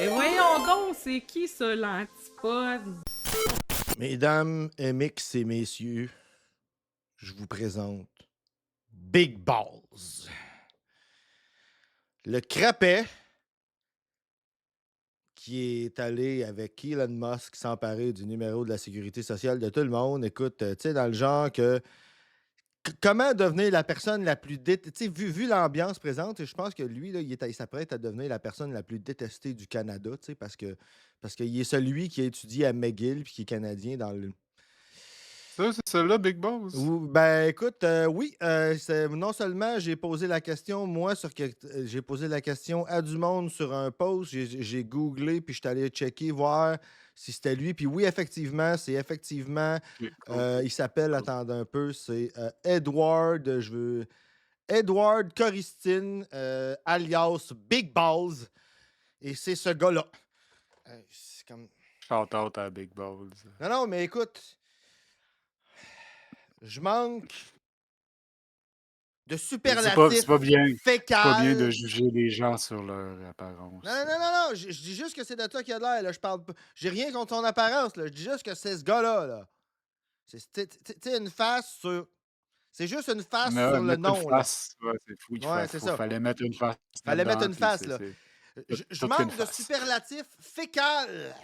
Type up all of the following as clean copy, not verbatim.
Mais voyons donc, c'est qui ça, l'antipode? Mesdames, mix et messieurs, je vous présente Big Balls. Le crapet qui est allé avec Elon Musk s'emparer du numéro de la sécurité sociale de tout le monde. Écoute, tu sais, dans le genre que comment devenir la personne la plus détestée? Tu sais, vu l'ambiance présente, je pense que lui, là, il s'apprête à devenir la personne la plus détestée du Canada, tu sais, parce qu'il est celui qui a étudié à McGill puis qui est canadien dans le. Ça, c'est celle-là, Big Boss? Ben écoute, oui, non seulement j'ai posé la question, moi, j'ai posé la question à du monde sur un post, j'ai googlé, puis je suis allé checker, voir si c'était lui. Puis oui, effectivement, c'est effectivement, Ok, cool. il s'appelle, attendez un peu, c'est Edward Coristine, alias Big Balls. Et c'est ce gars-là. C'est comme. Shout out à Big Balls. Non, mais écoute, je manque de C'est pas superlatifs bien. C'est pas bien de fécales. juger les gens sur leur apparence. Non, je dis juste que c'est de ça qu'il a de l'air, là. Je parle pas. J'ai rien contre son apparence, là. Je dis juste que c'est ce gars-là, là. C'est une face sur. C'est juste une face Mais ouais, sur le mettre une nom, là. face, ouais, c'est fou. Ouais, c'est ça. Fallait mettre une face Fallait mettre là-dedans, une puis face, là. Je tout qu'une manque de face. superlatifs fécales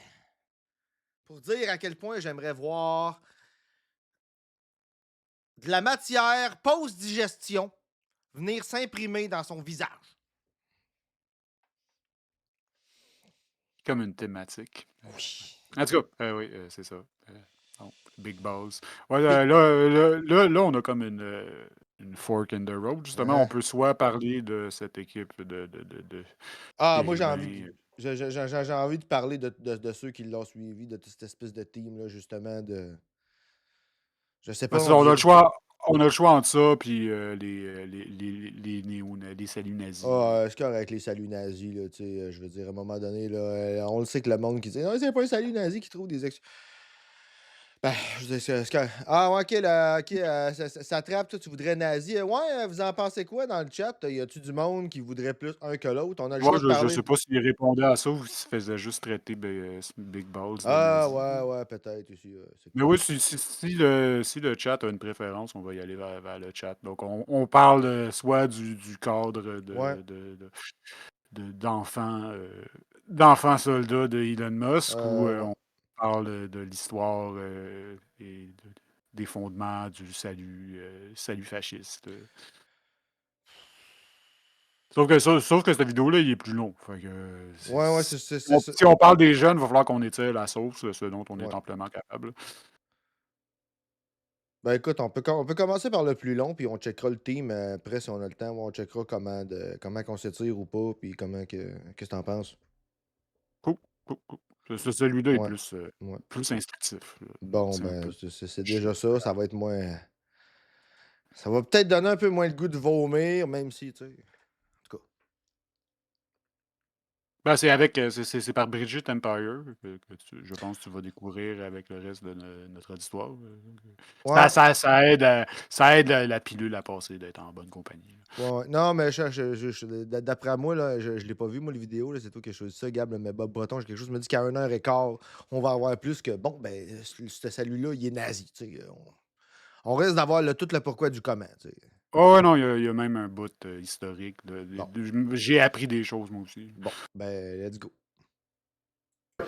pour dire à quel point j'aimerais voir de la matière post-digestion venir s'imprimer dans son visage. Comme une thématique. Oui. En tout cas, oui, c'est ça. Non, Big Balls. Ouais, Big- là, on a comme une fork in the road. Justement, on Hein? peut soit parler de cette équipe de Ah, moi, j'ai envie humains. j'ai envie de parler de ceux qui l'ont suivi, de toute cette espèce de team-là, justement, de. Je sais Ben, pas, c'est on ça, dirait. on a le choix entre ça puis les saluts nazis. Ah, c'est correct, les saluts nazis, là, tu sais, je veux dire, à un moment donné, là, on le sait que le monde qui dit «Ah, c'est pas un salut nazi» qui trouve des Ben, je veux dire, c'est correct. Ah, ouais, OK, là, OK, ça trappe, toi, tu voudrais nazi. Ouais, vous en pensez quoi dans le chat? Y a-tu du monde qui voudrait plus un que l'autre? On a le Moi, choix de je parler. sais pas s'il répondait à ça ou s'il se faisait juste traiter Big Balls de Ah, nazi. ouais, peut-être aussi, c'est Mais cool. oui, si le chat a une préférence, on va y aller vers le chat. Donc, on parle soit du cadre Ouais. d'enfants soldats de Elon Musk ou Ouais. on parle de l'histoire et des fondements du salut fasciste. Sauf que cette vidéo-là, il est plus long. Fait que, Ouais, c'est ça. si on parle des jeunes, il va falloir qu'on étire la sauce, ce dont on est Ouais. amplement capable. Ben écoute, on peut commencer par le plus long, puis on checkera le team après si on a le temps. On checkera comment qu'on s'étire ou pas, puis qu'est-ce que t'en penses? Cool, cool, cool. Celui-là est Ouais. Ouais. plus instructif. Là. Bon, C'est un ben, peu. c'est déjà ça. Ça va être moins. Ça va peut-être donner un peu moins le goût de vomir, même si, tu sais. En tout cas. Ben, c'est par Bridget Empire que je pense que tu vas découvrir avec le reste de notre auditoire. Ouais. Ça aide la pilule à passer d'être en bonne compagnie. Ouais. Non, mais d'après moi, là, je l'ai pas vu, moi, les vidéos. Là, c'est toi qui as choisi ça, Gab, mais Bob Breton, j'ai quelque chose me dit qu'à 1h15, on va avoir plus que. Bon, ben, ce salut-là, il est nazi. Tu sais, on risque d'avoir tout le pourquoi du comment. Tu sais. Oh ouais, non, il y a même un bout historique. Bon. J'ai appris des choses, moi aussi. Bon, ben, let's go.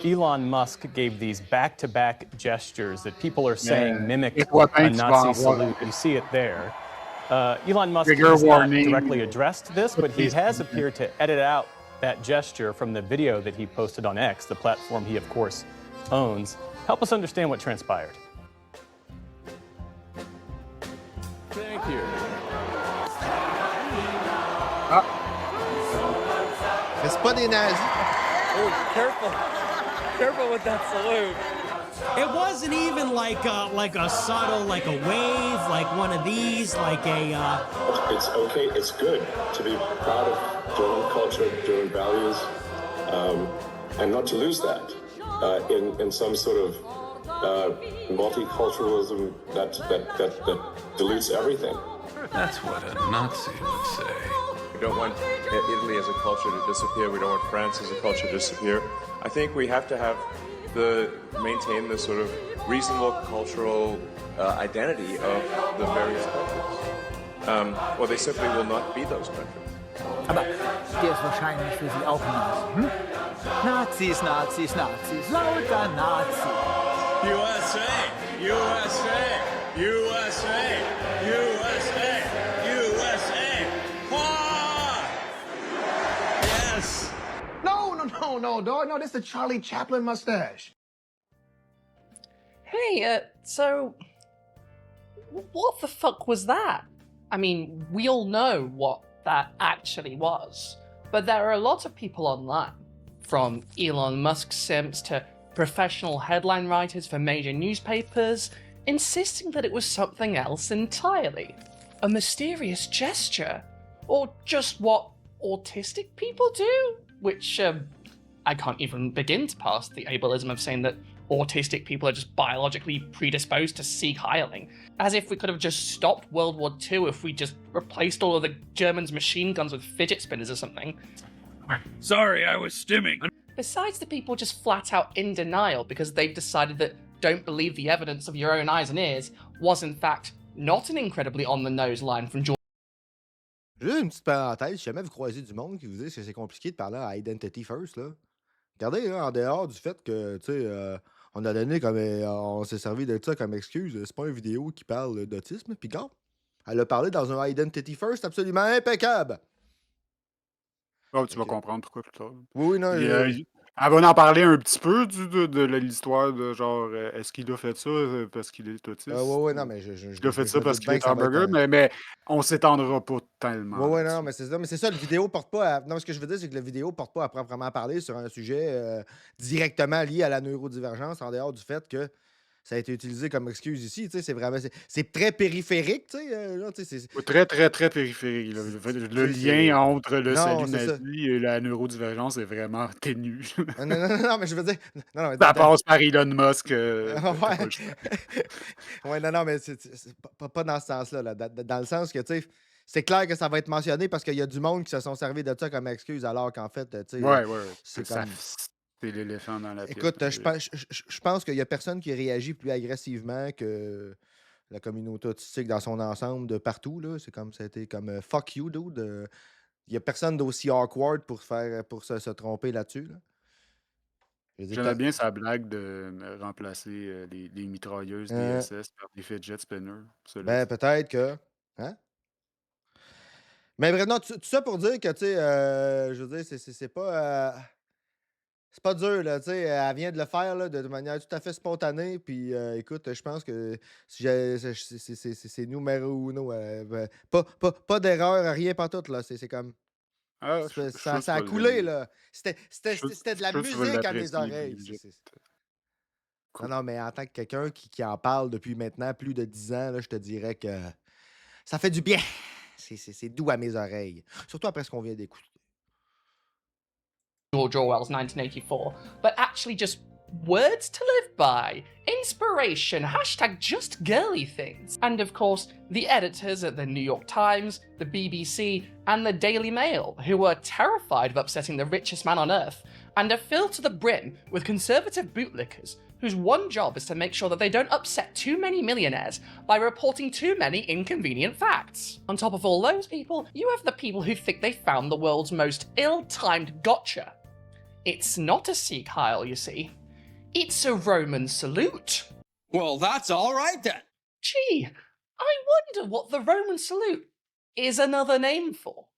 Elon Musk gave these back-to-back gestures that people are saying mimic Et toi, a ben, tu vas Nazi avoir salute. You see it there. Elon Musk trigger has not warning. directly addressed this, but he Please. has appeared to edit out that gesture from the video that he posted on X, the platform he, of course, owns. Help us understand what transpired. Thank you. Mais c'est pas des nazis. Oh, careful. Careful with that salute. It wasn't even like a subtle, like a wave, like one of these, like a. It's okay. It's good to be proud of German culture, German values, and not to lose that in some sort of multiculturalism that dilutes everything. That's what a Nazi would say. We don't want Italy as a culture to disappear. We don't want France as a culture to disappear. I think we have to maintain the sort of reasonable cultural identity of the various countries. Or they simply will not be those countries. Aber der ist wahrscheinlich für Sie auch ein Nazi, hm? Nazis, Nazis, Nazis, lauter Nazis. USA! USA! USA! USA! USA! Ah! Yes! No, dog. No, this is the Charlie Chaplin mustache. Hey, so what the fuck was that? I mean, we all know what that actually was, but there are a lot of people online, from Elon Musk simps to professional headline writers for major newspapers, insisting that it was something else entirely. A mysterious gesture, or just what autistic people do, which I can't even begin to pass the ableism of saying that autistic people are just biologically predisposed to Sieg Heiling, as if we could have just stopped World War II if we just replaced all of the Germans' machine guns with fidget spinners or something. Sorry, I was stimming. Besides the people just flat out in denial because they've decided that don't believe the evidence of your own eyes and ears was in fact not an incredibly on-the-nose line from George. Juste une petite parenthèse, si jamais vous croisez du monde qui vous dit que c'est compliqué de parler à Identity First, là, regardez, là, en dehors du fait que, tu sais, on a donné comme. On s'est servi de ça comme excuse, c'est pas une vidéo qui parle d'autisme, puis quand elle a parlé dans un Identity First absolument impeccable. Oh, tu vas comprendre pourquoi plus tard. Oui, non. Elle va en parler un petit peu de l'histoire de genre, est-ce qu'il a fait ça parce qu'il est autiste? Oui, non, mais il a fait ça parce qu'il est hamburger, mais on s'étendra pas tellement. Oui, non, mais c'est ça. Mais c'est ça, la vidéo porte pas à... Non, ce que je veux dire, c'est que la vidéo porte pas à proprement parler sur un sujet directement lié à la neurodivergence, en dehors du fait que ça a été utilisé comme excuse ici. Tu sais, c'est vraiment... C'est très périphérique, tu sais. Très, très, très périphérique. Le lien entre le salut nazi et la neurodivergence est vraiment ténu. Non, mais je veux dire... Non, ça passe par Elon Musk. Ouais, non, mais c'est pas dans ce sens-là. Là. Dans le sens que, tu sais, c'est clair que ça va être mentionné parce qu'il y a du monde qui se sont servis de ça comme excuse, alors qu'en fait, tu sais... Ouais. C'est comme... C'est l'éléphant dans la pièce. Écoute, je pense qu'il n'y a personne qui réagit plus agressivement que la communauté autistique dans son ensemble de partout. Là. C'est comme ça a été comme fuck you, dude. Il n'y a personne d'aussi awkward pour se tromper là-dessus. Là. J'aimais bien sa blague de remplacer les mitrailleuses DSS par des fidget spinners. Ben, peut-être que. Hein? Mais bref, non, tout ça pour dire que, tu sais, je veux dire, c'est pas. C'est pas dur, là, tu sais, elle vient de le faire là, de manière tout à fait spontanée, puis écoute, je pense que c'est numéro uno. Pas d'erreur, rien pas tout, là, c'est comme... ça a coulé, là. C'était de la musique à mes oreilles. Non, mais en tant que quelqu'un qui en parle depuis maintenant plus de 10 ans, là, je te dirais que ça fait du bien. C'est doux à mes oreilles. Surtout après ce qu'on vient d'écouter. George Orwell's 1984, but actually just words to live by, inspiration, #just girly things. And of course, the editors at the New York Times, the BBC, and the Daily Mail, who were terrified of upsetting the richest man on earth, and are filled to the brim with conservative bootlickers whose one job is to make sure that they don't upset too many millionaires by reporting too many inconvenient facts. On top of all those people, you have the people who think they found the world's most ill-timed gotcha. It's not a Sieg Heil, you see. It's a Roman salute. Well, that's all right then. Gee, I wonder what the Roman salute is another name for.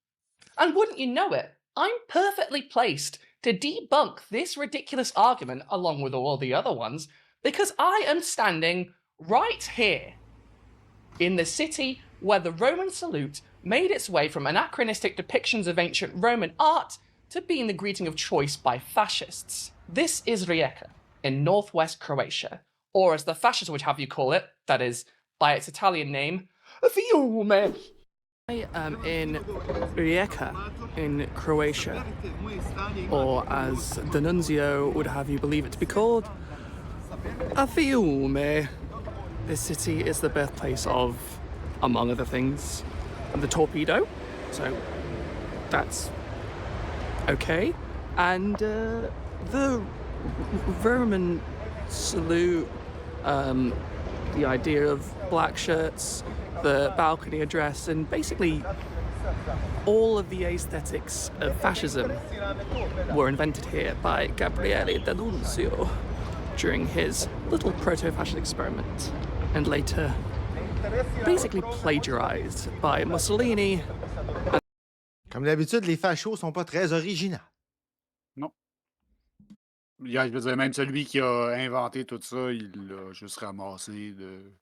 And wouldn't you know it, I'm perfectly placed to debunk this ridiculous argument along with all the other ones because I am standing right here in the city where the Roman salute made its way from anachronistic depictions of ancient Roman art to being the greeting of choice by fascists. This is Rijeka in northwest Croatia, or as the fascists would have you call it, that is, by its Italian name, Fiume. I am in Rijeka in Croatia, or as the nuncio would have you believe it to be called, a Fiume. This city is the birthplace of, among other things, the torpedo. So, that's okay. And the Roman salute, the idea of black shirts, the balcony address, and basically all of the aesthetics of fascism were invented here by Gabriele D'Annunzio during his little proto-fascist experiment, and later basically plagiarized by Mussolini. Comme d'habitude, les fachos sont pas très originaux. Non. Je veux dire, même celui qui a inventé tout ça, il l'a juste ramassé de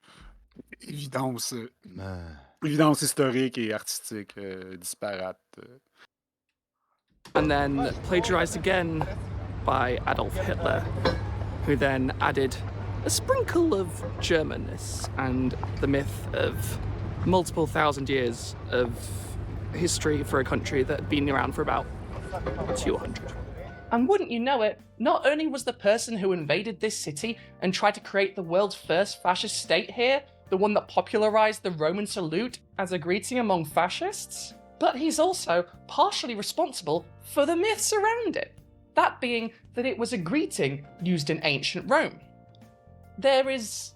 évidence, évidence historique et artistique disparate. And then plagiarized again by Adolf Hitler, who then added a sprinkle of Germanness and the myth of multiple thousand years of history for a country that had been around for about 200. And wouldn't you know it, not only was the person who invaded this city and tried to create the world's first fascist state here the one that popularized the Roman salute as a greeting among fascists, but he's also partially responsible for the myths around it, that being that it was a greeting used in ancient Rome. There is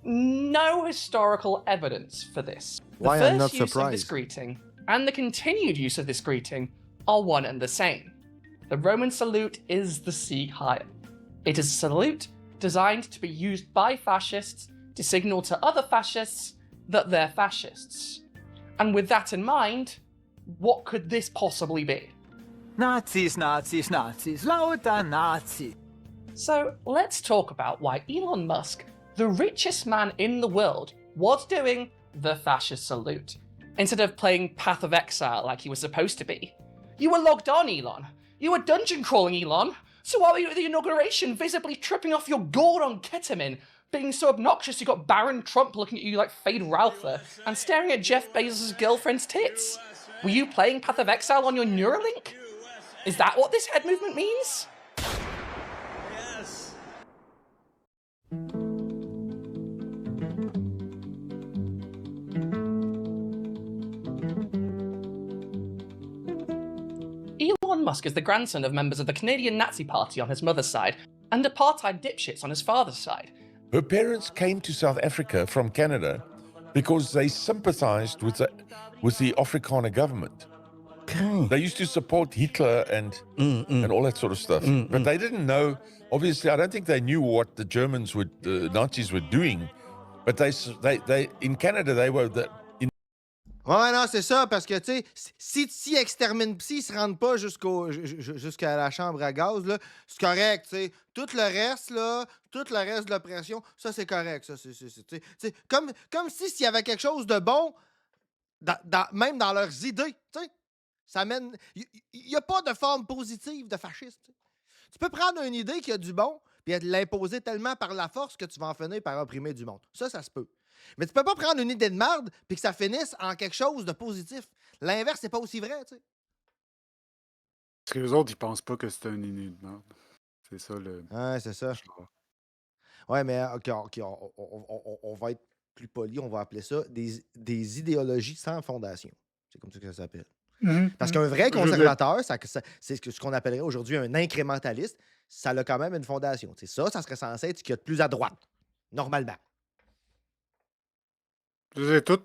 no historical evidence for this. Why The I'm not first use of this surprised. greeting and the continued use of this greeting are one and the same. The Roman salute is the Sieg Heil. It is a salute designed to be used by fascists to signal to other fascists that they're fascists. And with that in mind, what could this possibly be? Nazis, Nazis, Nazis, lauter Nazi. So let's talk about why Elon Musk, the richest man in the world, was doing the fascist salute, instead of playing Path of Exile like he was supposed to be. You were logged on, Elon. You were dungeon crawling, Elon. So why were you at the inauguration visibly tripping off your gourd on ketamine, being so obnoxious you got Baron Trump looking at you like Fade Ralpher, and staring at Jeff Bezos' girlfriend's tits? Were you playing Path of Exile on your Neuralink? Is that what this head movement means? Elon Musk is the grandson of members of the Canadian Nazi Party on his mother's side, and apartheid dipshits on his father's side. Her parents came to South Africa from Canada because they sympathized with the Afrikaner government. They used to support Hitler and all that sort of stuff. But they didn't know, obviously, I don't think they knew what the Nazis were doing. But they in Canada, they were Ouais, non, c'est ça, parce que, tu sais, si extermine psy, ils se rendent pas jusqu'à la chambre à gaz, là, c'est correct, tu sais. Tout le reste, là, tout le reste de l'oppression, ça, c'est correct, ça, c'est comme s'il y avait quelque chose de bon, même dans leurs idées, tu sais. Ça mène... Il n'y a pas de forme positive de fascisme, tu sais. Tu peux prendre une idée qui a du bon, puis l'imposer tellement par la force que tu vas en finir par opprimer du monde. Ça se peut. Mais tu peux pas prendre une idée de merde puis que ça finisse en quelque chose de positif. L'inverse, c'est pas aussi vrai, tu sais. Parce que les autres, ils pensent pas que c'est une idée de merde. C'est ça le. Ouais, c'est ça. Ouais, mais OK, on va être plus poli, on va appeler ça des idéologies sans fondation. C'est comme ça que ça s'appelle. Parce qu'un vrai conservateur, c'est ce qu'on appellerait aujourd'hui un incrémentaliste, ça a quand même une fondation. C'est ça serait censé être ce qu'il y a de plus à droite, normalement. Tout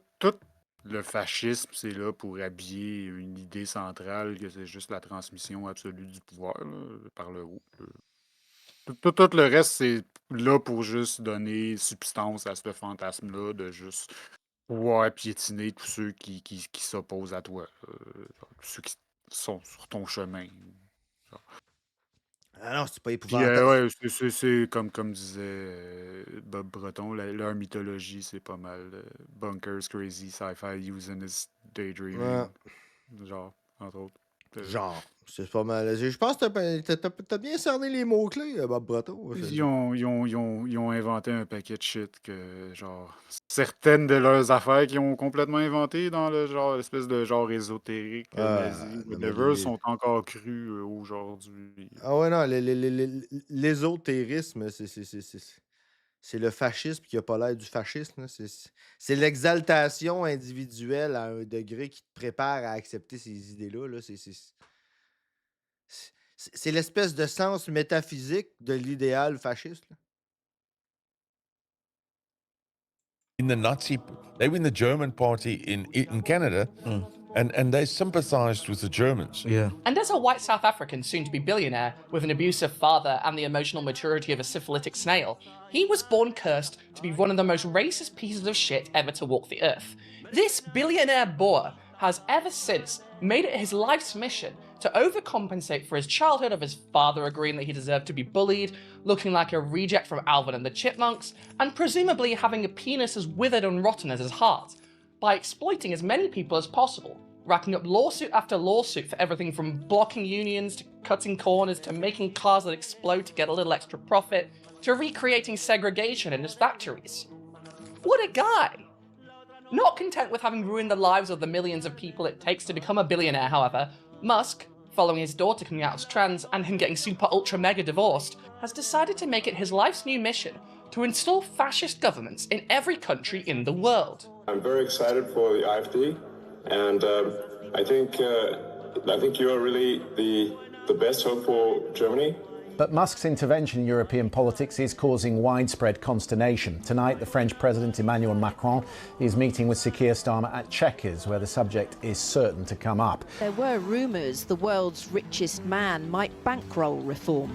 le fascisme, c'est là pour habiller une idée centrale que c'est juste la transmission absolue du pouvoir là, par le haut. Tout le reste, c'est là pour juste donner substance à ce fantasme-là de juste pouvoir piétiner tous ceux qui s'opposent à toi. Tous ceux qui sont sur ton chemin. Genre. Ah non, c'est pas Puis, épouvantable. ouais, c'est comme disait Bob Breton, leur mythologie, c'est pas mal bunkers, crazy, sci-fi, using his daydreaming. Ouais. Genre, entre autres. Genre, c'est pas mal. Je pense que t'as bien cerné les mots-clés, Bob Breton. Ils ont inventé un paquet de shit que, genre, certaines de leurs affaires qu'ils ont complètement inventées dans le genre, l'espèce de genre ésotérique, nazi, whatever, sont encore crues aujourd'hui. Ah ouais, non, l'ésotérisme, c'est le fascisme qui n'a pas l'air du fascisme. Là. C'est l'exaltation individuelle à un degré qui te prépare à accepter ces idées-là. Là. C'est l'espèce de sens métaphysique de l'idéal fasciste. Là. In the Nazi, they were in the German party in Canada, and they sympathized with the Germans. Yeah. And as a white South African, soon to be billionaire, with an abusive father and the emotional maturity of a syphilitic snail, he was born cursed to be one of the most racist pieces of shit ever to walk the earth. This billionaire Boer has ever since made it his life's mission to overcompensate for his childhood of his father agreeing that he deserved to be bullied, looking like a reject from Alvin and the Chipmunks, and presumably having a penis as withered and rotten as his heart, by exploiting as many people as possible, racking up lawsuit after lawsuit for everything from blocking unions to cutting corners to making cars that explode to get a little extra profit to recreating segregation in his factories. What a guy! Not content with having ruined the lives of the millions of people it takes to become a billionaire, however, Musk, following his daughter coming out as trans and him getting super ultra mega divorced, has decided to make it his life's new mission to install fascist governments in every country in the world. I'm very excited for the AfD, and I think you are really the best hope for Germany. But Musk's intervention in European politics is causing widespread consternation. Tonight, the French President Emmanuel Macron is meeting with Sir Keir Starmer at Chequers, where the subject is certain to come up. There were rumours the world's richest man might bankroll reform.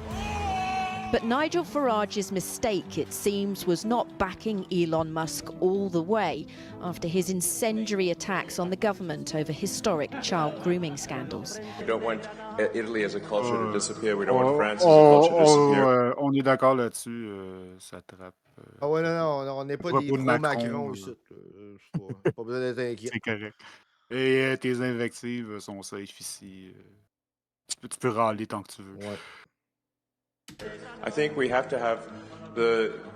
But Nigel Farage's mistake, it seems, was not backing Elon Musk all the way after his incendiary attacks on the government over historic child grooming scandals. We don't want Italy as a culture to disappear. We don't want France as a culture to disappear. On est d'accord là-dessus, ça trappe. Ah ouais, non, on n'est pas des pro-Macron ici. Pas besoin d'être inquiet. C'est correct. Et tes invectives sont safe ici. Tu peux râler tant que tu veux. Ouais. I think we have to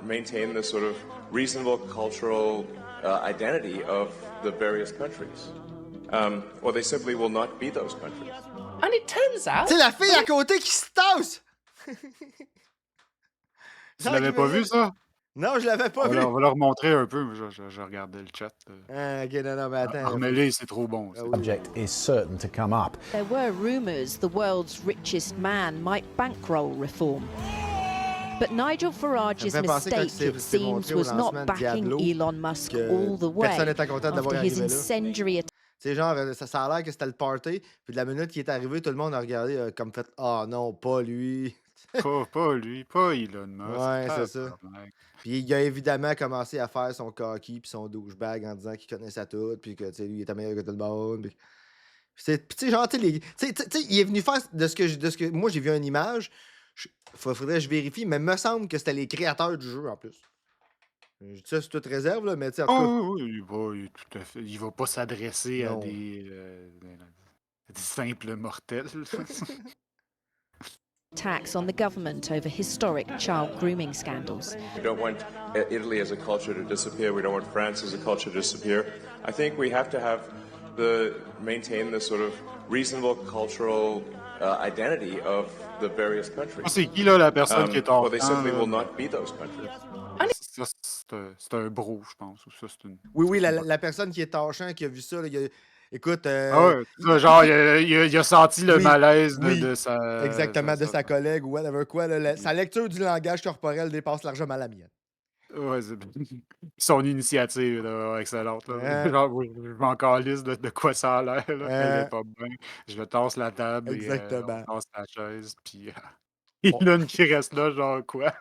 maintain the sort of reasonable cultural identity of the various countries, or they simply will not be those countries. And it turns out... C'est la fille à côté qui se tasse! Tu l'avais pas vu, ça? Non, je l'avais pas vu. On va leur montrer un peu. Je regardais le chat. Ok, non, mais attends. Remets-les, c'est trop bon. The subject is certain to come up. There were rumours the world's richest man might bankroll reform. But Nigel Farage's mistake, it seems, was not backing Elon Musk all the way after his incendiary attack. C'est genre, ça a l'air que c'était le party, puis de la minute qu'il est arrivé, tout le monde a regardé comme fait « Ah non, pas lui! » Pas lui, pas Elon Musk. Ouais, c'est ça. Puis il a évidemment commencé à faire son cocky puis son douchebag en disant qu'il connaissait tout, puis que lui, il était meilleur que tout le monde. Puis tu sais, genre, il est venu faire de ce que moi, j'ai vu une image. Faudrait que je vérifie, mais il me semble que c'était les créateurs du jeu en plus. Je dis ça, c'est toute réserve, là, mais tu sais, en tout cas. Oui, tout à fait. Il va pas s'adresser à des simples mortels. Attacks on the government over historic child grooming scandals. We don't want Italy as a culture to disappear. We don't want France as a culture to disappear. I think we have to maintain the sort of reasonable cultural identity of the various countries. C'est qui, là, la personne qui est en or they simply will not be those countries. C'est un bro, je pense. Ou ça, c'est une... Oui, la personne qui est tâchant, qui a vu ça, là, écoute... ouais, genre, il a senti le malaise de sa... Exactement, de sa collègue ou whatever quoi. Sa lecture du langage corporel dépasse largement la mienne. Ouais, son initiative, là, excellente. Là. Genre, je m'en calisse de quoi ça a l'air. Elle est pas bien. Je tasse la table Exactement. et on tasse la chaise. Puis Elon qui reste là, genre quoi?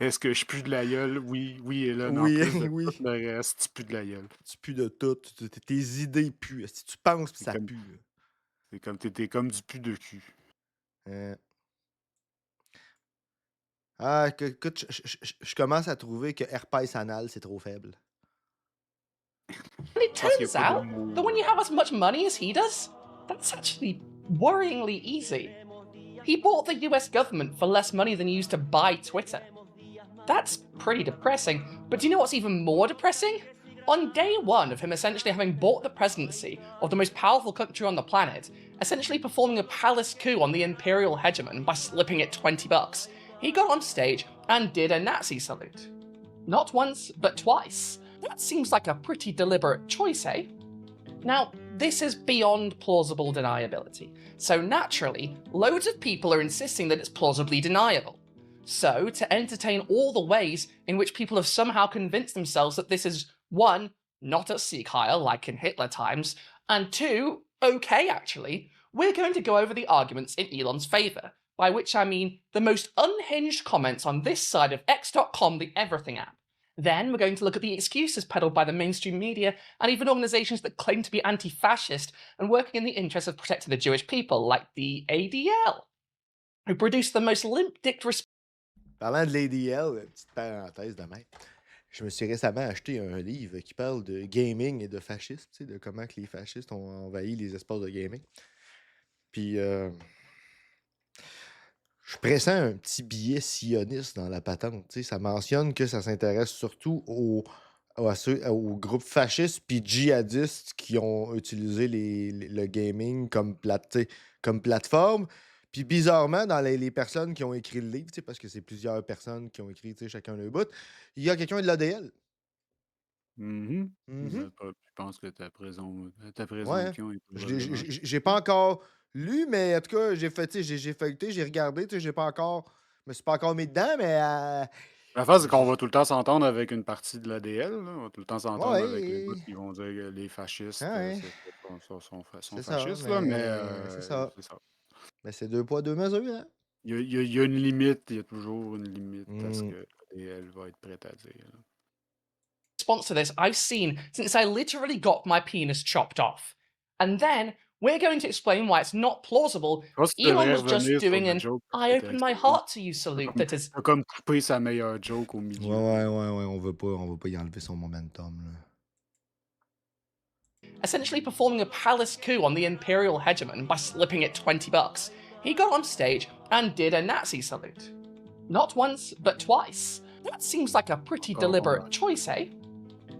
Est-ce que je pue de la gueule? Oui, Elon. Oui, en plus de oui. tout le reste, tu pues de la gueule. Tu pues de tout. Tes idées puent. Si tu penses, puis ça pue. C'est comme t'es comme du pu de cul. Écoute, je commence à trouver que herpès anal, c'est trop faible. And it turns out that when you have as much money as he does, that's actually worryingly easy. He bought the US government for less money than he used to buy Twitter. That's pretty depressing, but do you know what's even more depressing? On day one of him essentially having bought the presidency of the most powerful country on the planet, essentially performing a palace coup on the imperial hegemon by slipping it $20, he got on stage and did a Nazi salute. Not once, but twice. That seems like a pretty deliberate choice, eh? Now, this is beyond plausible deniability, so naturally, loads of people are insisting that it's plausibly deniable. So, to entertain all the ways in which people have somehow convinced themselves that this is 1. Not a Sieg Heil like in Hitler times, and 2. Okay actually, we're going to go over the arguments in Elon's favour, by which I mean the most unhinged comments on this side of X.com, the everything app. Then we're going to look at the excuses peddled by the mainstream media and even organisations that claim to be anti-fascist and working in the interest of protecting the Jewish people, like the ADL, who produced the most limp-dicked response. Parlant de l'ADL, petite parenthèse de même, je me suis récemment acheté un livre qui parle de gaming et de fascisme, tu sais, de comment que les fascistes ont envahi les espaces de gaming. Puis, je pressens un petit billet sioniste dans la patente. Tu sais, ça mentionne que ça s'intéresse surtout aux groupes fascistes puis djihadistes qui ont utilisé le gaming comme plateforme. Puis bizarrement, dans les personnes qui ont écrit le livre, tu sais, parce que c'est plusieurs personnes qui ont écrit, tu sais, chacun leur bout, il y a quelqu'un de l'ADL. Mhm. Mhm. Je pense que ta Ouais, hein. présomption est probablement... J'ai pas encore lu, mais en tout cas, j'ai feuilleté, j'ai regardé, tu sais, je me suis pas encore mis dedans, mais L'affaire, c'est qu'on va tout le temps s'entendre avec une partie de l'ADL. Là. On va tout le temps s'entendre avec les bouts ouais, qui vont dire que les fascistes ouais, sont c'est ça, fascistes, là, mais c'est ça. c'est ça. Mais c'est 2 poids, 2 mesures, hein? Il y a une limite, il y a toujours une limite à ce Mm. que l'ADL va être prête à dire. Là. Response to this I've seen since I literally got my penis chopped off. And then we're going to explain why it's not plausible Je pense que tu Elon devrais was just revenir sur doing le an joke I que t'as open my expliqué. heart to you salute that is T'as comme coupé sa meilleure joke au milieu. Ouais, on veut pas y enlever son momentum, là. essentially performing a palace coup on the imperial hegemon by slipping it $20. He got on stage and did a Nazi salute. Not once, but twice. That seems like a pretty deliberate choice, eh?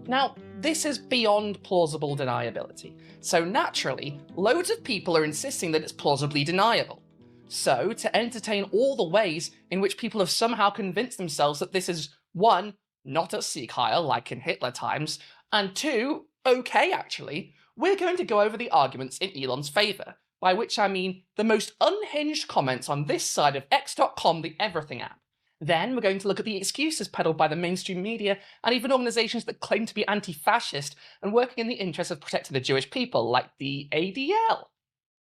Now, this is beyond plausible deniability, so naturally, loads of people are insisting that it's plausibly deniable. So, to entertain all the ways in which people have somehow convinced themselves that this is 1. Not a Sieg Heil like in Hitler times, and 2. Okay actually, we're going to go over the arguments in Elon's favour, by which I mean the most unhinged comments on this side of X.com, the everything app. Then we're going to look at the excuses peddled by the mainstream media and even organisations that claim to be anti-fascist and working in the interest of protecting the Jewish people, like the ADL,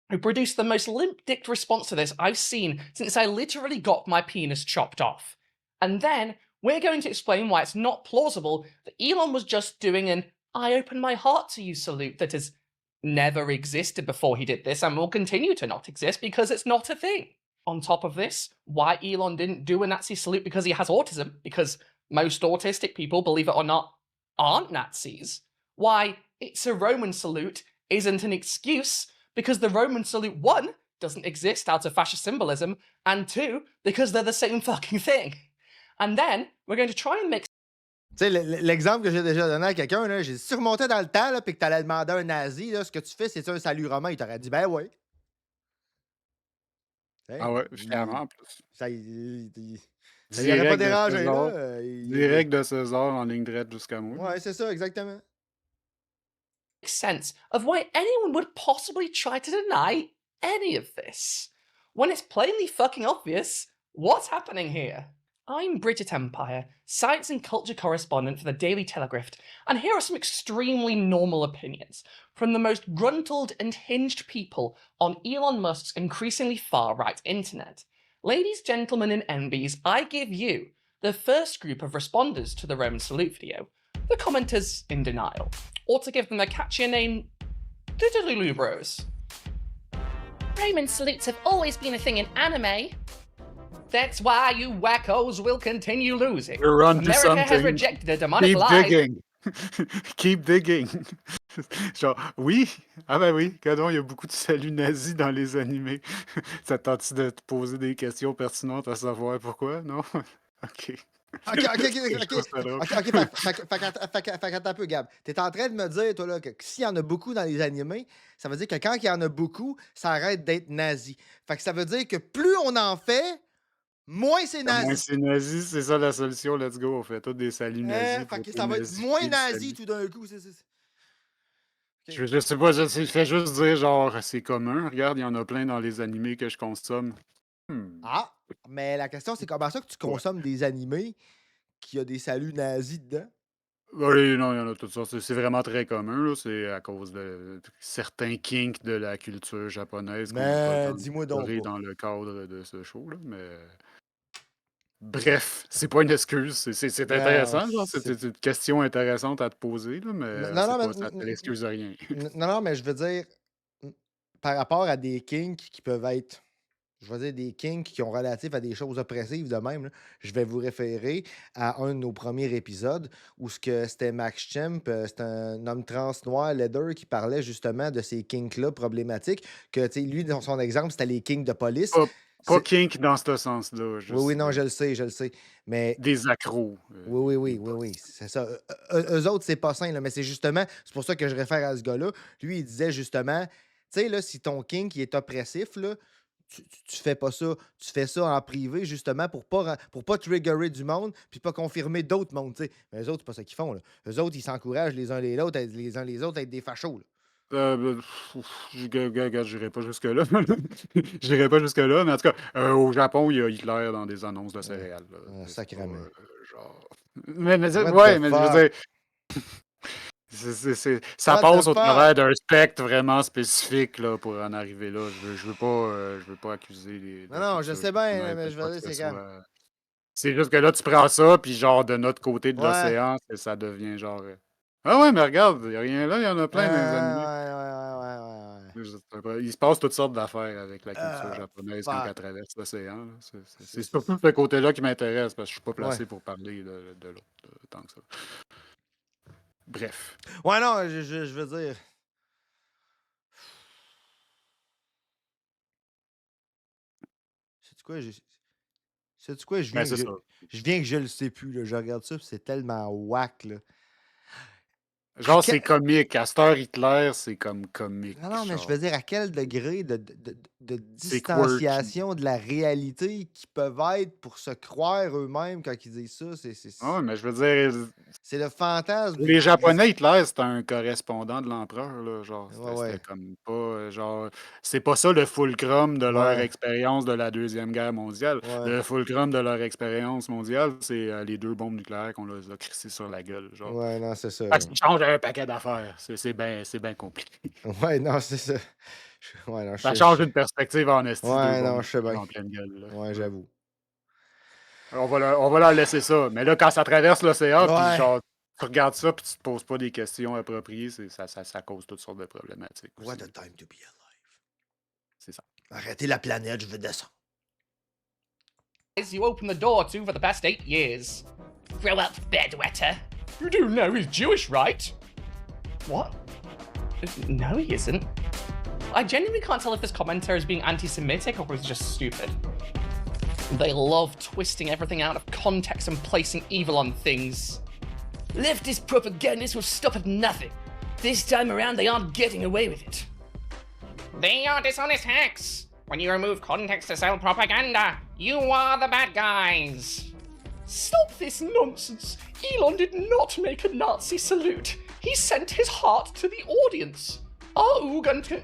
who produced the most limp-dicked response to this I've seen since I literally got my penis chopped off. And then we're going to explain why it's not plausible that Elon was just doing an I open my heart to you salute that has never existed before he did this and will continue to not exist because it's not a thing. On top of this, why Elon didn't do a Nazi salute because he has autism, because most autistic people, believe it or not, aren't Nazis. Why it's a Roman salute isn't an excuse, because the Roman salute, 1, doesn't exist out of fascist symbolism, and 2, because they're the same fucking thing. And then we're going to try and make... Tu sais, l'exemple que j'ai déjà donné à quelqu'un, là, j'ai dit, si tu remontais dans le temps, là, puis que tu allais demander à un nazi, là, ce que tu fais, c'est un salut romain, il t'aurait dit, ben ouais. Ah ouais, fièrement en plus. Ça y aurait pas dérangé, là. Direct de César en ligne droite jusqu'à moi. Ouais, c'est ça, exactement. sense of why anyone would possibly try to deny any of this. When it's plainly fucking obvious, what's happening here? I'm Bridget Empire, science and culture correspondent for the Daily Telegraph, and here are some extremely normal opinions from the most gruntled and hinged people on Elon Musk's increasingly far-right internet. Ladies, gentlemen, and MBs, I give you the first group of responders to the Roman salute video, the commenters in denial, or to give them a catchier name, the Delulu Bros. Roman salutes have always been a thing in anime. That's why you wackos will continue losing. You're onto America something. has rejected a demonic Keep lie. digging. Keep digging. Genre, oui. Ah ben oui, Gadon, il y a beaucoup de saluts nazis dans les animés. Ça tente de te poser des questions pertinentes à savoir pourquoi, non? OK. OK, attends un peu, Gab. T'es en train de me dire, toi, là, que s'il y en a beaucoup dans les animés, ça veut dire que quand il y en a beaucoup, ça arrête d'être nazi. Fait que ça veut dire que plus on en fait, moins c'est Moins nazi. c'est nazi, c'est ça la solution, let's go. On fait tous des saluts nazis Fait pour que ça va être nazifier moins le nazi salut. tout d'un coup. Je sais pas, je fais juste dire genre c'est commun. Regarde, il y en a plein dans les animés que je consomme. Ah, mais la question, c'est comment ça que tu consommes des animés qui a des saluts nazis dedans? Oui, non, il y en a toutes sortes. C'est vraiment très commun, là. C'est à cause de certains kinks de la culture japonaise qu'on n'a pas le Mais temps dis-moi donc d'explorer pas. dans le cadre de ce show-là, mais bref, c'est pas une excuse. C'est Non, intéressant, genre, c'est une question intéressante à te poser, là, mais non, non, c'est mais, pas ça te l'excuse de rien. non, non, mais je veux dire, par rapport à des kinks qui peuvent être, je veux dire, des kinks qui ont relatif à des choses oppressives de même, là, je vais vous référer à un de nos premiers épisodes où c'était Max Champ, c'est un homme trans noir, leather, qui parlait justement de ces kinks-là problématiques, que, tu sais, lui, dans son exemple, c'était les kinks de police. Pas kink dans ce sens-là, Oui, juste oui, non, je le sais, mais... des accros. Oui, c'est ça. Eux autres, c'est pas sain, là, mais c'est justement, c'est pour ça que je réfère à ce gars-là. Lui, il disait justement, tu sais, là, si ton kink il est oppressif, là, tu fais pas ça. Tu fais ça en privé, justement, pour pas triggerer du monde, puis pas confirmer d'autres mondes, tu sais. Mais eux autres, c'est pas ça qu'ils font, là. Eux autres, ils s'encouragent les uns les autres, les uns les autres à être des fachos, là. J'irai pas jusque-là. J'irai pas jusque-là, mais en tout cas, au Japon, il y a Hitler dans des annonces de céréales. Là. C'est pas, Sacrément. genre... Mais What ouais, the mais je fuck? veux dire, ça What passe the au fuck? travers d'un spectre vraiment spécifique là, pour en arriver là. Je veux pas accuser les Non, non, je culture sais bien, japonaise mais de je quoi veux que dire, ce c'est quand... soit. C'est juste que là, tu prends ça, puis genre, de notre côté de Ouais. l'océan, ça devient genre... Ah ouais, mais regarde, il n'y a rien là, il y en a plein dans les animés. Il se passe toutes sortes d'affaires avec la culture japonaise quand elle Fuck. traverse l'océan. Là. C'est surtout ce côté-là qui m'intéresse, parce que je suis pas placé Ouais. pour parler de l'autre tant que ça. Bref. Ouais, non, je veux dire... Sais-tu quoi? Sais-tu quoi? Ben, c'est ça. Je viens que je le sais plus, là. Je regarde ça, puis c'est tellement whack, là. Genre, c'est comique. À cette heure, Hitler, c'est comme comique. Non, mais je genre. veux dire, à quel degré de C'est quirky. distanciation de la réalité qu'ils peuvent être pour se croire eux-mêmes quand ils disent ça? Ah ouais, mais je veux dire, C'est le fantasme pour les Japonais, Hitler, c'était un correspondant de l'empereur, là. Genre, Ouais. c'était comme pas. Genre, c'est pas ça le fulcrum de leur Ouais. expérience de la Deuxième Guerre mondiale. Ouais. Le fulcrum de leur expérience mondiale, c'est les 2 bombes nucléaires qu'on leur a crissées sur la gueule. Genre. Ouais, non, c'est ça. Ça change un paquet d'affaires. C'est bien compliqué. Ouais, non, c'est ça. Ouais, non, Ça change une perspective en esti, 2 Ouais, non, bombes je sais bien. en pleine gueule. Là. Ouais, j'avoue. On va leur laisser ça. Mais là, quand ça traverse l'océan, puis Ouais. genre, tu regardes ça, puis tu te poses pas des questions appropriées, ça cause toutes sortes de problématiques. What aussi. a time to be alive. C'est ça. Arrêtez la planète, je veux descendre. You opened the door to for the past 8 years. Grow up, bedwetter. You do know he's Jewish, right? What? No, he isn't. I genuinely can't tell if this commentator is being anti-Semitic or is just stupid. They love twisting everything out of context and placing evil on things. Leftist propagandists will stop at nothing. This time around, they aren't getting away with it. They are dishonest hacks. When you remove context to sell propaganda, you are the bad guys. Stop this nonsense. Elon did not make a Nazi salute. He sent his heart to the audience. Are you gonna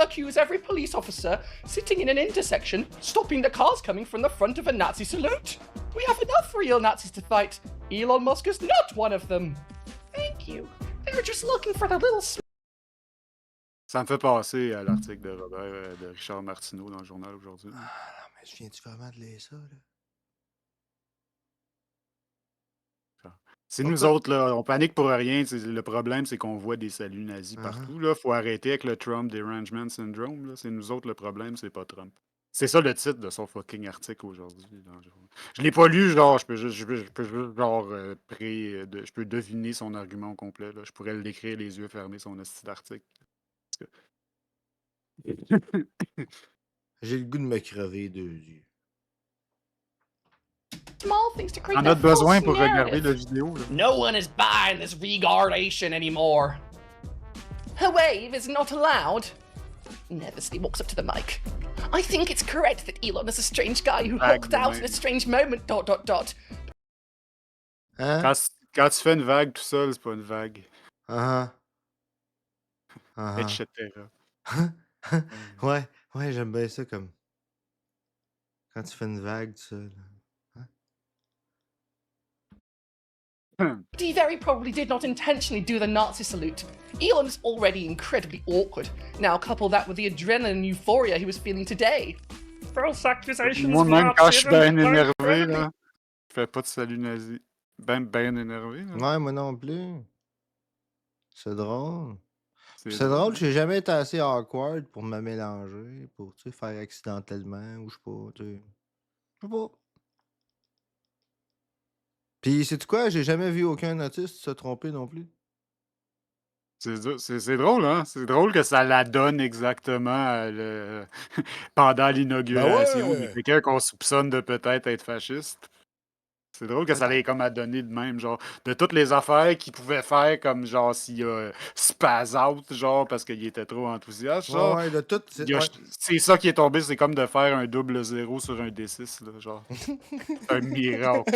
accuse every police officer sitting in an intersection, stopping the cars coming from the front of a Nazi salute? We have enough real Nazis to fight. Elon Musk is not one of them. Thank you. They're just looking for the little... Ça me fait penser à l'article de Richard Martineau dans le journal aujourd'hui. Ah non, mais je viens-tu vraiment de lire ça, là? C'est nous autres, là, on panique pour rien. Le problème, c'est qu'on voit des saluts nazis partout. Il faut arrêter avec le Trump Derangement Syndrome. Là. C'est nous autres le problème, c'est pas Trump. C'est ça le titre de son fucking article aujourd'hui. Je l'ai pas lu, genre, je peux juste je peux deviner son argument au complet. Là. Je pourrais l'écrire les yeux fermés, son esti d'article. J'ai le goût de me crever deux yeux. Small things to create On a that besoin false pour regarder narrative. la vidéo. Là. No one is buying this regardation anymore. A wave is not allowed. Nervously walks up to the mic. I think it's correct that Elon is a strange guy who Vague hulked out de in a même. strange moment, ... Hein? Quand tu fais une vague tout seul, c'est pas une vague. Ah ah. Ah Etc. ah. Ouais, ouais, j'aime bien ça comme quand tu fais une vague tout seul. He very probably did not intentionally do the Nazi salute. Elon is already incredibly awkward. Now couple that with the adrenaline and euphoria he was feeling today. False accusations. Moi-même, quand je suis bien énervé, là, je fais pas de salut nazi. Ben énervé, là. Ouais, moi non plus. C'est drôle. C'est C'est drôle, hein. j'ai jamais été assez awkward pour me mélanger, pour, tu sais, faire accidentellement, ou je sais pas, tu sais. Je sais pas. Puis, sais-tu quoi? J'ai jamais vu aucun autiste se tromper non plus. C'est drôle, hein? C'est drôle que ça la donne exactement pendant l'inauguration. Il y a ouais! quelqu'un qu'on soupçonne de peut-être être fasciste. C'est drôle que ça l'ait comme à donner de même, genre, de toutes les affaires qu'il pouvait faire, comme genre s'il a spaz out, genre, parce qu'il était trop enthousiaste, Ouais, genre. ouais, de tout. Ouais. C'est ça qui est tombé, c'est comme de faire un double zéro sur un D6, là, genre. C'est un miracle.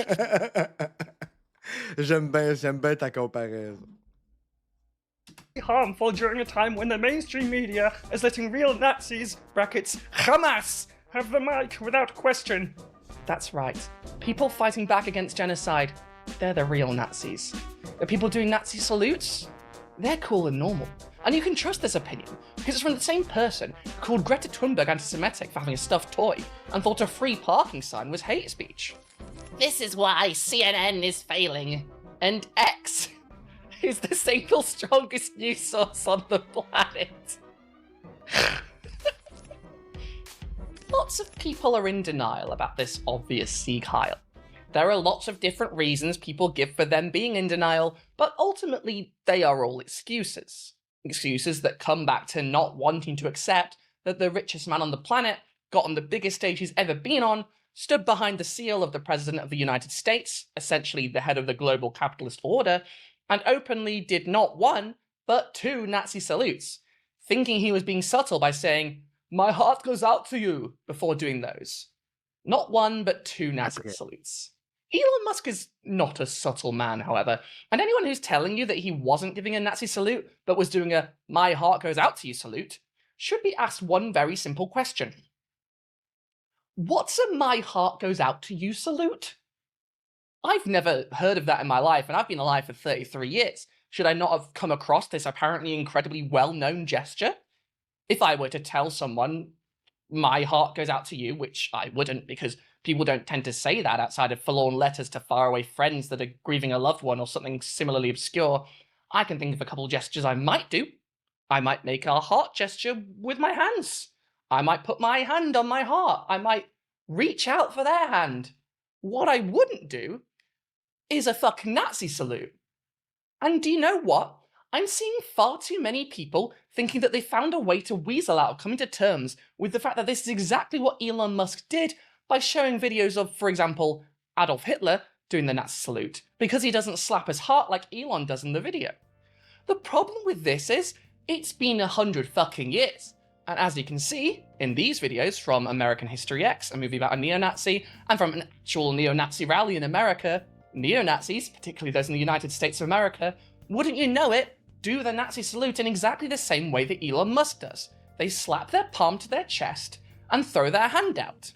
J'aime bien ta comparaison. Harmful during a time when the mainstream media is letting real Nazis, brackets, Hamas, have the mic without question. That's right. People fighting back against genocide, they're the real Nazis. The people doing Nazi salutes, they're cool and normal. And you can trust this opinion, because it's from the same person who called Greta Thunberg anti-Semitic for having a stuffed toy, and thought a free parking sign was hate speech. This is why CNN is failing. And X is the single strongest news source on the planet. Lots of people are in denial about this obvious Sieg Heil. There are lots of different reasons people give for them being in denial, but ultimately they are all excuses. Excuses that come back to not wanting to accept that the richest man on the planet got on the biggest stage he's ever been on, stood behind the seal of the President of the United States, essentially the head of the global capitalist order, and openly did not one, but two Nazi salutes, thinking he was being subtle by saying, "My heart goes out to you," before doing those. Not one, but two Nazi salutes. Elon Musk is not a subtle man, however, and anyone who's telling you that he wasn't giving a Nazi salute, but was doing a "my heart goes out to you" salute, should be asked one very simple question. What's a "my heart goes out to you" salute? I've never heard of that in my life, and I've been alive for 33 years. Should I not have come across this apparently incredibly well-known gesture? If I were to tell someone, "my heart goes out to you," which I wouldn't, because people don't tend to say that outside of forlorn letters to faraway friends that are grieving a loved one or something similarly obscure, I can think of a couple gestures I might do. I might make a heart gesture with my hands. I might put my hand on my heart. I might reach out for their hand. What I wouldn't do is a fucking Nazi salute. And do you know what? I'm seeing far too many people thinking that they found a way to weasel out coming to terms with the fact that this is exactly what Elon Musk did by showing videos of, for example, Adolf Hitler doing the Nazi salute, because he doesn't slap his heart like Elon does in the video. The problem with this is, it's been 100 fucking years. And as you can see in these videos from American History X, a movie about a neo-Nazi, and from an actual neo-Nazi rally in America, neo-Nazis, particularly those in the United States of America, wouldn't you know it, do the Nazi salute in exactly the same way that Elon Musk does. They slap their palm to their chest and throw their hand out.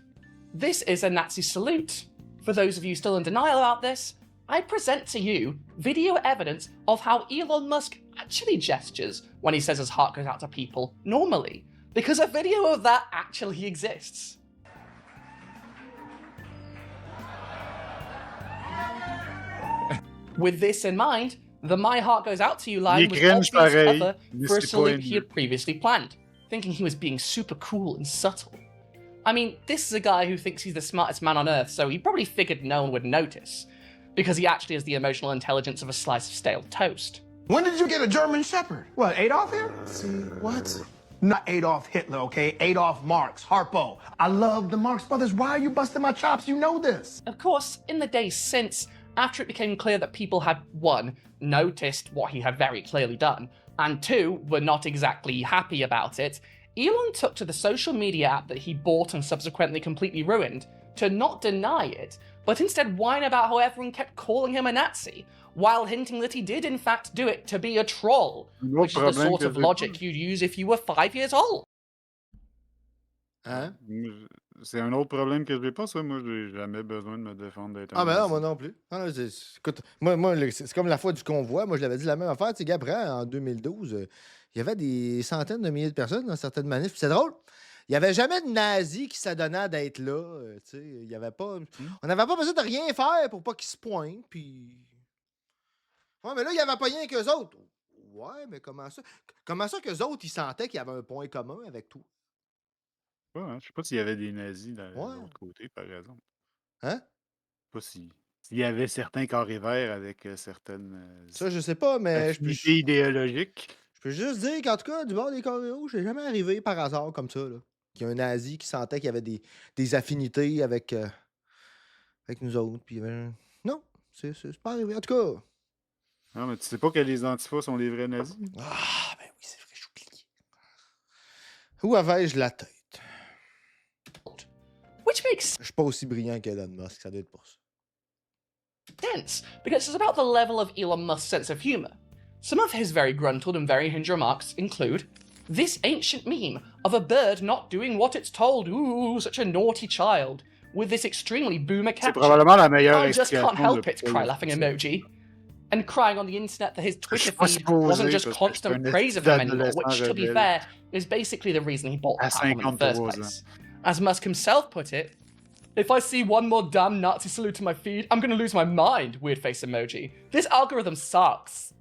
This is a Nazi salute. For those of you still in denial about this, I present to you video evidence of how Elon Musk actually gestures when he says his heart goes out to people normally, because a video of that actually exists. With this in mind, the "my heart goes out to you" line was obvious cover for a salute he had previously planned, thinking he was being super cool and subtle. I mean, this is a guy who thinks he's the smartest man on earth, so he probably figured no one would notice, because he actually has the emotional intelligence of a slice of stale toast. When did you get a German Shepherd? What, Adolf here? See, what? Not Adolf Hitler, okay? Adolf Marx, Harpo. I love the Marx Brothers. Why are you busting my chops? You know this. Of course, in the days since, after it became clear that people had, one, noticed what he had very clearly done, and two, were not exactly happy about it, Elon took to the social media app that he bought and subsequently completely ruined to not deny it, but instead whine about how everyone kept calling him a Nazi, while hinting that he did in fact do it to be a troll, which is the sort of logic you'd use if you were 5 years old. Hein? C'est un autre problème que j'ai pas, ça. Moi, j'ai jamais besoin de me défendre d'être un Ah, ben non, nazi. moi non plus. Ah, non, écoute, c'est comme la fois du convoi. Moi, je l'avais dit la même affaire. Tu sais, Gabriel, en 2012, il y avait des centaines de milliers de personnes dans certaines manifs. Puis c'est drôle. Il n'y avait jamais de nazis qui s'adonnaient d'être là. Tu sais, il y avait pas. On n'avait pas besoin de rien faire pour pas qu'ils se pointent. Puis. Ouais, mais là, il n'y avait pas rien qu'eux autres. Ouais, mais comment ça? Comment ça qu'eux autres, ils sentaient qu'il y avait un point commun avec tout? Ouais, hein, je sais pas s'il y avait des nazis de Ouais. l'autre côté, par exemple. Hein? Je sais pas s'il y avait certains carrés verts avec certaines Ça, je sais pas, mais affinités idéologiques. je peux juste dire qu'en tout cas, du bord des carrés rouges, c'est jamais arrivé par hasard comme ça, là. Qu'il y a un nazi qui sentait qu'il y avait des affinités avec nous autres. Puis, non, c'est pas arrivé. En tout cas. Non, mais tu sais pas que les antifas sont les vrais nazis? Ah, ben oui, c'est vrai, j'oublie. Où avais-je la tête? Which makes Je suis pas aussi brillant qu'Elon Musk, ça doit être pour ça. sense, because it's about the level of Elon Musk's sense of humour. Some of his very gruntled and very hinged remarks include this ancient meme of a bird not doing what it's told, ooh, such a naughty child, with this extremely boomer C'est caption, probablement la meilleure I just can't explication help de it, pourquoi cry il a laughing fait ça. emoji, and crying on the internet that his Twitter pas feed supposé, wasn't just parce que je suis constant un praise of esti him anymore, d'adolescent which, to be rebelle. fair, is basically the reason he bought the À platform in the first 53 place. ans. As Musk himself put it, if I see one more damn Nazi salute to my feed, I'm gonna lose my mind, weird face emoji. This algorithm sucks.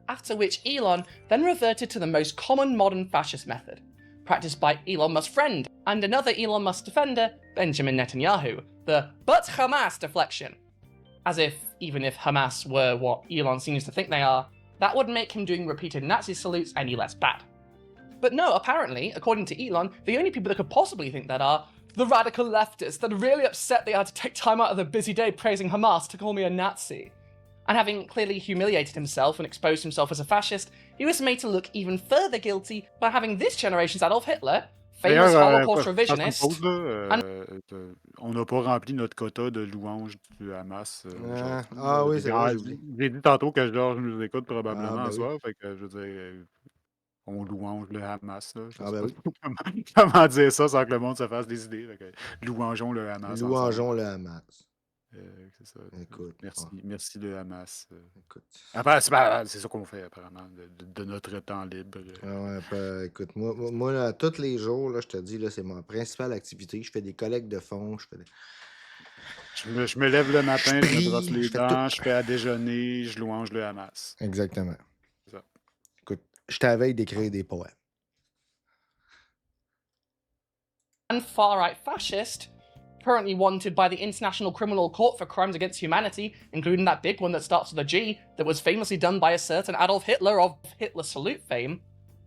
After which Elon then reverted to the most common modern fascist method, practiced by Elon Musk's friend and another Elon Musk defender, Benjamin Netanyahu, the "but Hamas" deflection. As if, even if Hamas were what Elon seems to think they are, that would make him doing repeated Nazi salutes any less bad. But no, apparently, according to Elon, the only people that could possibly think that are the radical leftists that are really upset they had to take time out of their busy day praising Hamas to call me a Nazi. And having clearly humiliated himself and exposed himself as a fascist, he was made to look even further guilty by having this generation's Adolf Hitler, famous Holocaust revisionist, on n'a pas rempli notre quota de louanges du Hamas. Oui, c'est vrai. J'ai dit tantôt que Georges nous écoute probablement ben ce soir, fait que je veux dire, on louange le Hamas. Là. Je sais ben pas comment dire ça sans que le monde se fasse des idées. Fait que louangeons le Hamas. Louangeons le Hamas. C'est ça. Écoute. Merci le Hamas. Écoute. Après, c'est ça qu'on fait apparemment, de notre temps libre. Écoute, moi là, tous les jours, là, je te dis, là, c'est ma principale activité. Je fais des collectes de fonds. Je me lève le matin, je me brosse les je fais dents, tout. je fais à déjeuner, je louange le Hamas. Exactement. C'est ça. Écoute, je t'avais d'écrire des poèmes. and far-right fascist, currently wanted by the International Criminal Court for crimes against humanity, including that big one that starts with a G, that was famously done by a certain Adolf Hitler of Hitler salute fame,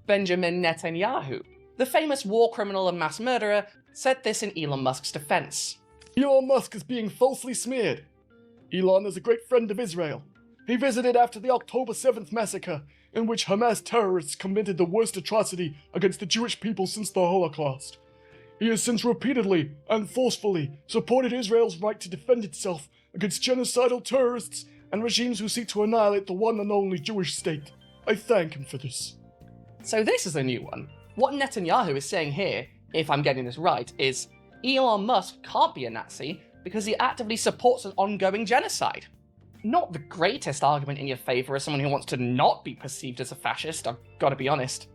Benjamin Netanyahu. The famous war criminal and mass murderer said this in Elon Musk's defense. Elon Musk is being falsely smeared. Elon is a great friend of Israel. He visited after the October 7th massacre, in which Hamas terrorists committed the worst atrocity against the Jewish people since the Holocaust. He has since repeatedly and forcefully supported Israel's right to defend itself against genocidal terrorists and regimes who seek to annihilate the one and only Jewish state. I thank him for this. So this is a new one. What Netanyahu is saying here, if I'm getting this right, is Elon Musk can't be a Nazi because he actively supports an ongoing genocide. Not the greatest argument in your favour as someone who wants to not be perceived as a fascist, I've got to be honest.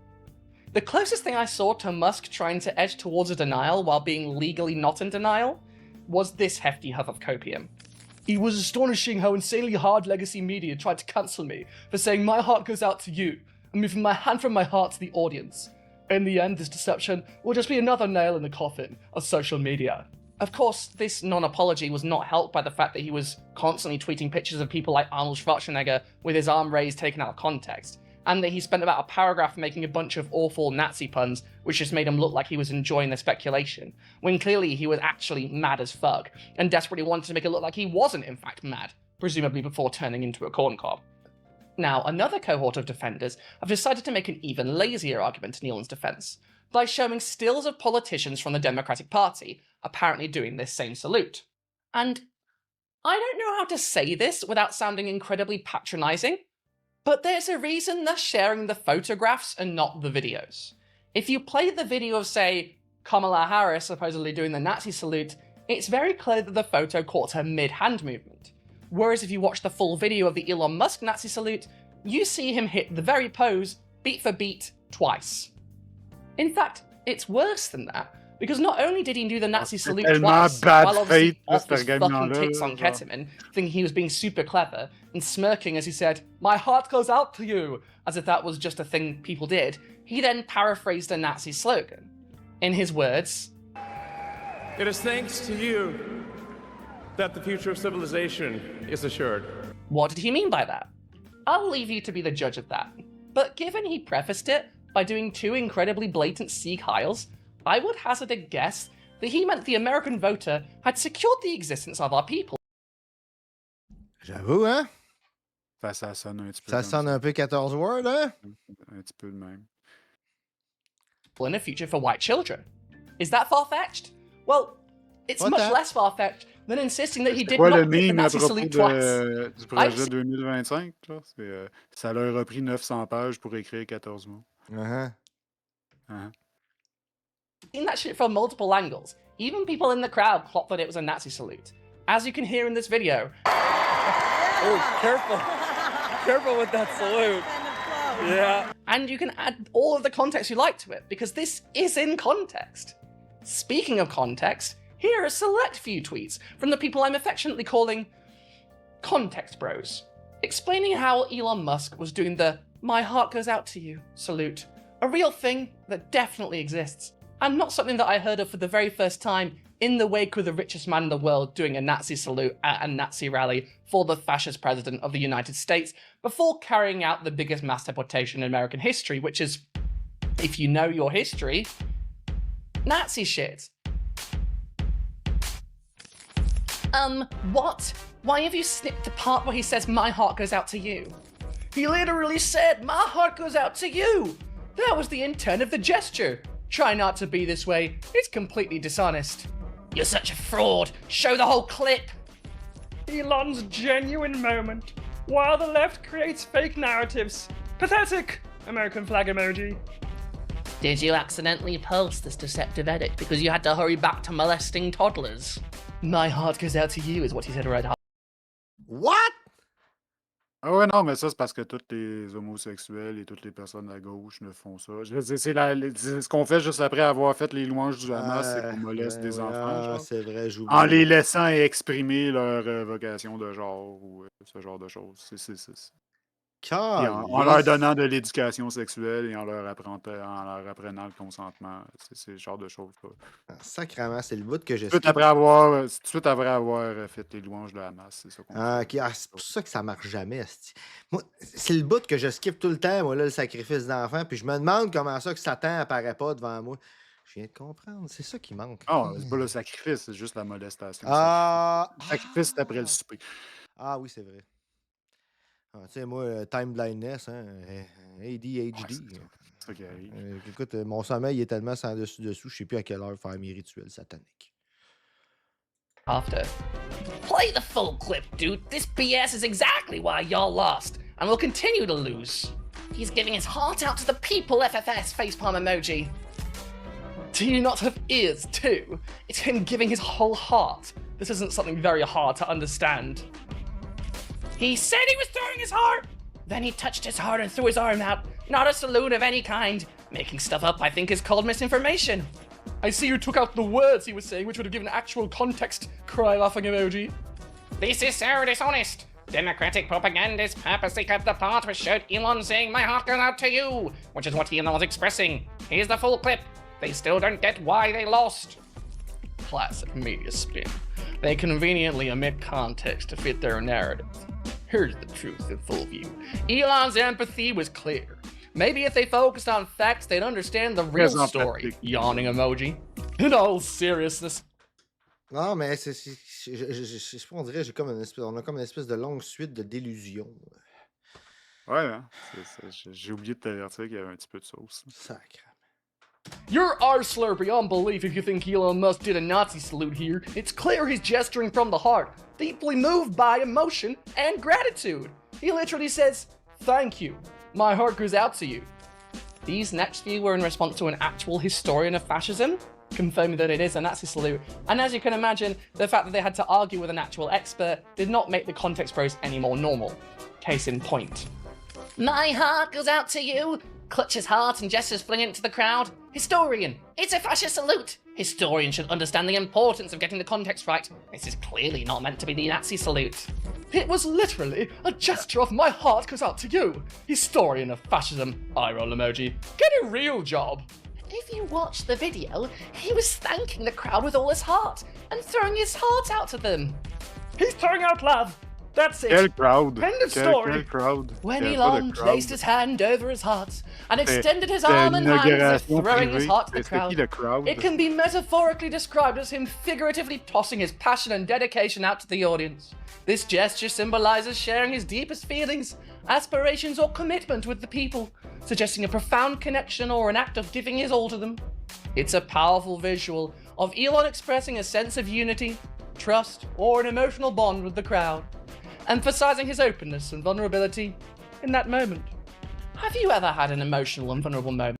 The closest thing I saw to Musk trying to edge towards a denial while being legally not in denial was this hefty huff of copium. It was astonishing how insanely hard legacy media tried to cancel me for saying my heart goes out to you and moving my hand from my heart to the audience. In the end, this deception will just be another nail in the coffin of social media. Of course, this non-apology was not helped by the fact that he was constantly tweeting pictures of people like Arnold Schwarzenegger with his arm raised taken out of context, and that he spent about a paragraph making a bunch of awful Nazi puns, which just made him look like he was enjoying the speculation, when clearly he was actually mad as fuck, and desperately wanted to make it look like he wasn't in fact mad, presumably before turning into a corn cob. Now, another cohort of defenders have decided to make an even lazier argument in Elon's defense, by showing stills of politicians from the Democratic Party apparently doing this same salute. And I don't know how to say this without sounding incredibly patronizing, but there's a reason they're sharing the photographs and not the videos. If you play the video of, say, Kamala Harris supposedly doing the Nazi salute, it's very clear that the photo caught her mid-hand movement. Whereas if you watch the full video of the Elon Musk Nazi salute, you see him hit the very pose, beat for beat, twice. In fact, it's worse than that, because not only did he do the Nazi salute twice, while obviously off his fucking tits on ketamine, thinking he was being super clever, and smirking as he said, "My heart goes out to you," as if that was just a thing people did, he then paraphrased a Nazi slogan. In his words, "It is thanks to you that the future of civilization is assured." What did he mean by that? I'll leave you to be the judge of that. But given he prefaced it by doing two incredibly blatant Sieg Heils, I would hazard a guess that he meant the American voter had secured the existence of our people. J'avoue, hein? Ça sonne un petit peu. Ça sonne un peu 14 Word, hein? Un petit peu de même. In a future for white children. Is that far-fetched? Well, it's much less far-fetched than insisting that he did not hit the Nazi salute twice. Du projet 2025, là, ça leur a pris 900 pages pour écrire 14 mots. Seen that shit from multiple angles. Even people in the crowd clocked that it was a Nazi salute. As you can hear in this video. Oh, careful. Careful with that salute. Yeah. And you can add all of the context you like to it, because this is in context. Speaking of context, here are a select few tweets from the people I'm affectionately calling Context Bros, explaining how Elon Musk was doing the "my heart goes out to you" salute, a real thing that definitely exists, and not something that I heard of for the very first time in the wake of the richest man in the world doing a Nazi salute at a Nazi rally for the fascist president of the United States before carrying out the biggest mass deportation in American history, which is, if you know your history, Nazi shit. What? Why have you snipped the part where he says, "My heart goes out to you"? He literally said, "My heart goes out to you." That was the intent of the gesture. Try not to be this way. It's completely dishonest. You're such a fraud. Show the whole clip. Elon's genuine moment, while the left creates fake narratives. Pathetic! American flag emoji. Did you accidentally post this deceptive edit because you had to hurry back to molesting toddlers? My heart goes out to you is what he said right now. What? Ah ouais, non, mais ça, c'est parce que tous les homosexuels et toutes les personnes à gauche ne font ça. Je veux dire, c'est ce qu'on fait juste après avoir fait les louanges du Hamas, c'est qu'on moleste des enfants, genre, c'est vrai, j'oublie. en les laissant exprimer leur vocation de genre ou ce genre de choses. Et en leur donnant de l'éducation sexuelle et en leur apprenant le consentement. C'est ce genre de choses-là. Sacrément, c'est le bout que je Tout de suite après avoir fait les louanges de Hamas, c'est ça qu'on fait. OK. C'est pour ça que ça marche jamais, esti. Moi, c'est le bout que je skip tout le temps, moi, là, le sacrifice d'enfant, puis je me demande comment ça que Satan apparaît pas devant moi. Je viens de comprendre, c'est ça qui manque. Non, c'est pas le sacrifice, c'est juste la molestation. Le sacrifice, c'est après le souper. Ah oui, c'est vrai. Tu sais, moi, time blindness, hein, ADHD. C'est ça qui arrive. Écoute, mon sommeil est tellement sans dessus-dessous, je sais plus à quelle heure faire mes rituels sataniques. After. Play the full clip, dude. This BS is exactly why y'all lost, and will continue to lose. He's giving his heart out to the people, FFS facepalm emoji. Do you not have ears, too? It's him giving his whole heart. This isn't something very hard to understand. He said he was throwing his heart! Then he touched his heart and threw his arm out. Not a salute of any kind. Making stuff up, I think, is called misinformation. I see you took out the words he was saying, which would have given actual context. Cry laughing emoji. This is so dishonest. Democratic propagandists purposely cut the part which showed Elon saying "my heart goes out to you," which is what Elon was expressing. Here's the full clip. They still don't get why they lost. Classic media spin. They conveniently omit context to fit their narrative. Here's the truth in full view. Elon's empathy was clear. Maybe if they focused on facts, they'd understand the real story. Yawning emoji. In all seriousness. Non, mais on dirait on a comme une espèce de longue suite de délusions. Ouais, hein? J'ai oublié de t'avertir qu'il y avait un petit peu de sauce. Sacre. You're arsler beyond belief if you think Elon Musk did a Nazi salute here. It's clear he's gesturing from the heart, deeply moved by emotion and gratitude. He literally says, "Thank you. My heart goes out to you." These next few were in response to an actual historian of fascism, confirming that it is a Nazi salute. And as you can imagine, the fact that they had to argue with an actual expert did not make the context bros any more normal. Case in point. My heart goes out to you. Clutches heart and gestures flinging it to the crowd. Historian, it's a fascist salute. Historian should understand the importance of getting the context right. This is clearly not meant to be the Nazi salute. It was literally a gesture of my heart goes out to you. Historian of fascism. Eye roll emoji. Get a real job. If you watch the video, he was thanking the crowd with all his heart and throwing his heart out to them. He's throwing out love. That's it. Quel crowd. End of story. Quel crowd. When Elon placed his hand over his heart and extended his arm and hands as if throwing his heart to the crowd, it can be metaphorically described as him figuratively tossing his passion and dedication out to the audience. This gesture symbolizes sharing his deepest feelings, aspirations, or commitment with the people, suggesting a profound connection or an act of giving his all to them. It's a powerful visual of Elon expressing a sense of unity, trust, or an emotional bond with the crowd, emphasizing his openness and vulnerability in that moment. Have you ever had an emotional and vulnerable moment?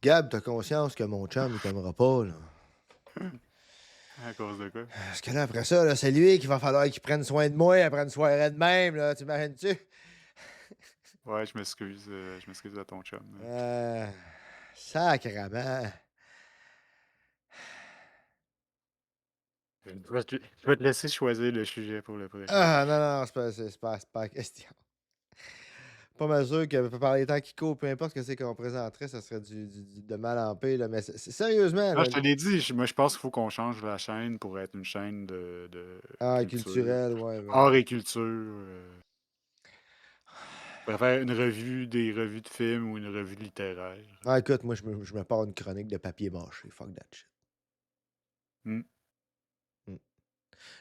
Gab, t'as conscience que mon chum, il t'aimera pas, là. À cause de quoi? Parce que là, après ça, là, c'est lui qu'il va falloir qu'il prenne soin de moi après une soirée de même, là. T'imagines-tu? Ouais, je m'excuse à ton chum. Sacrement. Je vais te laisser choisir le sujet pour le prochain. Ah, non, c'est pas la question. Pas mal sûr que par les temps qui courent, peu importe ce que c'est qu'on présenterait, ça serait de mal en pire, là. Mais sérieusement, là, Je te l'ai dit, moi je pense qu'il faut qu'on change la chaîne pour être une chaîne de culturelle, ouais. art et culture. On pourrait faire des revues de films ou une revue littéraire. Ah, écoute, moi, je me pars une chronique de papier mâché. Fuck that shit.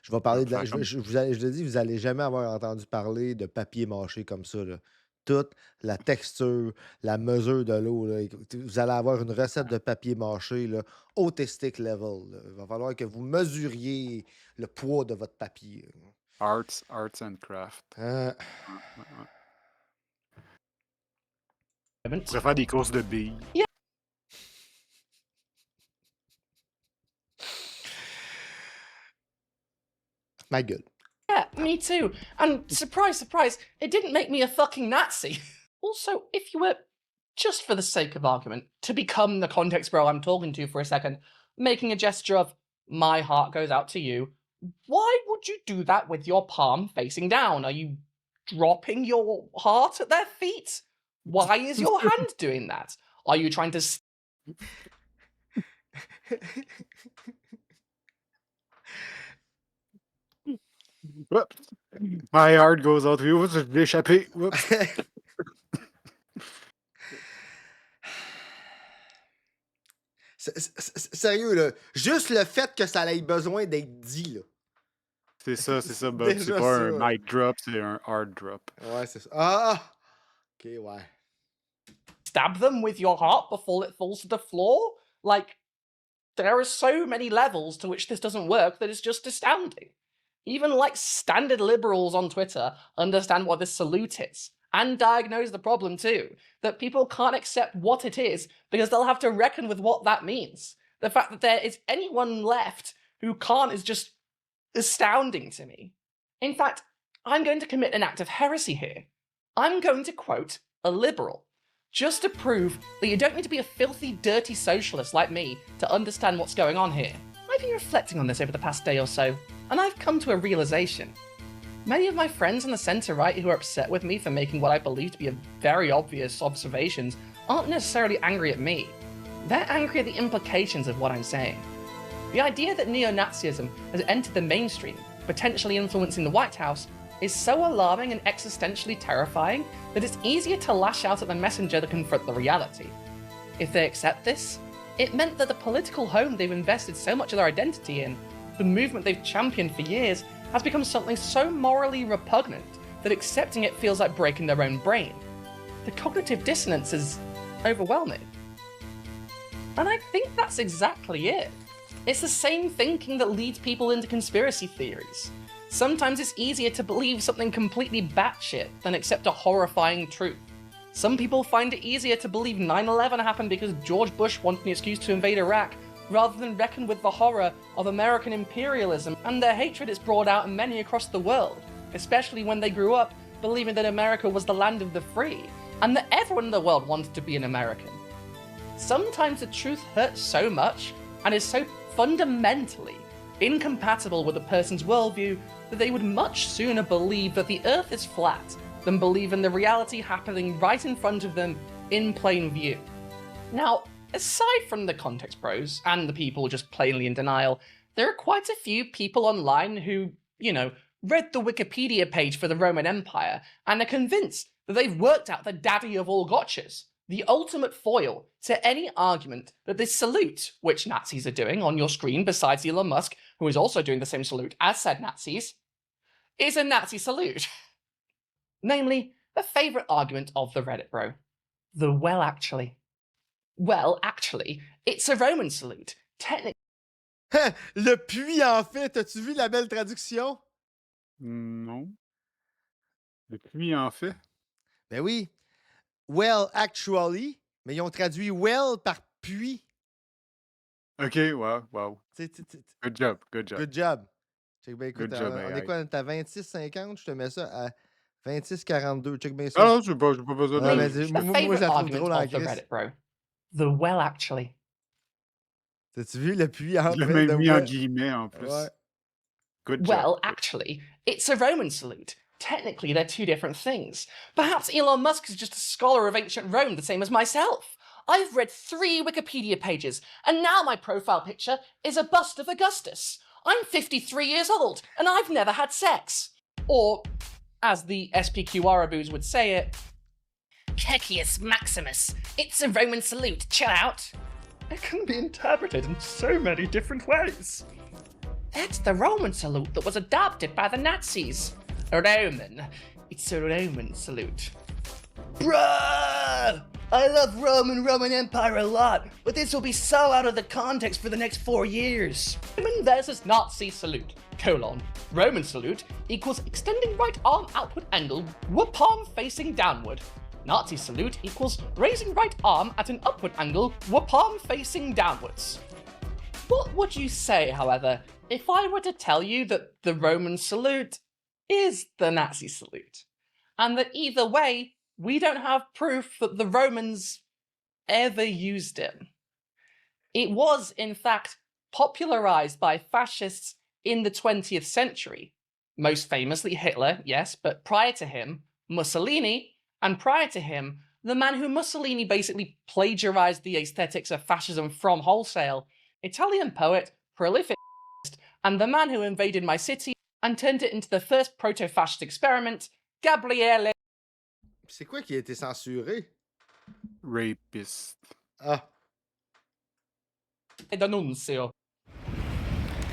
Je vais parler de la. Je le dis, vous allez jamais avoir entendu parler de papier mâché comme ça, là. Toute la texture, la mesure de l'eau, là. Vous allez avoir une recette de papier mâché, là, autistic level, là. Il va falloir que vous mesuriez le poids de votre papier. Arts and craft. On pourrait faire des courses de billes. Ma gueule. Yeah, me too. And surprise, surprise, it didn't make me a fucking Nazi. Also, if you were, just for the sake of argument, to become the context bro I'm talking to for a second, making a gesture of, my heart goes out to you, why would you do that with your palm facing down? Are you dropping your heart at their feet? Why is your hand doing that? Are you trying to... My heart goes out to you. Je l'ai échappé. Sérieux, là. Juste le fait que ça ait besoin d'être dit, là. C'est ça. Ben, c'est pas un mic drop, c'est un hard drop. Ouais, c'est ça. Ah! Ok, ouais. Stab them with your heart before it falls to the floor? Like, there are so many levels to which this doesn't work that it's just astounding. Even like standard liberals on Twitter understand what this salute is and diagnose the problem too, that people can't accept what it is because they'll have to reckon with what that means. The fact that there is anyone left who can't is just astounding to me. In fact, I'm going to commit an act of heresy here. I'm going to quote a liberal, just to prove that you don't need to be a filthy, dirty socialist like me to understand what's going on here. I've been reflecting on this over the past day or so, and I've come to a realization. Many of my friends on the centre-right who are upset with me for making what I believe to be a very obvious observations aren't necessarily angry at me. They're angry at the implications of what I'm saying. The idea that neo-Nazism has entered the mainstream, potentially influencing the White House, is so alarming and existentially terrifying that it's easier to lash out at the messenger than confront the reality. If they accept this, it meant that the political home they've invested so much of their identity in, the movement they've championed for years, has become something so morally repugnant that accepting it feels like breaking their own brain. The cognitive dissonance is overwhelming. And I think that's exactly it. It's the same thinking that leads people into conspiracy theories. Sometimes it's easier to believe something completely batshit than accept a horrifying truth. Some people find it easier to believe 9/11 happened because George Bush wanted an excuse to invade Iraq, rather than reckon with the horror of American imperialism and the hatred it's brought out in many across the world, especially when they grew up believing that America was the land of the free, and that everyone in the world wanted to be an American. Sometimes the truth hurts so much, and is so fundamentally incompatible with a person's worldview that they would much sooner believe that the Earth is flat than believe in the reality happening right in front of them in plain view. Now, aside from the context bros and the people just plainly in denial, there are quite a few people online who, read the Wikipedia page for the Roman Empire and are convinced that they've worked out the daddy of all gotchas, the ultimate foil to any argument that this salute, which Nazis are doing on your screen besides Elon Musk, who is also doing the same salute as said Nazis, is a Nazi salute. Namely, the favourite argument of the Reddit bro. The well actually. Well, actually, it's a Roman salute. Technically. Le puits en fait, t'as-tu vu la belle traduction? Non. Le puits en fait? Ben oui. Well, actually, mais ils ont traduit well par puits. OK, wow. Good job. Good job. Check bien, écoute, Good job, on est AI. quoi? T'as 26,50, je te mets ça à 26,42. Check bien ça. Ah non, j'ai pas besoin de... Ah, The mais moi, favourite je la trouve argument drôle en of the Christ. Reddit bro. The well actually. T'as-tu vu le puits en Je l'ai fait même de mis en well? guillemets en plus. Ouais. Good job. Well, actually, it's a Roman salute. Technically, they're two different things. Perhaps Elon Musk is just a scholar of ancient Rome, the same as myself. I've read 3 Wikipedia pages, and now my profile picture is a bust of Augustus. I'm 53 years old, and I've never had sex. Or, as the SPQRaboos would say it, Cecius Maximus. It's a Roman salute. Chill out. It can be interpreted in so many different ways. That's the Roman salute that was adopted by the Nazis. Roman. It's a Roman salute. Bruh! I love Roman Empire a lot, but this will be so out of the context for the next 4 years. Roman versus Nazi salute, Roman salute equals extending right arm outward angle, palm facing downward. Nazi salute equals raising right arm at an upward angle, palm facing downwards. What would you say, however, if I were to tell you that the Roman salute is the Nazi salute, and that either way, we don't have proof that the Romans ever used it? It was, in fact, popularized by fascists in the 20th century. Most famously Hitler, yes, but prior to him, Mussolini, and prior to him, the man who Mussolini basically plagiarized the aesthetics of fascism from wholesale, Italian poet, prolific and the man who invaded my city and turned it into the first proto-fascist experiment, Gabriele. C'est quoi qui a été censuré? Rapist. Ah. D'Annunzio.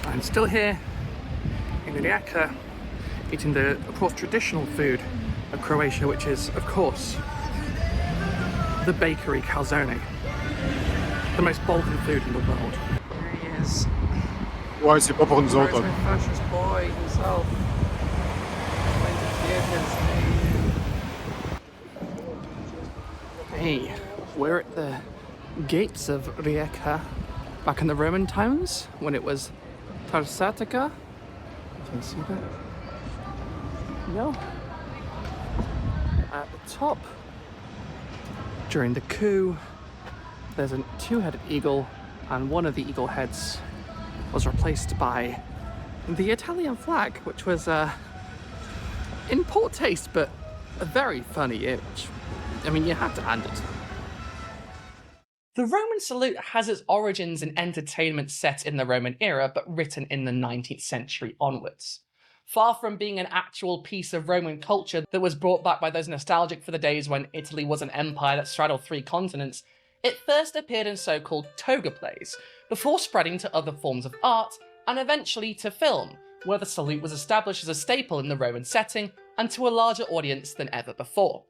I'm still here in Rijeka, eating the, of course, traditional food of Croatia, which is, of course, the bakery calzone. The most Balkan food in the world. There he is. Ouais, c'est pas pour nous autres. Where's my fascist boy himself? Hey, we're at the gates of Rijeka, back in the Roman times, when it was Tarsatica. Can you see that? No. At the top, during the coup, there's a 2-headed eagle, and one of the eagle heads was replaced by the Italian flag, which was in poor taste, but a very funny image. I mean, you have to hand it. The Roman salute has its origins in entertainment set in the Roman era, but written in the 19th century onwards. Far from being an actual piece of Roman culture that was brought back by those nostalgic for the days when Italy was an empire that straddled 3 continents, it first appeared in so-called toga plays, before spreading to other forms of art, and eventually to film, where the salute was established as a staple in the Roman setting, and to a larger audience than ever before.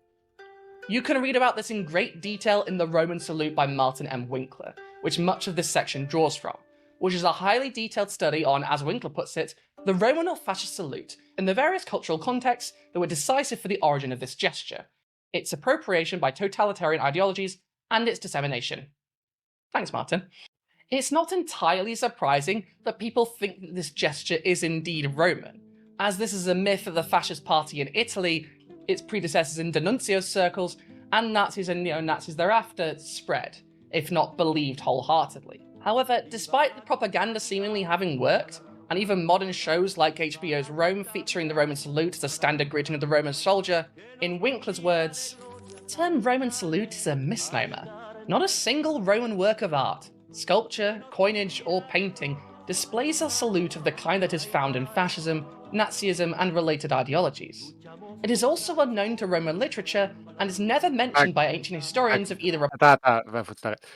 You can read about this in great detail in The Roman Salute by Martin M. Winkler, which much of this section draws from, which is a highly detailed study on, as Winkler puts it, the Roman or fascist salute in the various cultural contexts that were decisive for the origin of this gesture, its appropriation by totalitarian ideologies, and its dissemination. Thanks, Martin. It's not entirely surprising that people think that this gesture is indeed Roman, as this is a myth of the fascist party in Italy, its predecessors in denuncio circles, and Nazis and neo-Nazis thereafter spread, if not believed wholeheartedly. However, despite the propaganda seemingly having worked, and even modern shows like HBO's Rome featuring the Roman salute as a standard greeting of the Roman soldier, in Winkler's words, the term Roman salute is a misnomer. Not a single Roman work of art, sculpture, coinage, or painting displays a salute of the kind that is found in fascism, Nazism, and related ideologies. It is also unknown to Roman literature and is never mentioned by ancient historians of either. Attends, faut que tu t'arrêtes.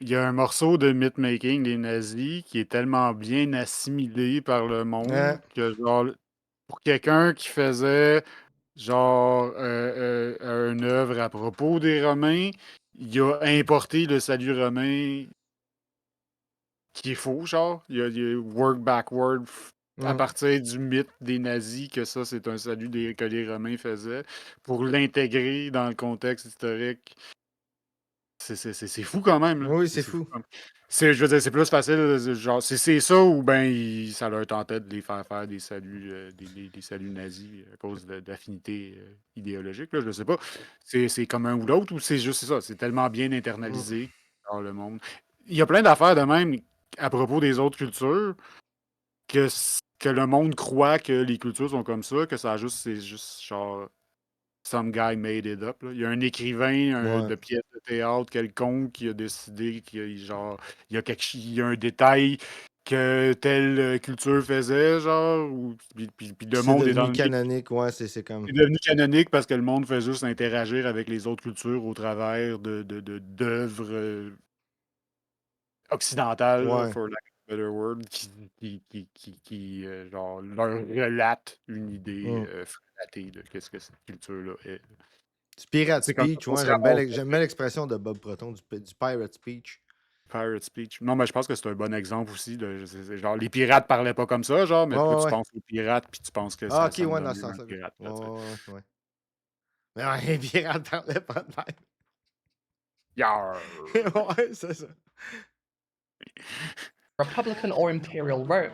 Il y a un morceau de myth-making des nazis qui est tellement bien assimilé par le monde que, genre, pour quelqu'un qui faisait, genre, une œuvre à propos des Romains, il a importé le salut romain qui est faux, genre. Il a work backward à partir du mythe des nazis que ça, c'est un salut que les Romains faisaient pour l'intégrer dans le contexte historique. C'est fou quand même. Là. Oui, c'est fou. Je veux dire, c'est plus facile. Genre, c'est ça ou ben ça leur tentait de les faire des saluts, des saluts nazis à cause d'affinités idéologiques. Là, je ne sais pas. C'est comme un ou l'autre ou c'est juste ça. C'est tellement bien internalisé dans le monde. Il y a plein d'affaires de même à propos des autres cultures que le monde croit que les cultures sont comme ça, que c'est juste genre. Some guy made it up. Là. Il y a un écrivain de pièce de théâtre quelconque qui a décidé qu'il y a un détail que telle culture faisait, genre, puis le monde est devenu canonique, c'est comme... C'est devenu canonique parce que le monde fait juste interagir avec les autres cultures au travers d'œuvres occidentales, for lack of a better word, qui genre, leur relate une idée flatée de qu'est-ce que cette culture-là est. Du pirate speech, j'aime bien l'expression de Bob Proton, du pirate speech. Pirate speech. Non, mais je pense que c'est un bon exemple aussi. Genre, les pirates parlaient pas comme ça, genre, mais toi, tu penses aux pirates, puis tu penses que ça ok, dans ce sens. Pirate, ouais. Mais non, les pirates parlaient pas de même. Yarr! Ouais, c'est ça. Republican or imperial Rome.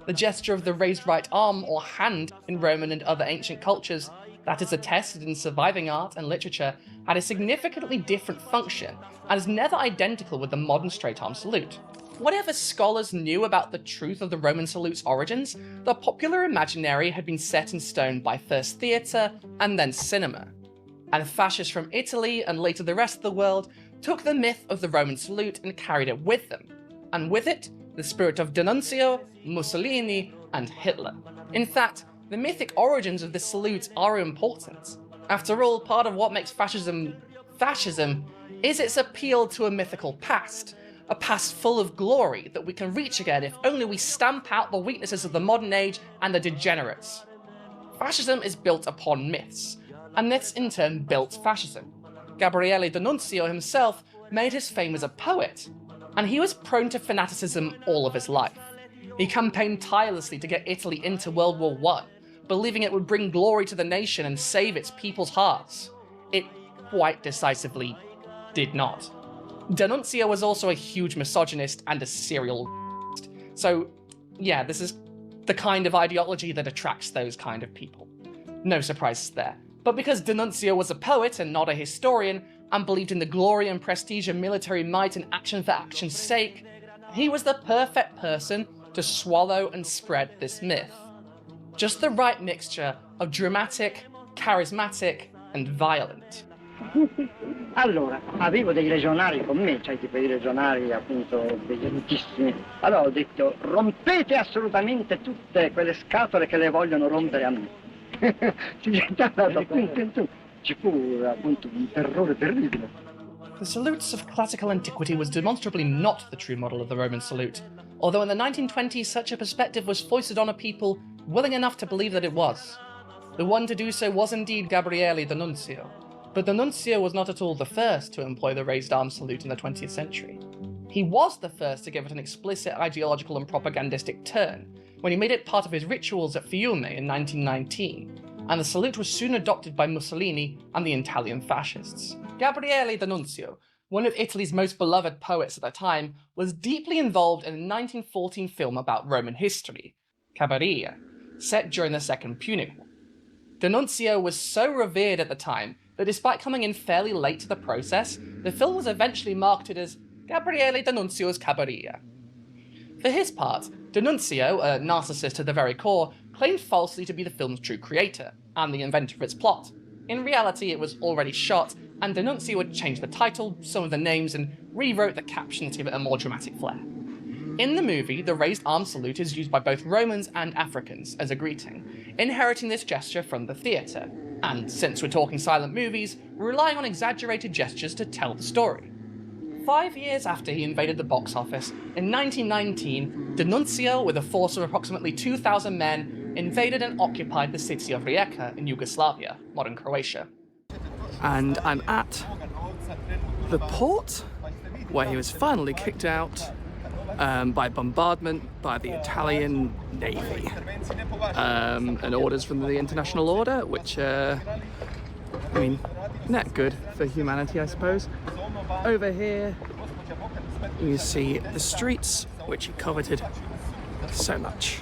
The gesture of the raised right arm or hand in Roman and other ancient cultures that is attested in surviving art and literature had a significantly different function and is never identical with the modern straight arm salute. Whatever scholars knew about the truth of the Roman salute's origins, the popular imaginary had been set in stone by first theatre and then cinema. And fascists from Italy and later the rest of the world took the myth of the Roman salute and carried it with them. And with it, the spirit of D'Annunzio, Mussolini, and Hitler. In fact, the mythic origins of this salute are important. After all, part of what makes fascism is its appeal to a mythical past, a past full of glory that we can reach again if only we stamp out the weaknesses of the modern age and the degenerates. Fascism is built upon myths, and this in turn built fascism. Gabriele D'Annunzio himself made his fame as a poet, and he was prone to fanaticism all of his life. He campaigned tirelessly to get Italy into World War I, believing it would bring glory to the nation and save its people's hearts. It quite decisively did not. D'Annunzio was also a huge misogynist and a serial so yeah, this is the kind of ideology that attracts those kind of people. No surprises there. But because D'Annunzio was a poet and not a historian, and believed in the glory and prestige of military might and action for action's sake, he was the perfect person to swallow and spread this myth. Just the right mixture of dramatic, charismatic, and violent. Allora, avevo dei legionari con me, cioè tipo di legionari appunto brillantissimi. Allora ho detto, rompete assolutamente tutte quelle scatole che le vogliono rompere a me. Si gettava da punto in tu. Ci fu appunto un terrore terribile. The salutes of classical antiquity was demonstrably not the true model of the Roman salute, although in the 1920s such a perspective was foisted on a people willing enough to believe that it was. The one to do so was indeed Gabriele D'Annunzio, but D'Annunzio was not at all the first to employ the raised arm salute in the 20th century. He was the first to give it an explicit ideological and propagandistic turn, when he made it part of his rituals at Fiume in 1919, and the salute was soon adopted by Mussolini and the Italian fascists. Gabriele D'Annunzio, one of Italy's most beloved poets at the time, was deeply involved in a 1914 film about Roman history, Cabiria, set during the Second Punic War. D'Annunzio was so revered at the time that despite coming in fairly late to the process, the film was eventually marketed as Gabriele D'Annunzio's Cabiria. For his part, D'Annunzio, a narcissist to the very core, claimed falsely to be the film's true creator, and the inventor of its plot. In reality, it was already shot, and D'Annunzio had changed the title, some of the names, and rewrote the caption to give it a more dramatic flair. In the movie, the raised arm salute is used by both Romans and Africans as a greeting, inheriting this gesture from the theatre, and since we're talking silent movies, relying on exaggerated gestures to tell the story. 5 years after he invaded the box office, in 1919, D'Annunzio, with a force of approximately 2,000 men, invaded and occupied the city of Rijeka in Yugoslavia, modern Croatia. And I'm at the port, where he was finally kicked out by bombardment by the Italian Navy. And orders from the International Order, which, not good for humanity, I suppose. Over here, you see the streets, which he coveted so much.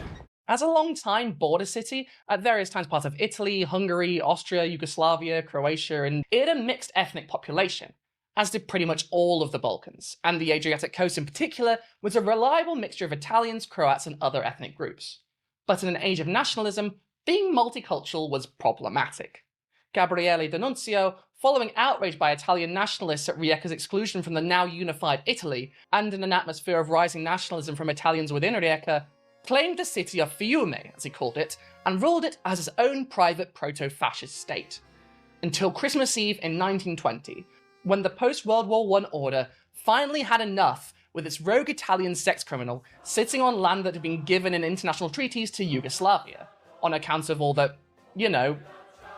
As a long-time border city, at various times part of Italy, Hungary, Austria, Yugoslavia, Croatia, and it had a mixed ethnic population, as did pretty much all of the Balkans, and the Adriatic coast in particular was a reliable mixture of Italians, Croats, and other ethnic groups. But in an age of nationalism, being multicultural was problematic. Gabriele D'Annunzio, following outrage by Italian nationalists at Rijeka's exclusion from the now unified Italy, and in an atmosphere of rising nationalism from Italians within Rijeka, claimed the city of Fiume, as he called it, and ruled it as his own private proto-fascist state. Until Christmas Eve in 1920, when the post-World War I order finally had enough with its rogue Italian sex criminal sitting on land that had been given in international treaties to Yugoslavia, on account of all the,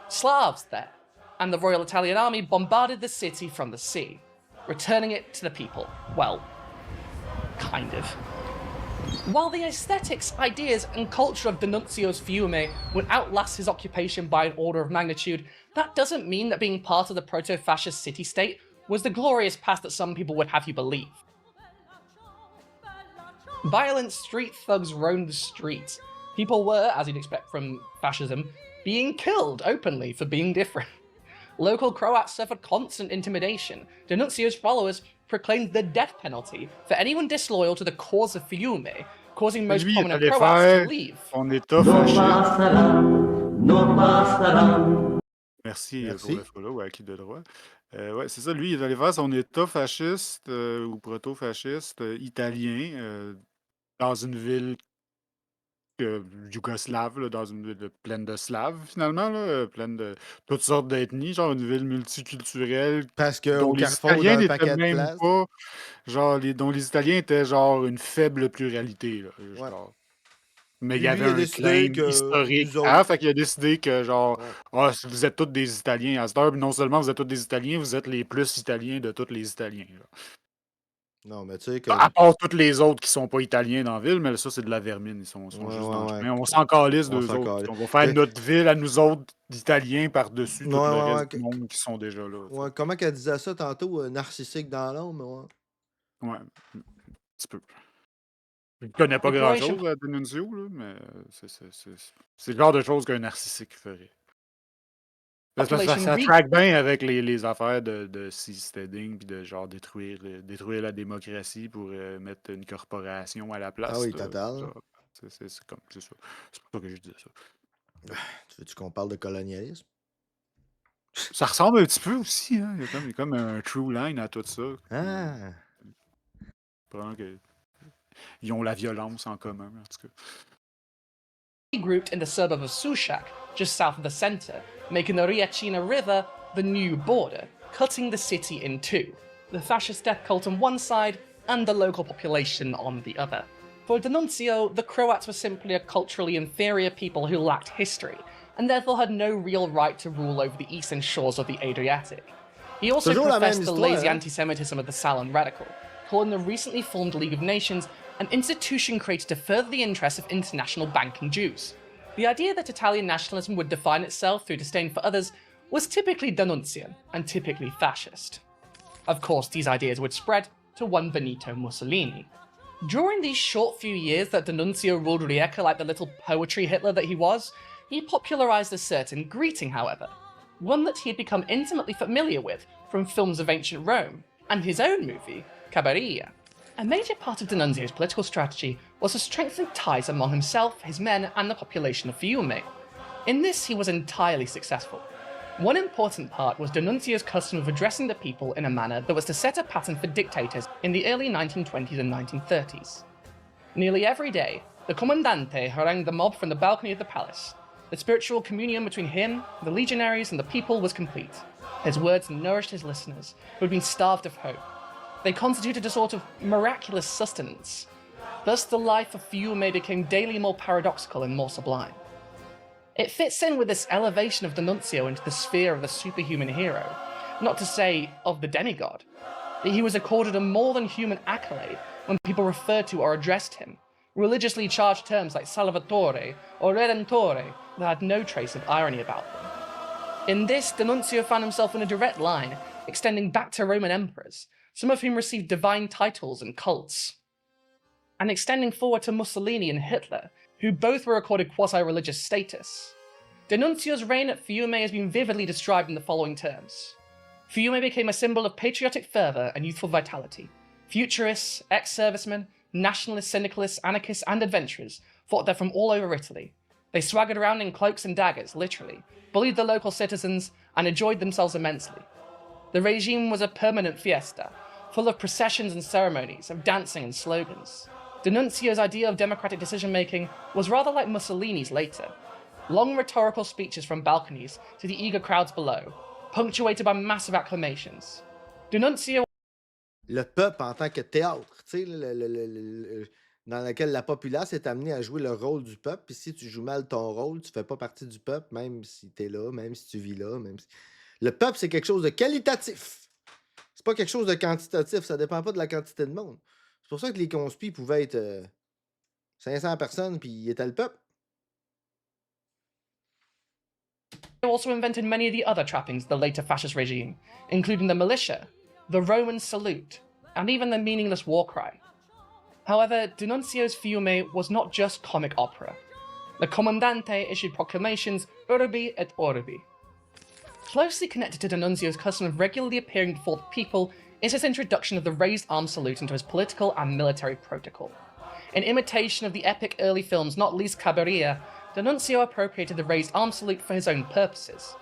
Slavs there. And the Royal Italian Army bombarded the city from the sea, returning it to the people. Well, kind of. While the aesthetics, ideas, and culture of D'Annunzio's Fiume would outlast his occupation by an order of magnitude, that doesn't mean that being part of the proto-fascist city-state was the glorious past that some people would have you believe. Violent street thugs roamed the streets. People were, as you'd expect from fascism, being killed openly for being different. Local Croats suffered constant intimidation. D'Annunzio's followers proclaimed the death penalty for anyone disloyal to the cause of Fiume, causing most prominent Croats to leave. Son état fasciste. Merci pour le follow, acquis de droit. Ouais, c'est ça, lui, il est allé faire son état fasciste ou proto-fasciste italien dans une ville yougoslave, là, dans une ville pleine de Slaves, finalement, là, pleine de toutes sortes d'ethnies, genre une ville multiculturelle Parce que dont au les Carrefour, Italiens dans le n'étaient paquet de même place. pas, genre, dont les Italiens étaient genre une faible pluralité, là, Ouais. genre. Mais il Puis y lui, avait il a un décidé claim que historique. nous Ah, autres. fait qu'il a décidé que, genre, Ouais. vous êtes tous des Italiens à cette heure, puis non seulement vous êtes tous des Italiens, vous êtes les plus Italiens de tous les Italiens, là. Non, mais tu sais que. À part tous les autres qui sont pas Italiens dans la ville, mais ça, c'est de la vermine. Ils sont Ouais, juste dans le ouais, chemin. On s'en calisse on d'eux s'en autres. calisse. On va faire notre ville à nous autres d'Italiens par-dessus tout le Ouais. reste du monde qui sont déjà là. Ouais, comment qu'elle disait ça tantôt? Narcissique dans l'ombre, ouais. Ouais, un petit peu. Je ne connais pas The grand-chose Croatian- à D'Annunzio, là, mais c'est le genre de choses qu'un narcissique ferait. Parce que ça traque bien avec les affaires de seasteading puis de genre détruire la démocratie pour mettre une corporation à la place. Ah oui, là. total. Genre, c'est ça. C'est pour ça que je disais ça. Tu veux-tu qu'on parle de colonialisme? Ça ressemble un petit peu aussi, hein. Il y a comme un true line à tout ça. Ah! Probablement qu'ils ont la violence en commun, en tout cas. Grouped in the suburb of Sushak, just south of the centre, making the Riacina River the new border, cutting the city in two, the fascist death cult on one side and the local population on the other. For D'Annunzio, the Croats were simply a culturally inferior people who lacked history, and therefore had no real right to rule over the eastern shores of the Adriatic. He also professed the lazy anti-Semitism of the Salon radical, calling the recently formed League of Nations an institution created to further the interests of international banking Jews. The idea that Italian nationalism would define itself through disdain for others was typically D'Annunzio and typically fascist. Of course, these ideas would spread to one Benito Mussolini. During these short few years that D'Annunzio ruled Rijeka like the little poetry Hitler that he was, he popularized a certain greeting, however, one that he had become intimately familiar with from films of ancient Rome and his own movie, Cabiria. A major part of D'Annunzio's political strategy was to strengthen ties among himself, his men, and the population of Fiume. In this, he was entirely successful. One important part was D'Annunzio's custom of addressing the people in a manner that was to set a pattern for dictators in the early 1920s and 1930s. Nearly every day, the Comandante harangued the mob from the balcony of the palace. The spiritual communion between him, the legionaries, and the people was complete. His words nourished his listeners, who had been starved of hope. They constituted a sort of miraculous sustenance. Thus, the life of Fiume became daily more paradoxical and more sublime. It fits in with this elevation of D'Annunzio into the sphere of the superhuman hero, not to say of the demigod. He was accorded a more than human accolade when people referred to or addressed him, religiously charged terms like Salvatore or Redentore that had no trace of irony about them. In this, D'Annunzio found himself in a direct line, extending back to Roman emperors, some of whom received divine titles and cults, and extending forward to Mussolini and Hitler, who both were accorded quasi-religious status. D'Annunzio's reign at Fiume has been vividly described in the following terms. Fiume became a symbol of patriotic fervour and youthful vitality. Futurists, ex-servicemen, nationalists, syndicalists, anarchists, and adventurers fought there from all over Italy. They swaggered around in cloaks and daggers, literally, bullied the local citizens, and enjoyed themselves immensely. The regime was a permanent fiesta, full of processions and ceremonies, of dancing and slogans. D'Annunzio's idea of democratic decision-making was rather like Mussolini's later. Long rhetorical speeches from balconies to the eager crowds below, punctuated by massive acclamations. D'Annunzio... Le peuple en tant que théâtre, tu sais, dans lequel la populace est amenée à jouer le rôle du peuple, puis si tu joues mal ton rôle, tu fais pas partie du peuple, même si tu es là, même si tu vis là, même si... Le peuple, c'est quelque chose de qualitatif. C'est pas quelque chose de quantitatif, ça dépend pas de la quantité de monde. C'est pour ça que les conspis pouvaient être 500 personnes, puis il était le peuple. also invented many of the other trappings of the later fascist regime, including the militia, the Roman salute, and even the meaningless war cry. However, D'Annunzio's Fiume was not just comic opera. The Comandante issued proclamations urbi et orbi. Closely connected to D'Annunzio's custom of regularly appearing before the people is his introduction of the raised arm salute into his political and military protocol. In imitation of the epic early films, not least Cabiria, D'Annunzio appropriated the raised arm salute for his own purposes.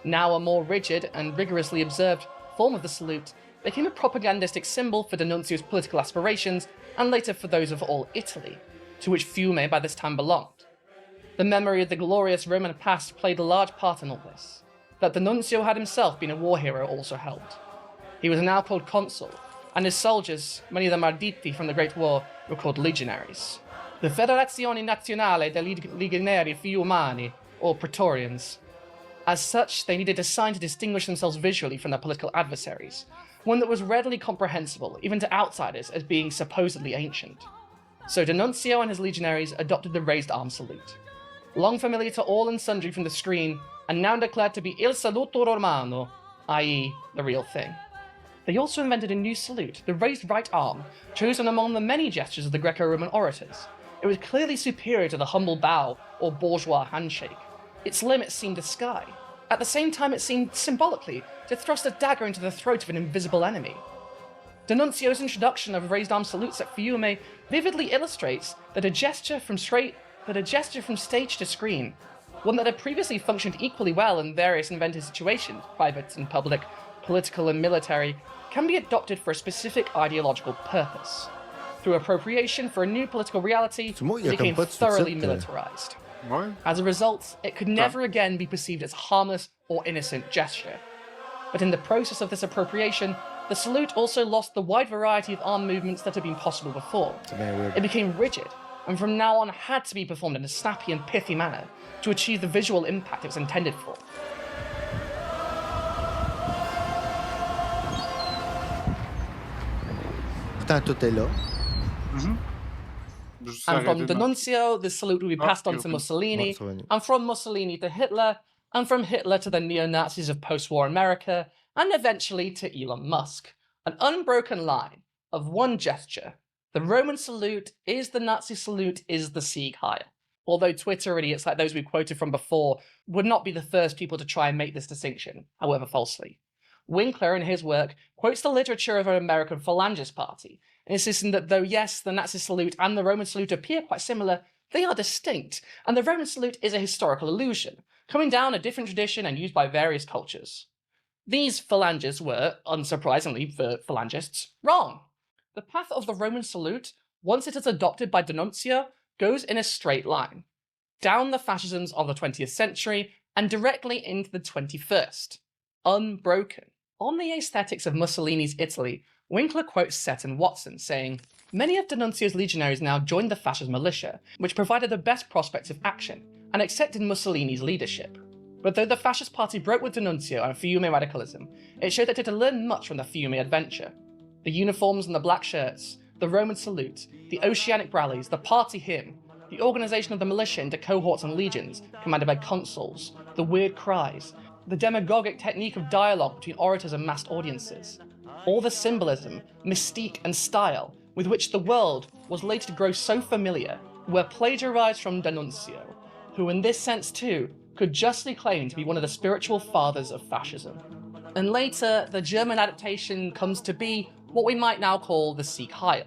Now a more rigid and rigorously observed form of the salute became a propagandistic symbol for D'Annunzio's political aspirations and later for those of all Italy, to which Fiume by this time belonged. The memory of the glorious Roman past played a large part in all this. That D'Annunzio had himself been a war hero also helped. He was now called consul, and his soldiers, many of them arditi from the Great War, were called legionaries. The Federazione Nazionale dei Legionari Fiumani, or Praetorians. As such, they needed a sign to distinguish themselves visually from their political adversaries, one that was readily comprehensible, even to outsiders, as being supposedly ancient. So D'Annunzio and his legionaries adopted the raised arm salute. Long familiar to all and sundry from the screen, and now declared to be il saluto romano, i.e. the real thing. They also invented a new salute, the raised right arm, chosen among the many gestures of the Greco-Roman orators. It was clearly superior to the humble bow or bourgeois handshake. Its limits seemed the sky. At the same time, it seemed, symbolically, to thrust a dagger into the throat of an invisible enemy. D'Annunzio's introduction of raised arm salutes at Fiume vividly illustrates that a gesture from stage to screen, one that had previously functioned equally well in various invented situations, private and public, political and military, can be adopted for a specific ideological purpose. Through appropriation for a new political reality, it became thoroughly militarized. As a result, it could never again be perceived as harmless or innocent gesture. But in the process of this appropriation, the salute also lost the wide variety of arm movements that had been possible before. It became rigid, and from now on had to be performed in a snappy and pithy manner to achieve the visual impact it was intended for. Pourtant, tout est là. And from D'Annunzio, the salute will be passed on to Mussolini, and from Mussolini to Hitler, and from Hitler to the neo-Nazis of post-war America, and eventually to Elon Musk. An unbroken line of one gesture. The Roman salute is the Nazi salute, is the Sieg Heil. Although Twitter idiots like those we quoted from before would not be the first people to try and make this distinction, however falsely. Winkler, in his work, quotes the literature of an American Phalangist party, insisting that though yes, the Nazi salute and the Roman salute appear quite similar, they are distinct, and the Roman salute is a historical illusion, coming down a different tradition and used by various cultures. These Phalangists were, unsurprisingly for Phalangists, wrong. The path of the Roman salute, once it is adopted by D'Annunzio, goes in a straight line, down the fascisms of the 20th century and directly into the 21st, unbroken. On the aesthetics of Mussolini's Italy, Winkler quotes Seth and Watson, saying, "Many of D'Annunzio's legionaries now joined the fascist militia, which provided the best prospects of action, and accepted Mussolini's leadership. But though the fascist party broke with D'Annunzio and Fiume radicalism, it showed that it had learned much from the Fiume adventure. The uniforms and the black shirts, the Roman salute, the oceanic rallies, the party hymn, the organisation of the militia into cohorts and legions, commanded by consuls, the weird cries, the demagogic technique of dialogue between orators and massed audiences, all the symbolism, mystique and style with which the world was later to grow so familiar, were plagiarized from D'Annunzio, who in this sense too could justly claim to be one of the spiritual fathers of fascism." And later, the German adaptation comes to be what we might now call the Sieg Heil,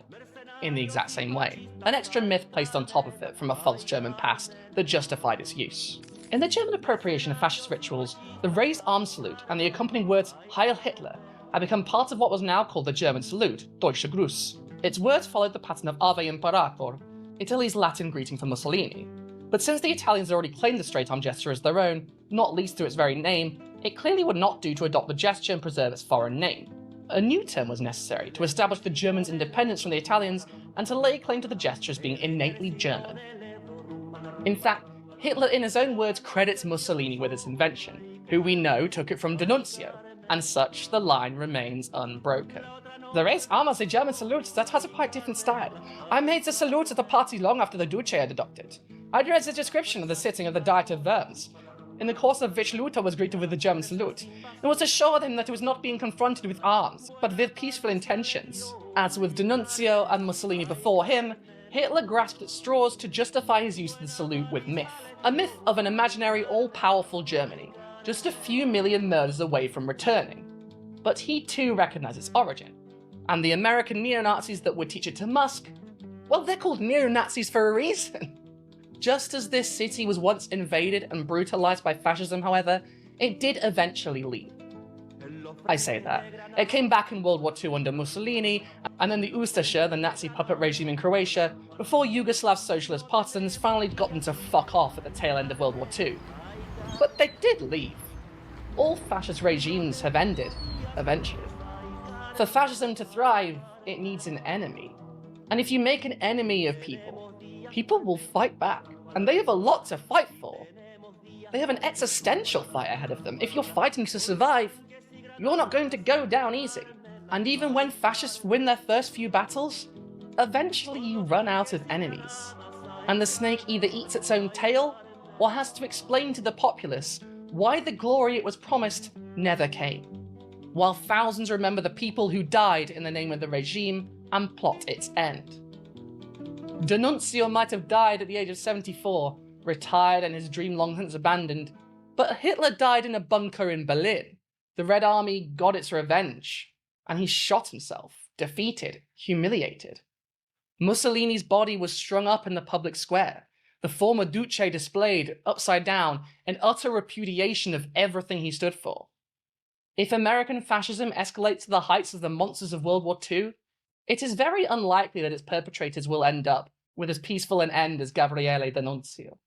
in the exact same way, an extra myth placed on top of it from a false German past that justified its use. In the German appropriation of fascist rituals, the raised arm salute and the accompanying words Heil Hitler had become part of what was now called the German salute, Deutscher Gruß. Its words followed the pattern of Ave Imperator, Italy's Latin greeting for Mussolini. But since the Italians already claimed the straight arm gesture as their own, not least through its very name, it clearly would not do to adopt the gesture and preserve its foreign name. A new term was necessary to establish the Germans' independence from the Italians and to lay claim to the gesture as being innately German. In fact, Hitler in his own words credits Mussolini with its invention, who we know took it from D'Annunzio, and such the line remains unbroken. "The raised arm is a German salute that has a quite different style. I made the salute at the party long after the Duce had adopted it. I read the description of the sitting of the Diet of Worms, in the course of which Luther was greeted with the German salute, and was assured him that he was not being confronted with arms, but with peaceful intentions. As with D'Annunzio and Mussolini before him, Hitler grasped at straws to justify his use of the salute with myth. A myth of an imaginary all-powerful Germany, just a few million murders away from returning. But he too recognized its origin. And the American neo-Nazis that would teach it to Musk, well, they're called neo-Nazis for a reason. Just as this city was once invaded and brutalized by fascism, however, it did eventually leave. I say that. It came back in World War II under Mussolini, and then the Ustasha, the Nazi puppet regime in Croatia, before Yugoslav socialist partisans finally got them to fuck off at the tail end of World War II. But they did leave. All fascist regimes have ended, eventually. For fascism to thrive, it needs an enemy. And if you make an enemy of people, people will fight back, and they have a lot to fight for. They have an existential fight ahead of them. If you're fighting to survive, you're not going to go down easy. And even when fascists win their first few battles, eventually you run out of enemies. And the snake either eats its own tail, or has to explain to the populace why the glory it was promised never came, while thousands remember the people who died in the name of the regime and plot its end. D'Annunzio might have died at the age of 74, retired and his dream long since abandoned, but Hitler died in a bunker in Berlin. The Red Army got its revenge, and he shot himself, defeated, humiliated. Mussolini's body was strung up in the public square, the former Duce displayed, upside down, in utter repudiation of everything he stood for. If American fascism escalates to the heights of the monsters of World War II, it is very unlikely that its perpetrators will end up with as peaceful an end as Gabriele D'Annunzio,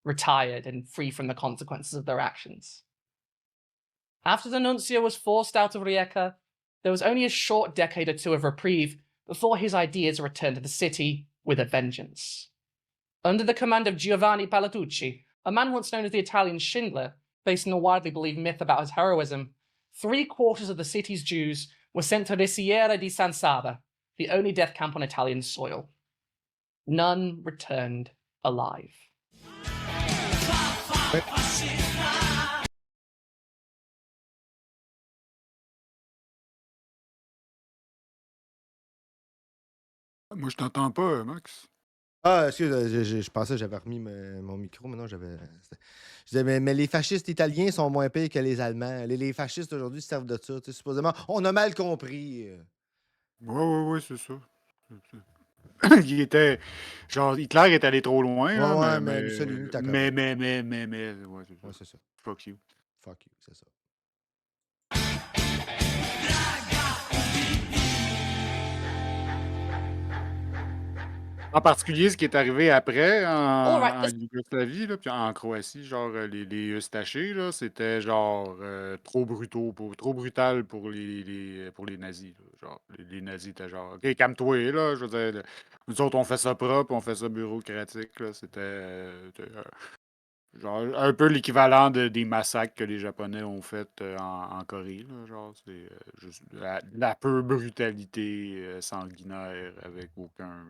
retired and free from the consequences of their actions. After D'Annunzio was forced out of Rijeka, there was only a short decade or two of reprieve before his ideas returned to the city with a vengeance. Under the command of Giovanni Palatucci, a man once known as the Italian Schindler, based on a widely believed myth about his heroism, 3/4 of the city's Jews were sent to Risiera di San Saba, the only death camp on Italian soil. None returned alive. Moi, je t'entends pas, Max. Ah, excuse, je pensais que j'avais remis mon micro, mais non, j'avais. Je disais, mais les fascistes italiens sont moins pires que les Allemands. Les fascistes aujourd'hui se servent de ça. Supposément, on a mal compris. Ouais, c'est ça. Il était. Genre, Hitler est allé trop loin, Ouais, hein, ouais, mais. Mussolini, t'as Mais. Ouais, c'est ça. Ouais, c'est ça. Fuck you. Fuck you, c'est ça. En particulier, ce qui est arrivé après Alright, en Yougoslavie, là, puis en Croatie, genre les Eustachés, là, c'était genre trop brutal pour les nazis. Là. Genre, les nazis étaient genre OK, calme-toi, là. Je veux dire, nous autres, on fait ça propre, on fait ça bureaucratique. Là. C'était genre un peu l'équivalent des massacres que les Japonais ont fait en Corée. Là, genre, c'est juste la peu brutalité sanguinaire avec aucun.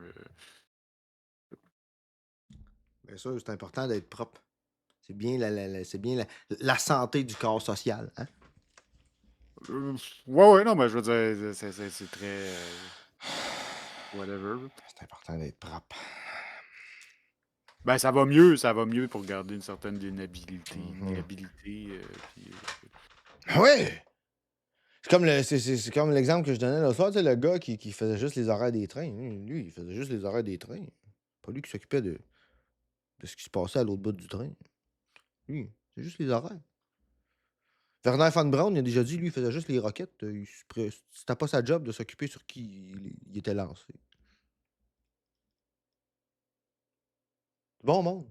Bien sûr, c'est important d'être propre. C'est bien la santé du corps social. Hein? Ouais, non, mais je veux dire, c'est très. Whatever. C'est important d'être propre. Ben, ça va mieux pour garder une certaine dénabilité. Puis, Oui! C'est comme l'exemple que je donnais l'autre soir, tu sais, le gars qui faisait juste les horaires des trains. Lui, il faisait juste les horaires des trains. Pas lui qui s'occupait de ce qui se passait à l'autre bout du train. Lui, c'est juste les horaires. Werner von Braun, il a déjà dit, lui, il faisait juste les roquettes. C'était pas sa job de s'occuper sur qui il était lancé. Bon monde.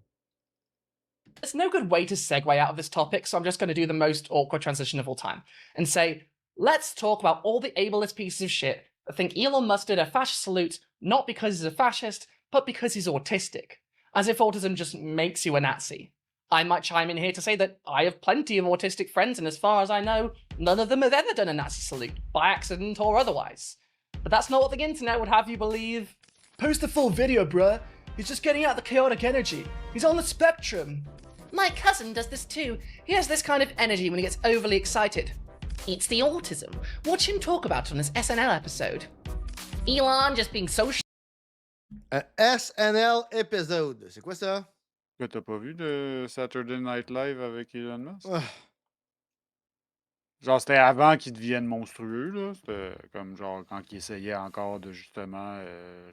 There's no good way to segue out of this topic, so I'm just going to do the most awkward transition of all time and say, let's talk about all the ableist pieces of shit that think Elon Musk did a fascist salute not because he's a fascist, but because he's autistic. As if autism just makes you a Nazi. I might chime in here to say that I have plenty of autistic friends, and as far as I know, none of them have ever done a Nazi salute, by accident or otherwise. But that's not what the internet would have you believe. Post the full video, bruh. He's just getting out the chaotic energy. He's on the spectrum. My cousin does this too. He has this kind of energy when he gets overly excited. It's the autism. Watch him talk about it on his SNL episode. Elon just being so Un SNL épisode. C'est quoi ça? que t'as pas vu de Saturday Night Live avec Elon Musk? Genre, c'était avant qu'il devienne monstrueux, là. C'était comme genre quand il essayait encore de justement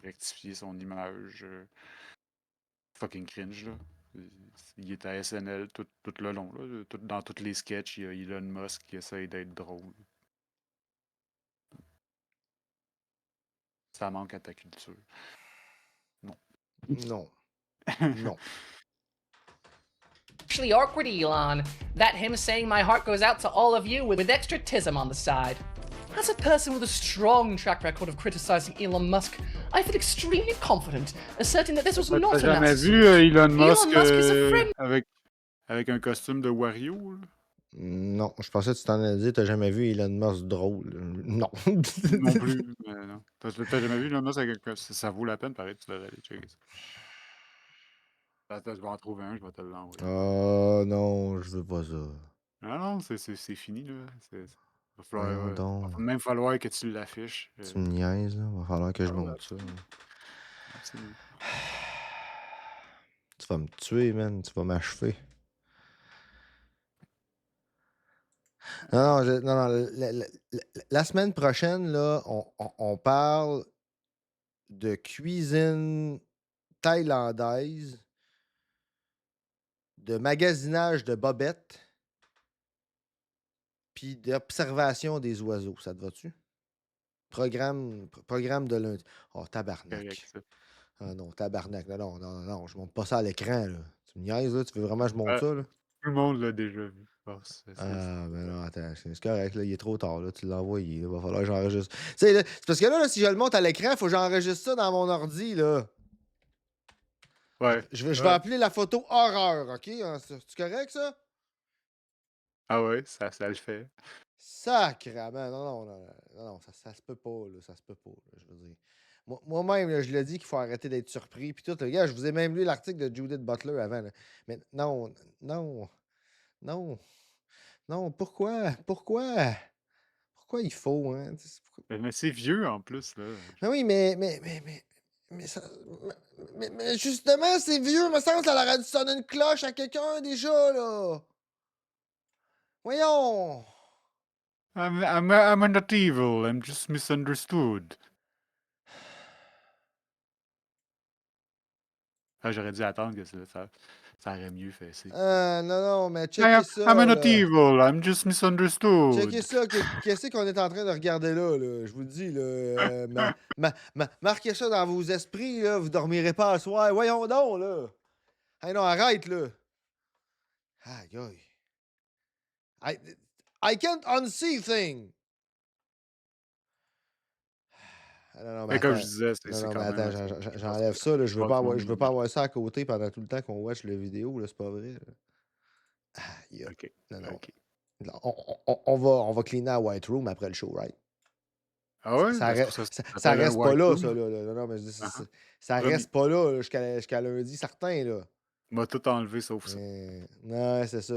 rectifier son image. Fucking cringe, là. Il est à SNL tout le long, là. Dans tous les sketchs, il y a Elon Musk qui essaye d'être drôle. Ça manque à ta culture. Non. Non. Non. actually awkward, Elon. That him saying my heart goes out to all of you with extra tism on the side. As a person with a strong track record of criticizing Elon Musk, I feel extremely confident asserting that this was not T'as a jamais Nazi vu salute. Elon Musk is a friend. avec un costume de Wario? Là? Non, je pensais que tu t'en allais dire, t'as jamais vu Elon Musk drôle. Non. Non plus, mais non. T'as jamais vu Elon Musk avec un costume? Ça vaut la peine, pareil, tu devrais aller checker ça. Attends, je vais en trouver un, je vais te l'envoyer. Oh non, je veux pas ça. Ah non, c'est fini, là. Voyons donc. Va même falloir que tu l'affiches. Tu me niaises, là. Va falloir que je monte ça. Absolument. Tu vas me tuer, man. Tu vas m'achever. Non, la semaine prochaine, là, on parle de cuisine thaïlandaise, de magasinage de bobettes, puis d'observation des oiseaux. Ça te va-tu? Programme de lundi. Oh, tabarnak. Ah non, tabarnak. Non, je monte pas ça à l'écran, là. Tu me niaises, là? Tu veux vraiment que je monte ça, là? Tout le monde l'a déjà vu. Ben non, attends, c'est correct, là, il est trop tard, là, tu l'as envoyé, il va falloir que j'enregistre. Tu sais, là, c'est parce que là, si je le monte à l'écran, il faut que j'enregistre ça dans mon ordi, là. Ouais. Je vais appeler la photo horreur, OK? C'est correct, ça? Ah ouais, ça le fait. Sacrement, non, ça se peut pas, là, ça se peut pas, là, je veux dire. Moi-même, là, je l'ai dit qu'il faut arrêter d'être surpris, puis tout, le gars, je vous ai même lu l'article de Judith Butler avant, là. Mais non, non, pourquoi? Pourquoi il faut, hein? Mais c'est vieux en plus, là. Mais oui, mais justement, c'est vieux, me semble que ça leur a dû sonner une cloche à quelqu'un déjà, là. Voyons! I'm not evil, I'm just misunderstood. Ah, j'aurais dû attendre que ça aurait mieux fait. Non, mais checkez ça, I'm not là. evil, I'm just misunderstood. Checkez ça, qu'est-ce qu'on est en train de regarder là, je vous le dis, là. Marquez ça dans vos esprits, là, vous dormirez pas à soir. Voyons donc, là. Hey, non, arrête, là. Aïe, aïe. I can't unsee things. Non, mais comme attends. je disais, c'est Non, quand mais même attends, assez- j'enlève ça, là. Je veux Pas pas avoir ça à côté pendant tout le temps qu'on watch la vidéo, là. C'est pas vrai, là. Aïe, OK. non. OK. Non, on va cleaner à White Room après le show, right? Ah ouais? Ça, Ben, c'est pour ça que ça, ça ça s'appelle un reste pas White là, Room. ça, là. Non, mais je dis, ça Promis. reste pas là, jusqu'à lundi certain, là. M'a tout enlevé sauf ça. Non, c'est ça.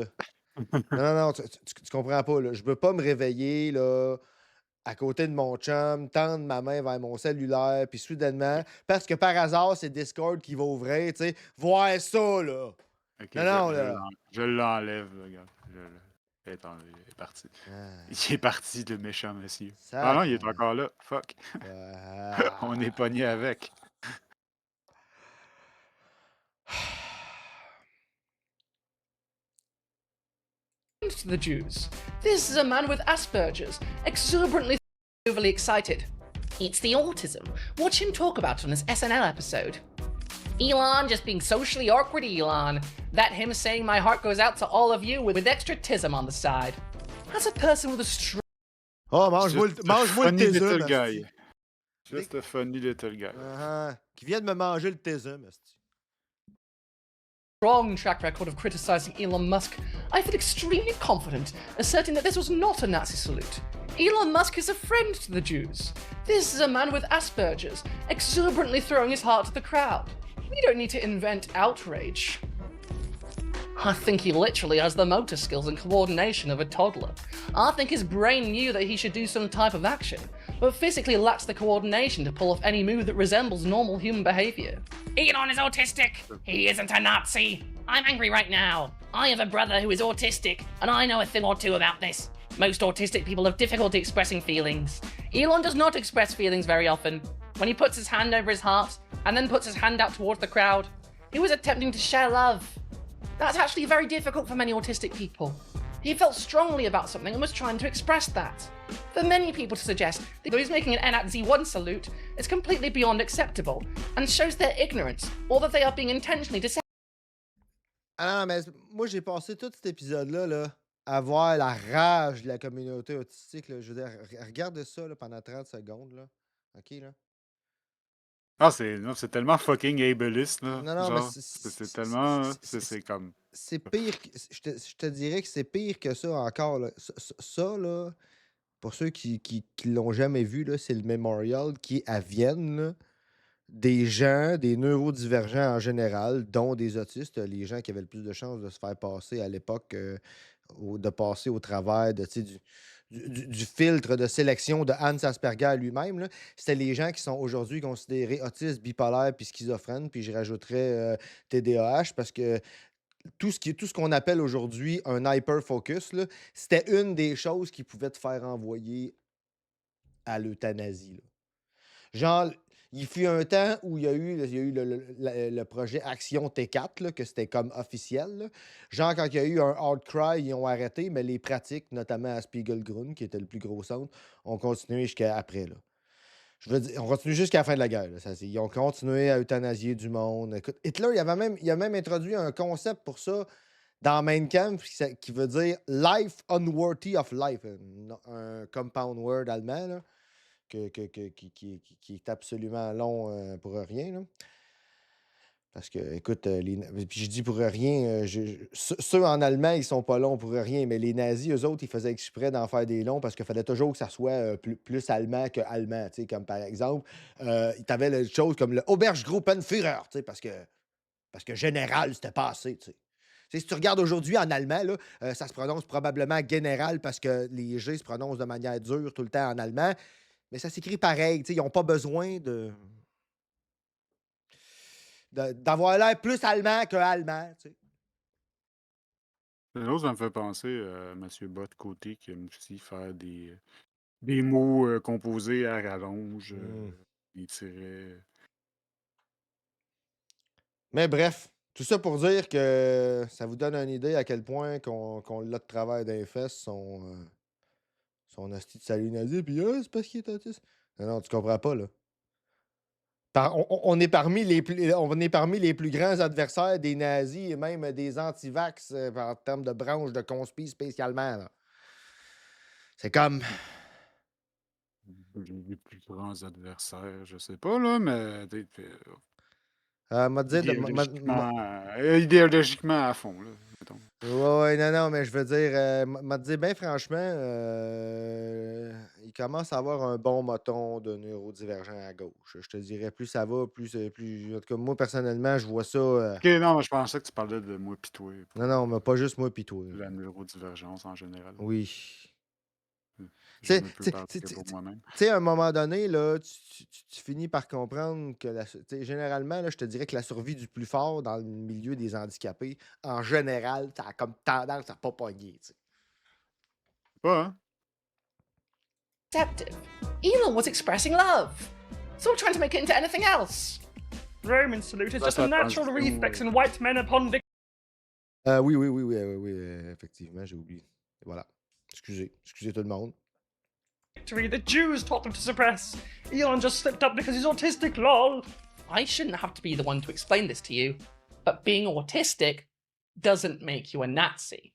Non, tu comprends pas, là. Je veux pas me réveiller, là, à côté de mon chum, tendre ma main vers mon cellulaire, puis soudainement, parce que par hasard, c'est Discord qui va ouvrir, tu sais, voir ça, là. OK, Non, là. je l'enlève, là, regarde. Il est parti. Il est parti, le méchant monsieur. Ah non, il est encore là. Fuck. On est pogné avec. To the Jews. This is a man with Asperger's, exuberantly overly excited. It's the autism. Watch him talk about it on his SNL episode. Elon just being socially awkward, Elon. That him saying my heart goes out to all of you with extra tism on the side. As a person with a strong... Oh, mange-moi le little tism, guy. Just a funny little guy. Qui vient de me manger le tism, strong track record of criticizing Elon Musk, I feel extremely confident asserting that this was not a Nazi salute. Elon Musk is a friend to the Jews. This is a man with Asperger's, exuberantly throwing his heart to the crowd. We don't need to invent outrage. I think he literally has the motor skills and coordination of a toddler. I think his brain knew that he should do some type of action, but physically lacks the coordination to pull off any move that resembles normal human behavior. Elon is autistic. He isn't a Nazi. I'm angry right now. I have a brother who is autistic, and I know a thing or two about this. Most autistic people have difficulty expressing feelings. Elon does not express feelings very often. When he puts his hand over his heart, and then puts his hand out towards the crowd, he was attempting to share love. That's actually very difficult for many autistic people. He felt strongly about something and was trying to express that. For many people to suggest that he's making an N@Z1 salute is completely beyond acceptable and shows their ignorance or that they are being intentionally deceptive. Ah non, mais moi, j'ai passé tout cet épisode-là là, à voir la rage de la communauté autistique. Là. Je veux dire, regarde ça là, pendant 30 secondes. Là. OK, là? Ah, c'est tellement fucking ableist, là. Non, mais Genre, c'est tellement... C'est comme... C'est pire. Je te dirais que c'est pire que ça encore. Là. Ça, là, pour ceux qui l'ont jamais vu, là, c'est le Memorial qui est à Vienne. Là. Des gens, des neurodivergents en général, dont des autistes, les gens qui avaient le plus de chances de se faire passer à l'époque, de passer au travers de, du filtre de sélection de Hans Asperger lui-même, là, c'était les gens qui sont aujourd'hui considérés autistes, bipolaires puis schizophrènes, puis je rajouterais TDAH parce que tout ce qu'on appelle aujourd'hui un hyperfocus, là, c'était une des choses qui pouvait te faire envoyer à l'euthanasie. Là. Genre, il fut un temps où il y a eu le projet Action T4, là, que c'était comme officiel. Là. Genre, quand il y a eu un outcry, ils ont arrêté, mais les pratiques, notamment à Spiegelgrund, qui était le plus gros centre, ont continué jusqu'à après. Là. Je veux dire, on continue jusqu'à la fin de la guerre. Là, ils ont continué à euthanasier du monde. Écoute, Hitler, il a même introduit un concept pour ça dans Mein Kampf qui veut dire Life unworthy of life. Un compound word allemand, là. Qui est absolument long pour rien. Là. Parce que, écoute, puis je dis pour rien, ceux en allemand, ils sont pas longs pour rien, mais les nazis, eux autres, ils faisaient exprès d'en faire des longs parce qu'il fallait toujours que ça soit plus allemand que allemand. Tu sais, comme par exemple, tu avais des choses comme le Obergruppenführer, tu sais, parce que général, c'était pas assez. Tu sais. Tu sais, si tu regardes aujourd'hui en allemand, là, ça se prononce probablement général parce que les G se prononcent de manière dure tout le temps en allemand, mais ça s'écrit pareil. Tu sais, ils n'ont pas besoin d'avoir l'air plus allemand que allemand. Tu sais. L'autre, ça me fait penser à M. Bott-Côté qui aime aussi faire des mots composés à rallonge, des tirets. Mais bref, tout ça pour dire que ça vous donne une idée à quel point qu'on l'a de travers des fesses, son hostie de salut nazi, puis c'est parce qu'il est autiste. Non, non, tu comprends pas, là. On est parmi les plus grands adversaires des nazis et même des anti-vax en termes de branche de conspi spécialement. Là. C'est comme. Les plus grands adversaires, je sais pas, là, mais M'a dit idéologiquement à fond, là, mettons. ouais, non, non, mais je veux dire, m'a dit bien franchement, il commence à avoir un bon moton de neurodivergent à gauche. Je te dirais, plus ça va, plus. En tout cas, moi, personnellement, je vois ça. Ok, non, je pensais que tu parlais de moi pis toi. Non, non, mais pas juste moi pis toi. La neurodivergence en général. Oui. Je ne peux parler que pour moi-même. Tu sais, à un moment donné, là, tu finis par comprendre que, généralement, là, je te dirais que la survie du plus fort dans le milieu des handicapés, en général, ça a comme tendance à pas pogner. Tu sais. Pas, hein? Deceptive. Elon was expressing love. So trying to make it into anything else. Roman salute is just a natural reflex in white men upon victory. Oui, effectivement, j'ai oublié. Voilà. Excusez tout le monde. The Jews taught them to suppress. Elon just slipped up because he's autistic, lol. I shouldn't have to be the one to explain this to you, but being autistic doesn't make you a Nazi.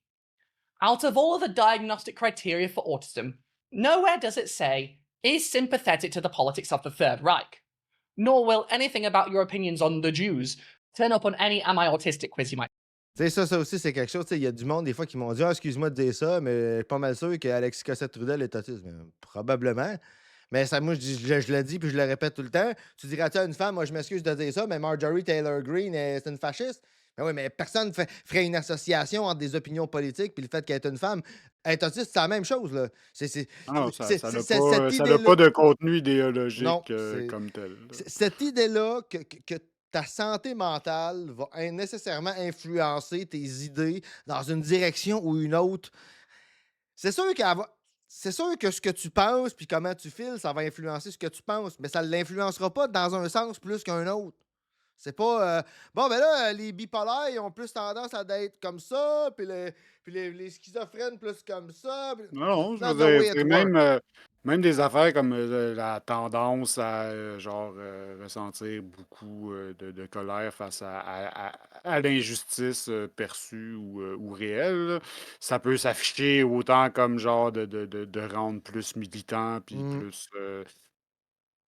Out of all of the diagnostic criteria for autism, nowhere does it say, is sympathetic to the politics of the Third Reich. Nor will anything about your opinions on the Jews turn up on any Am I Autistic quiz you might. Tu sais, ça aussi, c'est quelque chose. Il y a du monde, des fois, qui m'ont dit excuse-moi de dire ça, mais je suis pas mal sûr qu'Alexis Cossette-Trudel est autiste. Mais, probablement. Mais ça, moi, je le dis puis je le répète tout le temps. Tu dirais-tu à une femme, moi, je m'excuse de dire ça, mais Marjorie Taylor Greene, c'est une fasciste? Mais oui, mais personne ferait une association entre des opinions politiques puis le fait qu'elle est une femme. Être autiste, c'est la même chose. Là. Ça n'a pas de contenu idéologique comme tel. Cette idée-là que ta santé mentale va nécessairement influencer tes idées dans une direction ou une autre. C'est sûr que ce que tu penses puis comment tu files, ça va influencer ce que tu penses, mais ça ne l'influencera pas dans un sens plus qu'un autre. C'est pas bon, ben là, les bipolaires, ils ont plus tendance à être comme ça, puis les schizophrènes plus comme ça. Non, je veux dire, même des affaires comme la tendance à ressentir beaucoup de colère face à l'injustice perçue ou réelle, là, ça peut s'afficher autant comme genre de rendre plus militant puis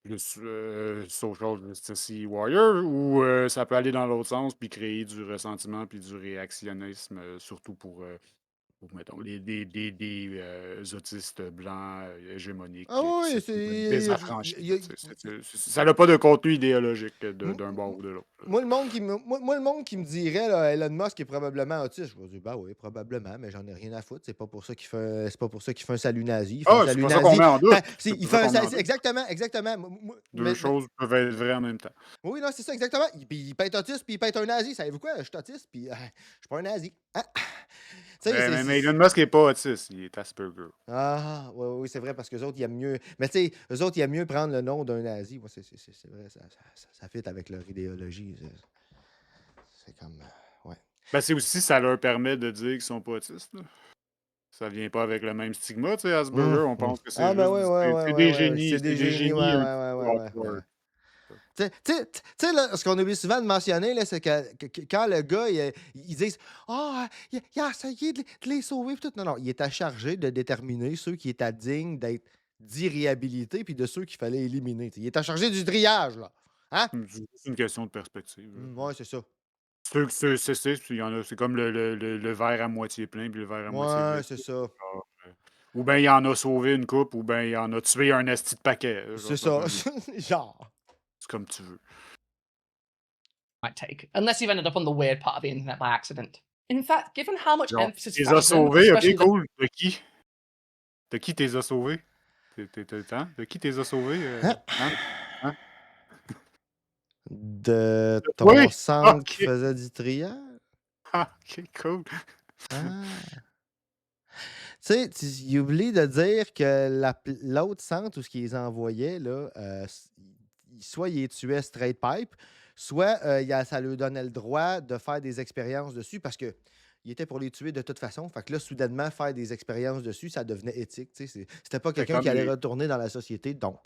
plus social justice warrior, ou ça peut aller dans l'autre sens puis créer du ressentiment puis du réactionnisme, surtout pour mettons, des autistes blancs hégémoniques oui, désaffranchis. Ça n'a pas de contenu idéologique d'un bord ou de l'autre. Moi, le monde qui me dirait là, Elon Musk est probablement autiste, je vais dire, bah oui, probablement, mais j'en ai rien à foutre. C'est pas pour ça qu'il fait un salut nazi. C'est pas ça qu'on met en doute. Exactement. Deux choses peuvent être vraies en même temps. Oui, non, c'est ça, exactement. Il peut être autiste, puis il peut être un nazi. Savez-vous quoi? Je suis autiste, puis je suis pas un nazi. Hein? Mais Elon Musk n'est pas autiste, il est Asperger. Ah, oui, c'est vrai, parce qu'eux autres, ils aiment mieux. Mais tu sais, eux autres, ils aiment mieux prendre le nom d'un nazi. Ouais, c'est vrai, ça fit avec leur idéologie. C'est comme. Ouais. Ben, c'est aussi, ça leur permet de dire qu'ils sont pas autistes. Là. Ça vient pas avec le même stigma, tu sais, Asperger, on pense que c'est des génies. C'est des génies, ouais. Tu sais, ce qu'on oublie souvent de mentionner, là, c'est que quand le gars, ils disent « Ah, il a essayé de les sauver. » Non, il était chargé de déterminer ceux qui étaient dignes d'être d'irréhabilités puis de ceux qu'il fallait éliminer. Il était chargé du triage, là. Hein? C'est une question de perspective. Ouais, c'est ça. C'est comme le verre à moitié plein puis le verre à moitié Ouais, vide. c'est ça. Genre, ou bien il en a sauvé une coupe, ou bien il en a tué un esti de paquet. C'est ça. Genre. C'est comme tu veux. Might take, unless you've ended up on the weird part of the internet by accident. In fact, given how much Genre, emphasis t'es as fascism, sauvés, ok, especially the cool. De qui? De qui t'es as sauvés? De qui t'es as sauvés? Hein? De ton Oui! centre qui Ok! faisait du triage? Ah, ok, cool. Ah. Tu sais, il oublie de dire que l'autre centre où ce qu'ils envoyaient, là, soit il les tuait straight pipe, soit ça lui donnait le droit de faire des expériences dessus parce que il était pour les tuer de toute façon. Fait que là, soudainement, faire des expériences dessus, ça devenait éthique. C'était pas C'était quelqu'un qui comme allait les, retourner dans la société, donc.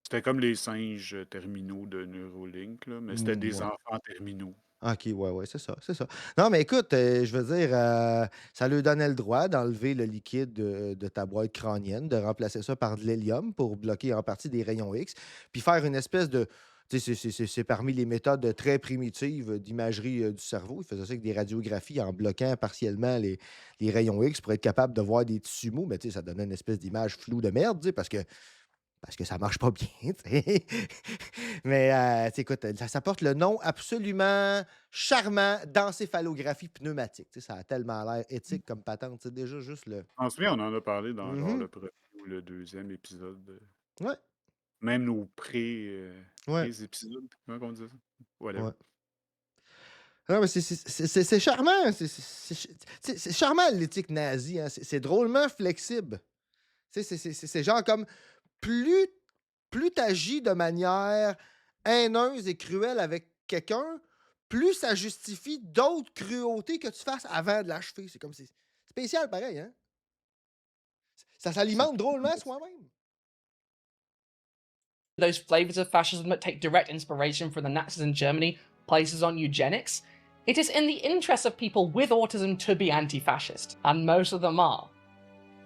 c'était comme les singes terminaux de Neuralink, là, mais c'était des Ouais. enfants terminaux. OK, ouais, c'est ça, c'est ça. Non, mais écoute, je veux dire, ça lui donnait le droit d'enlever le liquide de ta boîte crânienne, de remplacer ça par de l'hélium pour bloquer en partie des rayons X, puis faire une espèce de... Tu sais, c'est parmi les méthodes très primitives d'imagerie du cerveau. Il faisait ça avec des radiographies en bloquant partiellement les rayons X pour être capable de voir des tissus mous, mais tu sais, ça donnait une espèce d'image floue de merde, tu sais, parce que ça marche pas bien, tu sais. Mais écoute, ça porte le nom absolument charmant d'encéphalographie pneumatique. Tu sais, ça a tellement l'air éthique comme patente. Tu sais, déjà, juste le... En ce moment, on en a parlé dans genre Mhm. le premier ou le deuxième épisode. Ouais, Même nos ouais, pré-épisodes. Comment on dit ça? Whatever. ouais. Non, mais c'est charmant. C'est charmant, l'éthique nazie. Hein. C'est drôlement flexible. Tu sais, c'est genre comme plus, plus tu agis de manière haineuse et cruelle avec quelqu'un, plus ça justifie d'autres cruautés que tu fasses avant de l'achever. C'est comme c'est spécial pareil, hein? Ça s'alimente drôlement soi-même. those flavors of fascism that take direct inspiration from the Nazis in Germany places on eugenics, it is in the interest of people with autism to be anti-fascist, and most of them are.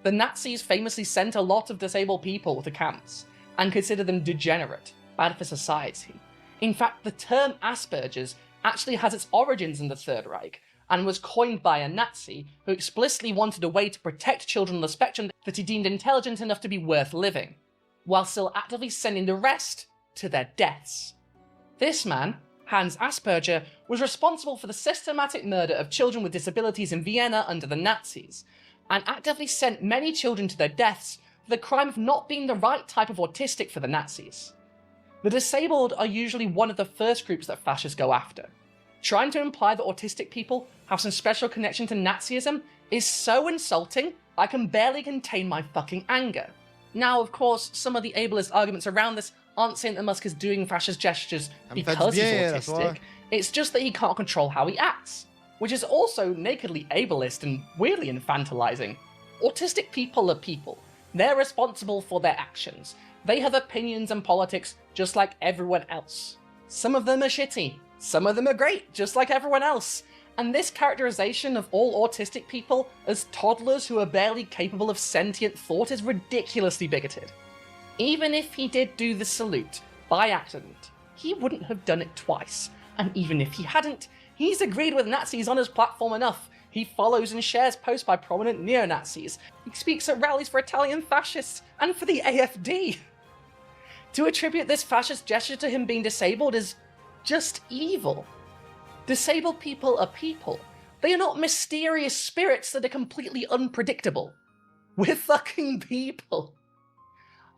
The Nazis famously sent a lot of disabled people to camps and considered them degenerate, bad for society. In fact, the term Asperger's actually has its origins in the Third Reich and was coined by a Nazi who explicitly wanted a way to protect children on the spectrum that he deemed intelligent enough to be worth living, while still actively sending the rest to their deaths. This man, Hans Asperger, was responsible for the systematic murder of children with disabilities in Vienna under the Nazis, and actively sent many children to their deaths for the crime of not being the right type of autistic for the Nazis. The disabled are usually one of the first groups that fascists go after. Trying to imply that autistic people have some special connection to Nazism is so insulting, I can barely contain my fucking anger. Now, of course, some of the ableist arguments around this aren't saying that Musk is doing fascist gestures because he's autistic, it's just that he can't control how he acts, which is also nakedly ableist and weirdly infantilizing. Autistic people are people. They're responsible for their actions. They have opinions and politics just like everyone else. Some of them are shitty, some of them are great, just like everyone else. And this characterization of all autistic people as toddlers who are barely capable of sentient thought is ridiculously bigoted. Even if he did do the salute by accident, he wouldn't have done it twice. And even if he hadn't, he's agreed with Nazis on his platform enough. He follows and shares posts by prominent neo-Nazis. He speaks at rallies for Italian fascists and for the AfD. To attribute this fascist gesture to him being disabled is just evil. Disabled people are people. They are not mysterious spirits that are completely unpredictable. We're fucking people.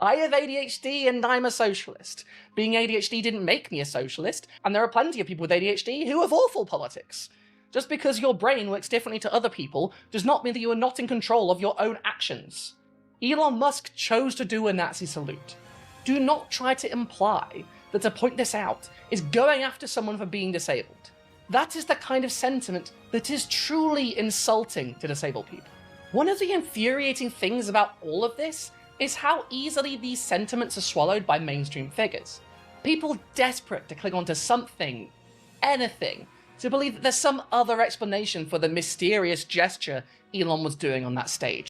I have ADHD and I'm a socialist. Being ADHD didn't make me a socialist, and there are plenty of people with ADHD who have awful politics. Just because your brain works differently to other people does not mean that you are not in control of your own actions. Elon Musk chose to do a Nazi salute. Do not try to imply that to point this out is going after someone for being disabled. That is the kind of sentiment that is truly insulting to disabled people. One of the infuriating things about all of this is how easily these sentiments are swallowed by mainstream figures. People desperate to cling onto something, anything, to believe that there's some other explanation for the mysterious gesture Elon was doing on that stage.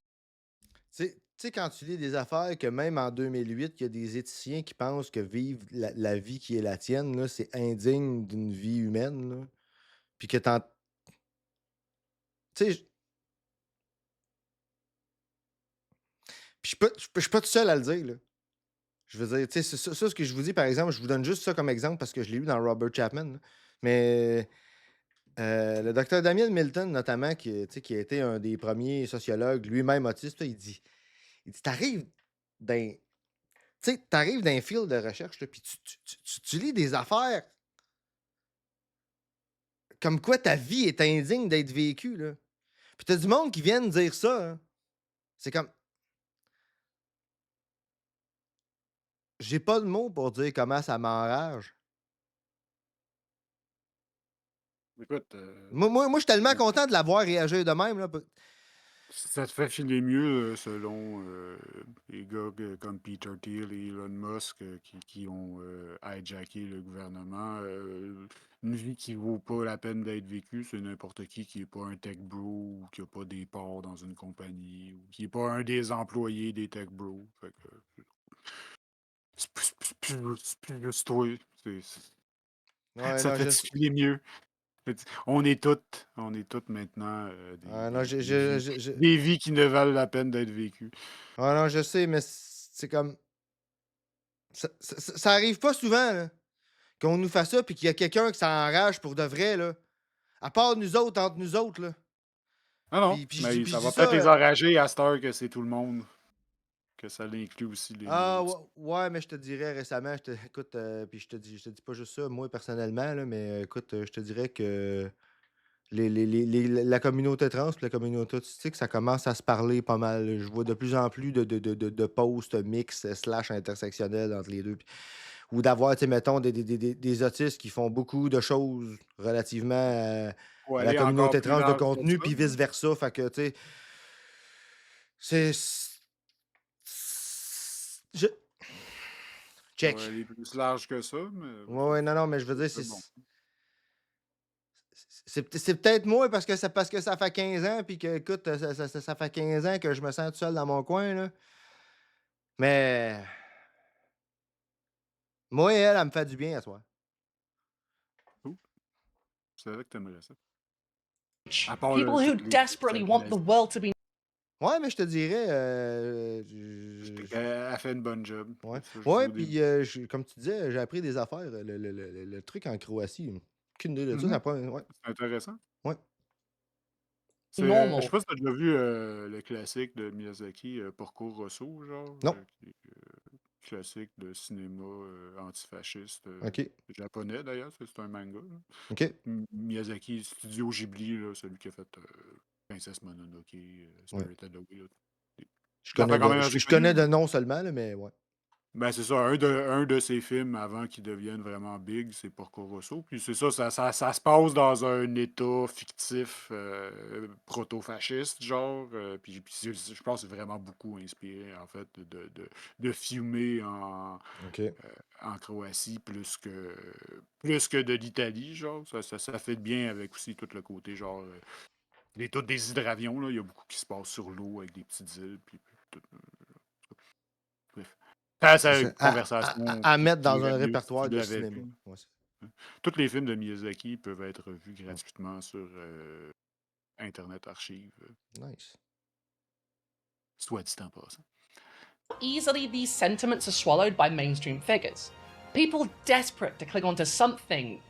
sais, quand tu lis des affaires que même en 2008, il y a des éthiciens qui pensent que vivre la vie qui est la tienne, là, c'est indigne d'une vie humaine, là. Puis que t'en. Tu sais, puis je suis pas tout seul à le dire, là. Je veux dire, tu sais, ça, ce que je vous dis, par exemple, je vous donne juste ça comme exemple parce que je l'ai lu dans Robert Chapman, là. Mais le docteur Damien Milton, notamment, tu sais, qui a été un des premiers sociologues, lui-même autiste, là, il dit, t'arrives d'un. Tu sais, t'arrives d'un fil de recherche, là, puis tu lis des affaires comme quoi ta vie est indigne d'être vécue, là. Puis t'as du monde qui viennent dire ça, hein. C'est comme. J'ai pas de mots pour dire comment ça m'enrage. Écoute, Moi, je suis tellement content de l'avoir réagi de même, là. ça te fait filer mieux selon les gars comme Peter Thiel et Elon Musk qui ont hijacké le gouvernement. Une vie qui vaut pas la peine d'être vécue, c'est n'importe qui est pas un tech bro ou qui a pas des parts dans une compagnie ou qui est pas un des employés des tech bros. Fait que, c'est plus juste toi. Ouais, Ça non, fait filer mieux. On est toutes maintenant des vies qui ne valent la peine d'être vécues. Ah non, je sais, mais c'est comme. Ça arrive pas souvent, là, qu'on nous fasse ça, puis qu'il y a quelqu'un qui s'enrage pour de vrai, là. À part nous autres, entre nous autres, là. Ah non, Puis mais je ça dis va ça. peut-être les enrager à cette heure que c'est tout le monde. Que ça l'inclut aussi les Ah, autres. ouais, mais je te dirais récemment, écoute, puis je te dis pas juste ça, moi, personnellement, là, mais écoute, je te dirais que la communauté trans puis la communauté autistique, ça commence à se parler pas mal. Je vois de plus en plus de posts mix / intersectionnels entre les deux. Ou d'avoir, tu sais, mettons, des autistes qui font beaucoup de choses relativement Faut à la aller encore communauté plus trans de large que contenu, ça, puis là. vice-versa. Fait que, tu sais, je... Check. Faut aller plus large que ça, mais Ouais, non, mais je veux dire, c'est bon. c'est peut-être moi parce que ça fait 15 ans, puis que, écoute, ça fait 15 ans que je me sens tout seul dans mon coin, là. Mais moi, elle me fait du bien à soi. C'est vrai que t'aimerais ça. À part People who desperately want the world to be. Ouais, mais je te dirais. Elle fait une bonne job. Ouais, puis comme tu disais, j'ai appris des affaires. Le truc en Croatie, aucune idée de ça. Ça ouais. C'est intéressant. Ouais. Je sais pas si t'as déjà vu le classique de Miyazaki, Porco Rosso, genre. Non. Classique de cinéma antifasciste OK. japonais, d'ailleurs. C'est un manga. Là. OK. Miyazaki, Studio Ghibli, là, celui qui a fait Princesse Mononoke, Spirited Away. Je connais de nom seulement, là, mais ouais. Ben, c'est ça. Un de ses films avant qu'il devienne vraiment big, c'est Porco Rosso. Puis c'est ça, ça se passe dans un état fictif proto-fasciste, genre. Puis je pense que c'est vraiment beaucoup inspiré, en fait, de filmer en Croatie plus que de l'Italie, genre. Ça fait bien avec aussi tout le côté, genre, des hydravions, là. Il y a beaucoup qui se passe sur l'eau avec des petites îles, puis tout. Bref. C'est une conversation à mettre dans irait un mieux si répertoire tu de l'avais cinéma. vu. Ouais, Tous les films de Miyazaki peuvent être vus gratuitement sur Internet Archive. Nice. Soit dit en passant. Easily these sentiments are swallowed by mainstream figures. People desperate to cling onto something,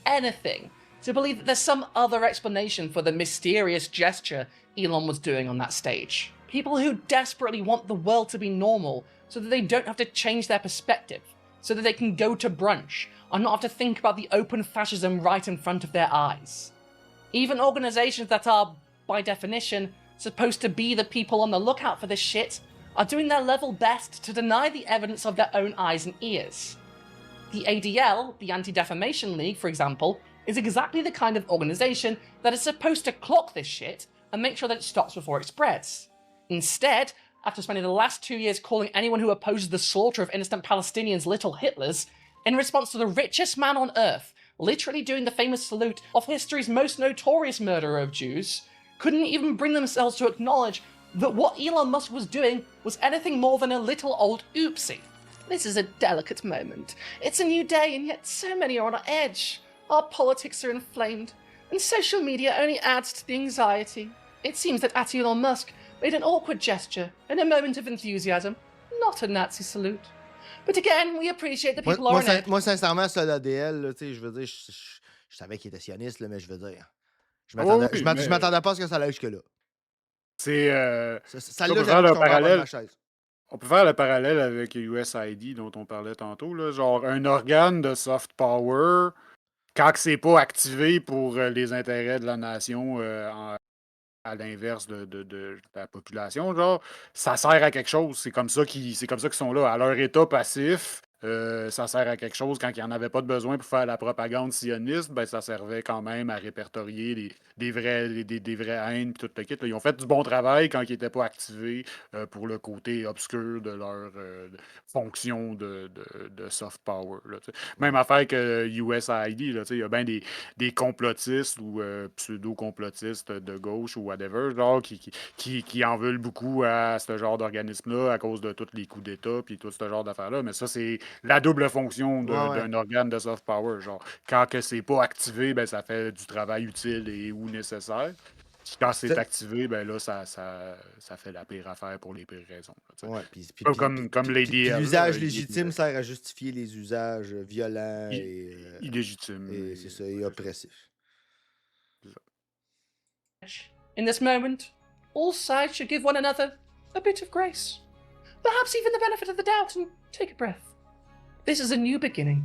anything, to believe that there's some other explanation for the mysterious gesture Elon was doing on that stage. People who desperately want the world to be normal so that they don't have to change their perspective, so that they can go to brunch and not have to think about the open fascism right in front of their eyes. Even organizations that are, by definition, supposed to be the people on the lookout for this shit are doing their level best to deny the evidence of their own eyes and ears. The ADL, the Anti-Defamation League, for example, is exactly the kind of organization that is supposed to clock this shit and make sure that it stops before it spreads. Instead, after spending the last 2 years calling anyone who opposes the slaughter of innocent Palestinians little Hitlers, in response to the richest man on earth literally doing the famous salute of history's most notorious murderer of Jews, couldn't even bring themselves to acknowledge that what Elon Musk was doing was anything more than a little old oopsie. This is a delicate moment. It's a new day, and yet so many are on edge. Our politics are inflamed, and social media only adds to the anxiety. It seems that Elon Musk made an awkward gesture in a moment of enthusiasm, not a Nazi salute. But again, we appreciate the people are in it. Moi, sincèrement, ça, l'ADL, là, tu sais, je veux dire, je savais qu'il était sioniste, là, mais je veux dire, je m'attendais pas à ce que ça aille jusque-là. C'est. Ça l'a jamais tombé en bas de ma chaise. On peut faire le parallèle avec USAID dont on parlait tantôt. Là, genre, un organe de soft power, quand c'est pas activé pour les intérêts de la nation à l'inverse de la population, genre, ça sert à quelque chose. C'est comme ça qu'ils sont là. À leur état passif, ça sert à quelque chose. Quand il n'y en avait pas de besoin pour faire la propagande sioniste, ben, ça servait quand même à répertorier des vraies haines et tout le kit. Là. Ils ont fait du bon travail quand ils n'étaient pas activés pour le côté obscur de leur fonction de soft power. Là, même affaire que USAID, il y a bien des complotistes ou pseudo-complotistes de gauche ou whatever, genre, qui en veulent beaucoup à ce genre d'organisme-là à cause de tous les coups d'État puis tout ce genre d'affaires-là. Mais ça, c'est la double fonction d'un organe de soft power. Genre, quand que c'est pas activé, ben, ça fait du travail utile et ou nécessaire. Puis quand c'est activé, ben là, ça fait la pire affaire pour les pires raisons. Ouais, comme l'ADL. L'usage légitime sert à justifier les usages violents et illégitimes. Et c'est ça, et oppressifs. In this moment, all sides should give one another a bit of grace. Perhaps even the benefit of the doubt and take a breath. This is a new beginning.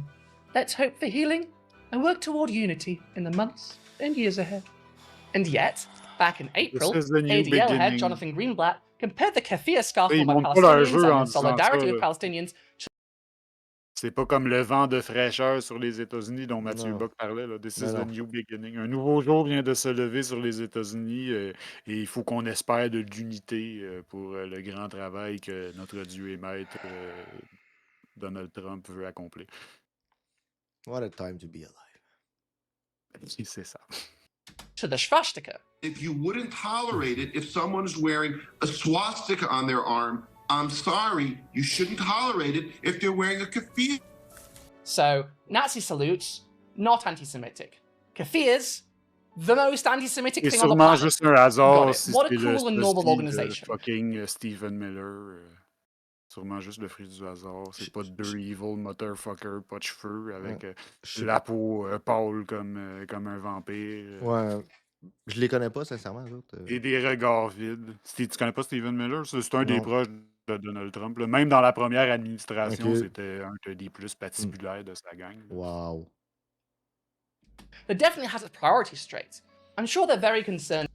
Let's hope for healing and work toward unity in the months and years ahead. And yet, back in April, ADL head Jonathan Greenblatt compared the keffiyeh scarf worn by Palestinians and in solidarity with Palestinians. C'est pas comme le vent de fraîcheur sur les États-Unis dont Mathieu Bock parlait. Là. This is a new beginning. Un nouveau jour vient de se lever sur les États-Unis et il faut qu'on espère de l'unité pour le grand travail que notre Dieu et Maître Donald Trump veut accomplir. What a time to be alive. C'est ça. To the swastika. If you wouldn't tolerate it if someone's wearing a swastika on their arm, I'm sorry, you shouldn't tolerate it if they're wearing a keffiyeh. So, Nazi salutes, not anti-Semitic. Keffiyehs, the most anti-Semitic thing on the planet. C'est sûrement juste un hasard si what a cruel and noble organization. Fucking Stephen Miller. Sûrement juste le fruit du hasard. C'est pas deux evil motherfucker, pas de cheveux, avec la peau pâle comme un vampire. Ouais. Je les connais pas, sincèrement, les autres. Et des regards vides. Tu connais pas Stephen Miller? C'est un des proches de Donald Trump. Là. Même dans la première administration, c'était un des plus patibulaires de sa gang. Wow. It definitely has its priorities straight. I'm sure they're very concerned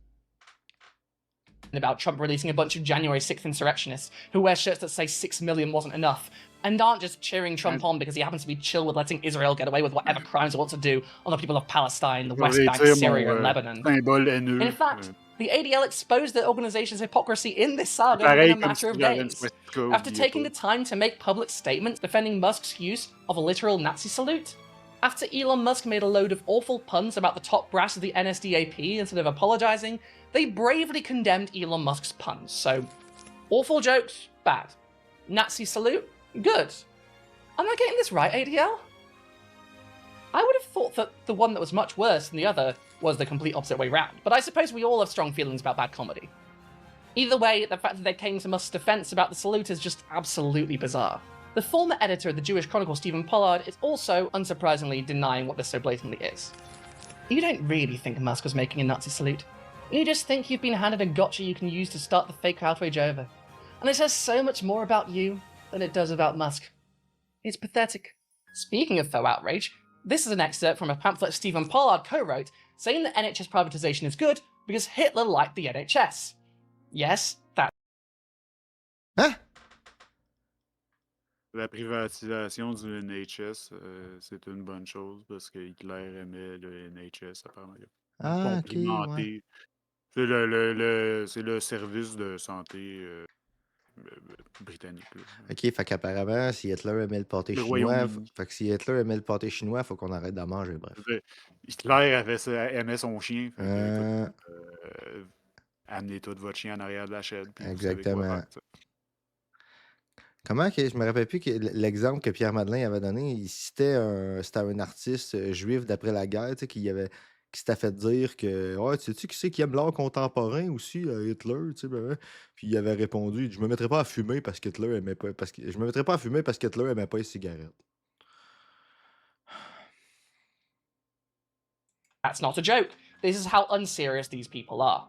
about Trump releasing a bunch of January 6th insurrectionists who wear shirts that say 6 million wasn't enough and aren't just cheering Trump on because he happens to be chill with letting Israel get away with whatever crimes it wants to do on the people of Palestine, the West Bank, Syria, and Lebanon. In fact, the ADL exposed the organization's hypocrisy in this saga in a matter of days. After taking the time to make public statements defending Musk's use of a literal Nazi salute, after Elon Musk made a load of awful puns about the top brass of the NSDAP instead of apologizing, they bravely condemned Elon Musk's puns. So, awful jokes, bad. Nazi salute, good. Am I getting this right, ADL? I would have thought that the one that was much worse than the other was the complete opposite way round, but I suppose we all have strong feelings about bad comedy. Either way, the fact that they came to Musk's defense about the salute is just absolutely bizarre. The former editor of the Jewish Chronicle, Stephen Pollard, is also, unsurprisingly, denying what this so blatantly is. You don't really think Musk was making a Nazi salute. You just think you've been handed a gotcha you can use to start the fake outrage over. And it says so much more about you than it does about Musk. It's pathetic. Speaking of faux outrage, this is an excerpt from a pamphlet Stephen Pollard co-wrote saying that NHS privatisation is good because Hitler liked the NHS. Yes, that... Hein? La privatisation du NHS, c'est une bonne chose parce que Hitler aimait le NHS, apparemment. Ah, ok, ouais. C'est le service de santé britannique. Là. Ok, fait qu'apparemment, si Hitler aimait le pâté chinois, il faut qu'on arrête d'en manger, bref. Hitler aimait son chien. amenez tout votre chien en arrière de la chaîne, puis vous savez quoi Exactement. faire. Ça. Comment que je me rappelle plus que l'exemple que Pierre Madeleine avait donné, il citait c'était un artiste juif d'après la guerre, tu sais, qui s'était fait dire que ouais, tu sais-tu qui c'est qui aime l'art contemporain aussi, Hitler, tu sais, blablabla. Puis il avait répondu, je me mettrais pas à fumer parce qu'Hitler aimait pas je me mettrais pas à fumer parce qu'Hitler aimait pas les cigarettes. That's not a joke. This is how unserious these people are.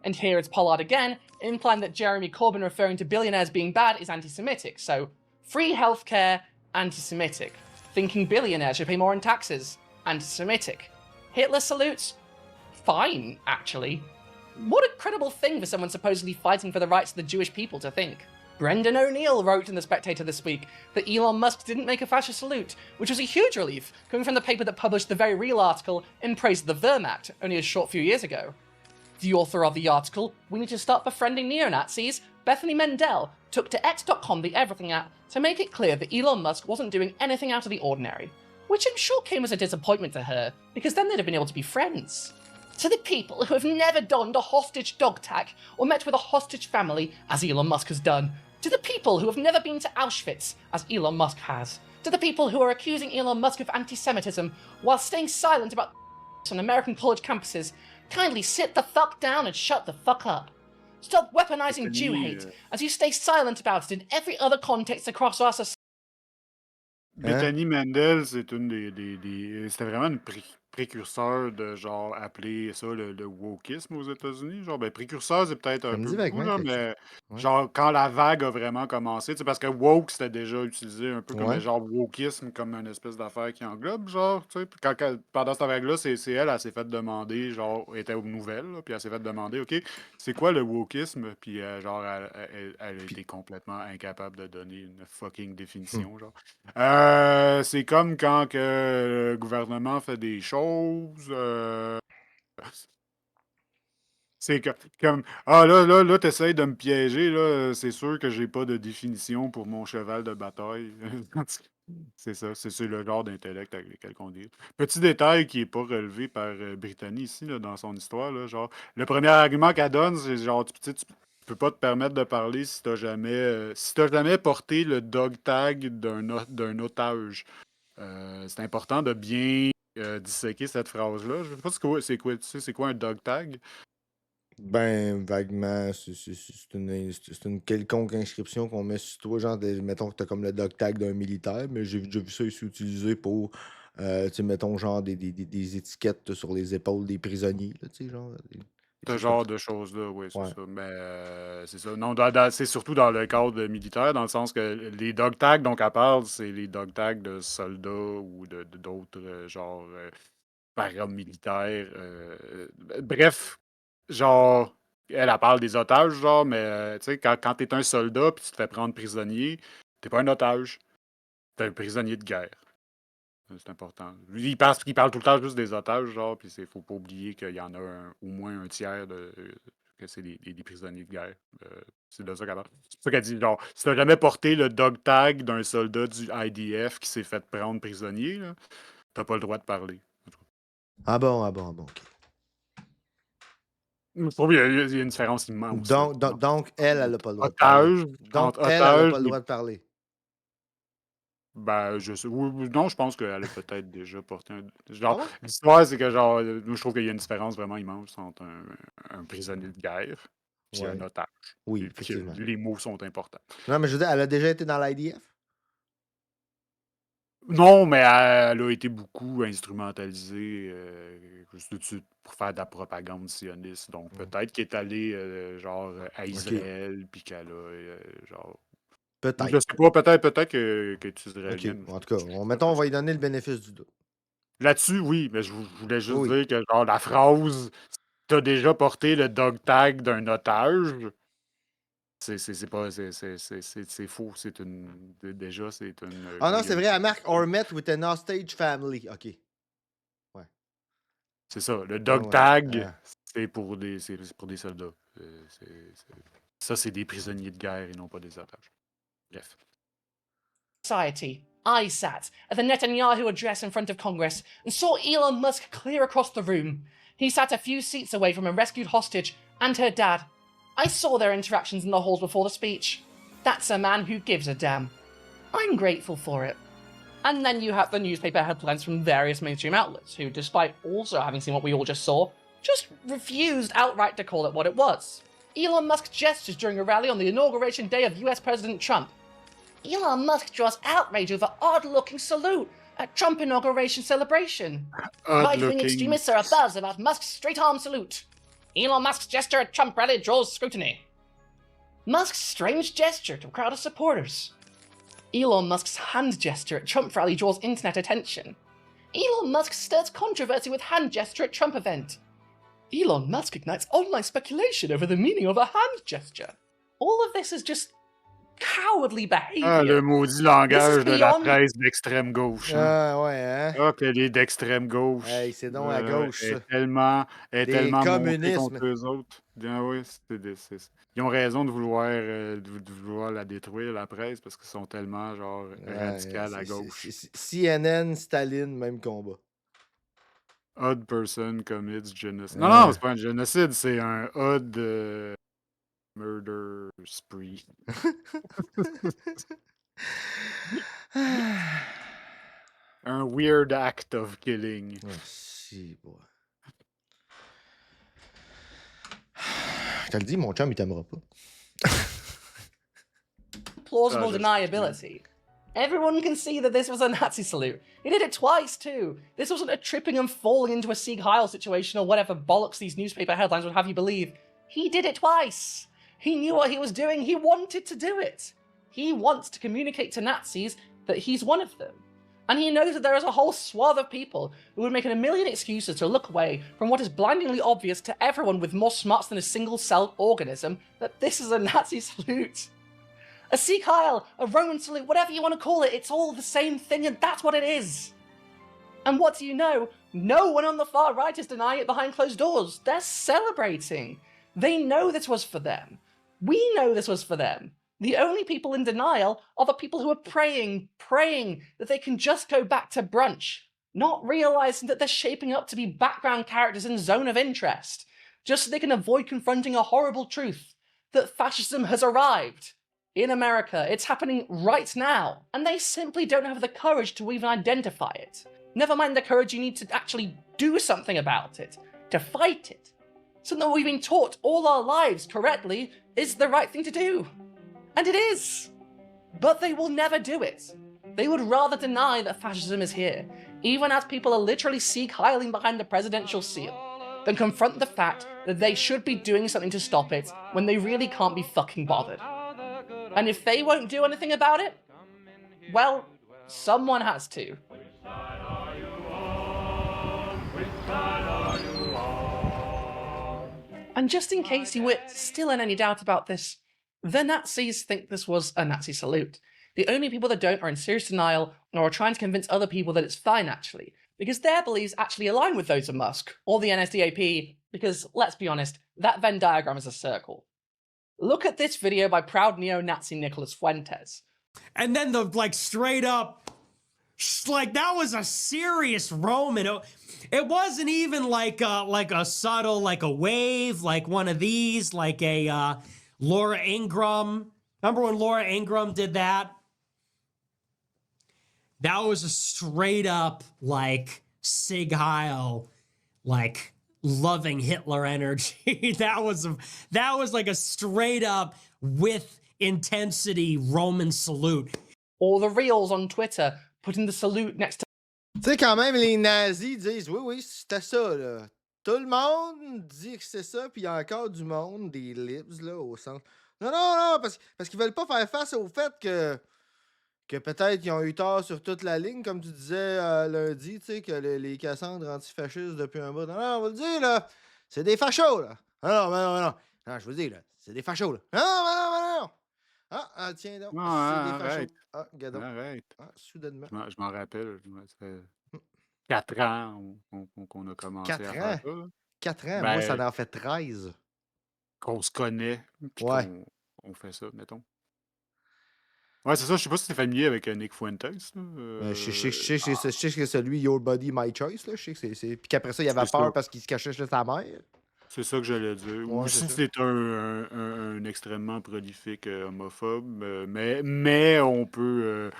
And here it's Pollard again, implying that Jeremy Corbyn referring to billionaires being bad is anti-Semitic. So, free healthcare, anti-Semitic. Thinking billionaires should pay more in taxes, anti-Semitic. Hitler salutes? Fine, actually. What a credible thing for someone supposedly fighting for the rights of the Jewish people to think. Brendan O'Neill wrote in The Spectator this week that Elon Musk didn't make a fascist salute, which was a huge relief, coming from the paper that published the very real article in praise of the Wehrmacht only a short few years ago. The author of the article, We Need to Stop Befriending Neo-Nazis, Bethany Mendel, took to X.com, the everything app, to make it clear that Elon Musk wasn't doing anything out of the ordinary, which I'm sure came as a disappointment to her, because then they'd have been able to be friends. To the people who have never donned a hostage dog tag or met with a hostage family, as Elon Musk has done, to the people who have never been to Auschwitz, as Elon Musk has, to the people who are accusing Elon Musk of anti-Semitism while staying silent about on American college campuses, kindly sit the fuck down and shut the fuck up. Stop weaponizing Jew hate as you stay silent about it in every other context across our society. Bethany Mendel, c'est une c'était vraiment une précurseur de genre appeler ça le wokisme aux États-Unis. Genre, ben précurseur, c'est peut-être Ça un me peu dit beaucoup, vaguement là, quelque chose. mais Ouais. genre quand la vague a vraiment commencé, tu sais, parce que woke c'était déjà utilisé un peu comme Ouais. le genre wokisme, comme une espèce d'affaire qui englobe, genre, tu sais. Puis pendant cette vague-là, c'est elle s'est fait demander, genre, elle était aux nouvelles, là, puis elle s'est fait demander, OK, c'est quoi le wokisme? Puis genre, elle a été complètement incapable de donner une fucking définition, genre. C'est comme quand que le gouvernement fait des choses. C'est comme ah là, t'essayes de me piéger, là, c'est sûr que j'ai pas de définition pour mon cheval de bataille. C'est ça, c'est le genre d'intellect avec lequel on dit. Petit détail qui est pas relevé par Brittany ici, là, dans son histoire, là, genre, le premier argument qu'elle donne, c'est genre, tu sais, tu peux pas te permettre de parler si t'as jamais porté le dog tag d'un otage. C'est important de bien disséquer cette phrase-là. Je sais pas tu sais, c'est quoi un dog tag? Ben, vaguement, c'est une quelconque inscription qu'on met sur toi, genre, mettons que t'as comme le dog tag d'un militaire, mais j'ai déjà vu ça ici utilisé pour, tu sais, mettons, genre, des étiquettes sur les épaules des prisonniers, là, tu sais, genre, des Ce choses comme genre ça. de choses-là, oui, c'est Ouais. ça. Mais c'est ça. Non, c'est surtout dans le cadre militaire, dans le sens que les dog tags dont elle parle, c'est les dog tags de soldats ou d'autres genre paramilitaires. Bref, genre, elle parle des otages, genre, mais tu sais, quand t'es un soldat puis tu te fais prendre prisonnier, t'es pas un otage, t'es un prisonnier de guerre. C'est important. Lui, il parle tout le temps juste des otages, genre, puis faut pas oublier qu'il y en a au moins un tiers que c'est des prisonniers de guerre. C'est de ça qu'elle parle. C'est pour ça qu'elle dit, genre, si t'as jamais porté le dog tag d'un soldat du IDF qui s'est fait prendre prisonnier, là, t'as pas le droit de parler. Ah bon, ok. Je trouve qu'il y a une différence immense. Donc elle a pas le droit de parler. Donc, elle a pas le droit de parler. Ben, je sais. Non, je pense qu'elle a peut-être déjà porté un. Genre, Ah ouais? l'histoire, c'est que, genre, moi, je trouve qu'il y a une différence vraiment immense entre un prisonnier de guerre et un Ouais. otage. Oui, Et puis que effectivement. les mots sont importants. Non, mais je veux dire, elle a déjà été dans l'IDF? Non, mais elle a été beaucoup instrumentalisée pour faire de la propagande sioniste. Donc, peut-être qu'elle est allée, genre, à Israël, puis qu'elle a, genre. Je Peut-être. sais pas, peut-être qu'elle est Ok. israélienne. En tout cas, mettons, on va lui donner le bénéfice du doute. Là-dessus, oui, mais je voulais juste Oui. dire que, genre, la phrase t'as déjà porté le dog tag d'un otage, c'est pas. C'est faux. C'est une. Déjà, c'est une. Ah non, c'est vrai, elle marque or met with an hostage family. Ok. Ouais. C'est ça. Le dog Ouais. tag, c'est pour des soldats. Ça, c'est des prisonniers de guerre et non pas des otages. Bref. Society, I sat at the Netanyahu address in front of Congress and saw Elon Musk clear across the room. He sat a few seats away from a rescued hostage And her dad. I saw their interactions in the halls before the speech. That's a man who gives a damn. I'm grateful for it. And then you have the newspaper headlines from various mainstream outlets, who, despite also having seen what we all just saw, just refused outright to call it what it was. Elon Musk gestures during a rally on the inauguration day of US President Trump. Elon Musk draws outrage over odd-looking salute at Trump inauguration celebration. Right-wing extremists are abuzz about Musk's straight-arm salute. Elon Musk's gesture at Trump rally draws scrutiny. Musk's strange gesture to a crowd of supporters. Elon Musk's hand gesture at Trump rally draws internet attention. Elon Musk stirs controversy with hand gesture at Trump event. Elon Musk ignites online speculation over the meaning of a hand gesture. All of this is just cowardly behavior. Ah, le maudit langage de la presse d'extrême gauche. Hein? Ah, ouais, hein? Ah, que les d'extrême gauche. Hey, c'est donc à gauche, ça. Est tellement montée communismes. contre eux autres. Ah, oui, ils ont raison de vouloir la détruire, la presse, parce qu'ils sont tellement, genre, radicales à gauche. CNN, Staline, même combat. Odd person commits genocide. Non, c'est pas un génocide, c'est un odd murder spree. Un weird act of killing. Oh, si, boy. Je te le dis, mon chum, il t'aimera pas. Plausible deniability. Everyone can see that this was a Nazi salute. He did it twice, too. This wasn't a tripping and falling into a Sieg Heil situation or whatever bollocks these newspaper headlines would have you believe. He did it twice. He knew what he was doing. He wanted to do it. He wants to communicate to Nazis that he's one of them. And he knows that there is a whole swath of people who would make a million excuses to look away from what is blindingly obvious to everyone with more smarts than a single-celled organism that this is a Nazi salute. A Sieg Heil, a Roman salute, whatever you want to call it, it's all the same thing, and that's what it is. And what do you know? No one on the far right is denying it behind closed doors. They're celebrating. They know this was for them. We know this was for them. The only people in denial are the people who are praying that they can just go back to brunch, not realizing that they're shaping up to be background characters in Zone of Interest, just so they can avoid confronting a horrible truth, that fascism has arrived. In America, it's happening right now, and they simply don't have the courage to even identify it. Never mind the courage you need to actually do something about it, to fight it. Something we've been taught all our lives correctly is the right thing to do. And it is. But they will never do it. They would rather deny that fascism is here, even as people are literally Sieg Heiling behind the presidential seal, than confront the fact that they should be doing something to stop it when they really can't be fucking bothered. And if they won't do anything about it, well, someone has to. And just in case you were still in any doubt about this, the Nazis think this was a Nazi salute. The only people that don't are in serious denial or are trying to convince other people that it's fine, actually, because their beliefs actually align with those of Musk or the NSDAP, because, let's be honest, that Venn diagram is a circle. Look at this video by proud neo-Nazi Nicholas Fuentes. And then the, straight up, that was a serious Roman. It wasn't even like a subtle, like a wave, like one of these, like a Laura Ingraham. Remember when Laura Ingraham did that? That was a straight up, Sieg Heil, loving Hitler energy. that was like a straight up with intensity Roman salute. Or the reels on Twitter putting the salute next to. Tu sais, quand même, les nazis disent oui, c'était ça, là. Tout le monde dit que c'est ça, puis il y a encore du monde, des libs, là, au centre. Non, parce qu'ils veulent pas faire face au fait que peut-être ils ont eu tort sur toute la ligne, comme tu disais lundi, tu sais, que les Cassandres antifascistes depuis un bout. Non, on va le dire, là, c'est des fachos, là. Non, je vous dis, là, c'est des fachos, là. Non. Ah, tiens donc, c'est des fachos. Ah, gadon. Arrête. Ah, soudainement. Je m'en rappelle, ça fait 4 ans qu'on a commencé à faire ça. 4 ans, moi, ça en fait 13. Qu'on se connaît, puis ouais. qu'on fait ça, mettons. Ouais, c'est ça. Je sais pas si t'es familier avec Nick Fuentes. Je sais que c'est celui Your Body, My Choice. Là. Je sais que c'est. Puis qu'après ça, il avait peur parce qu'il se cachait chez sa mère. C'est ça que j'allais dire. Ou Ouais, c'est si ça. c'est un extrêmement prolifique homophobe, mais on peut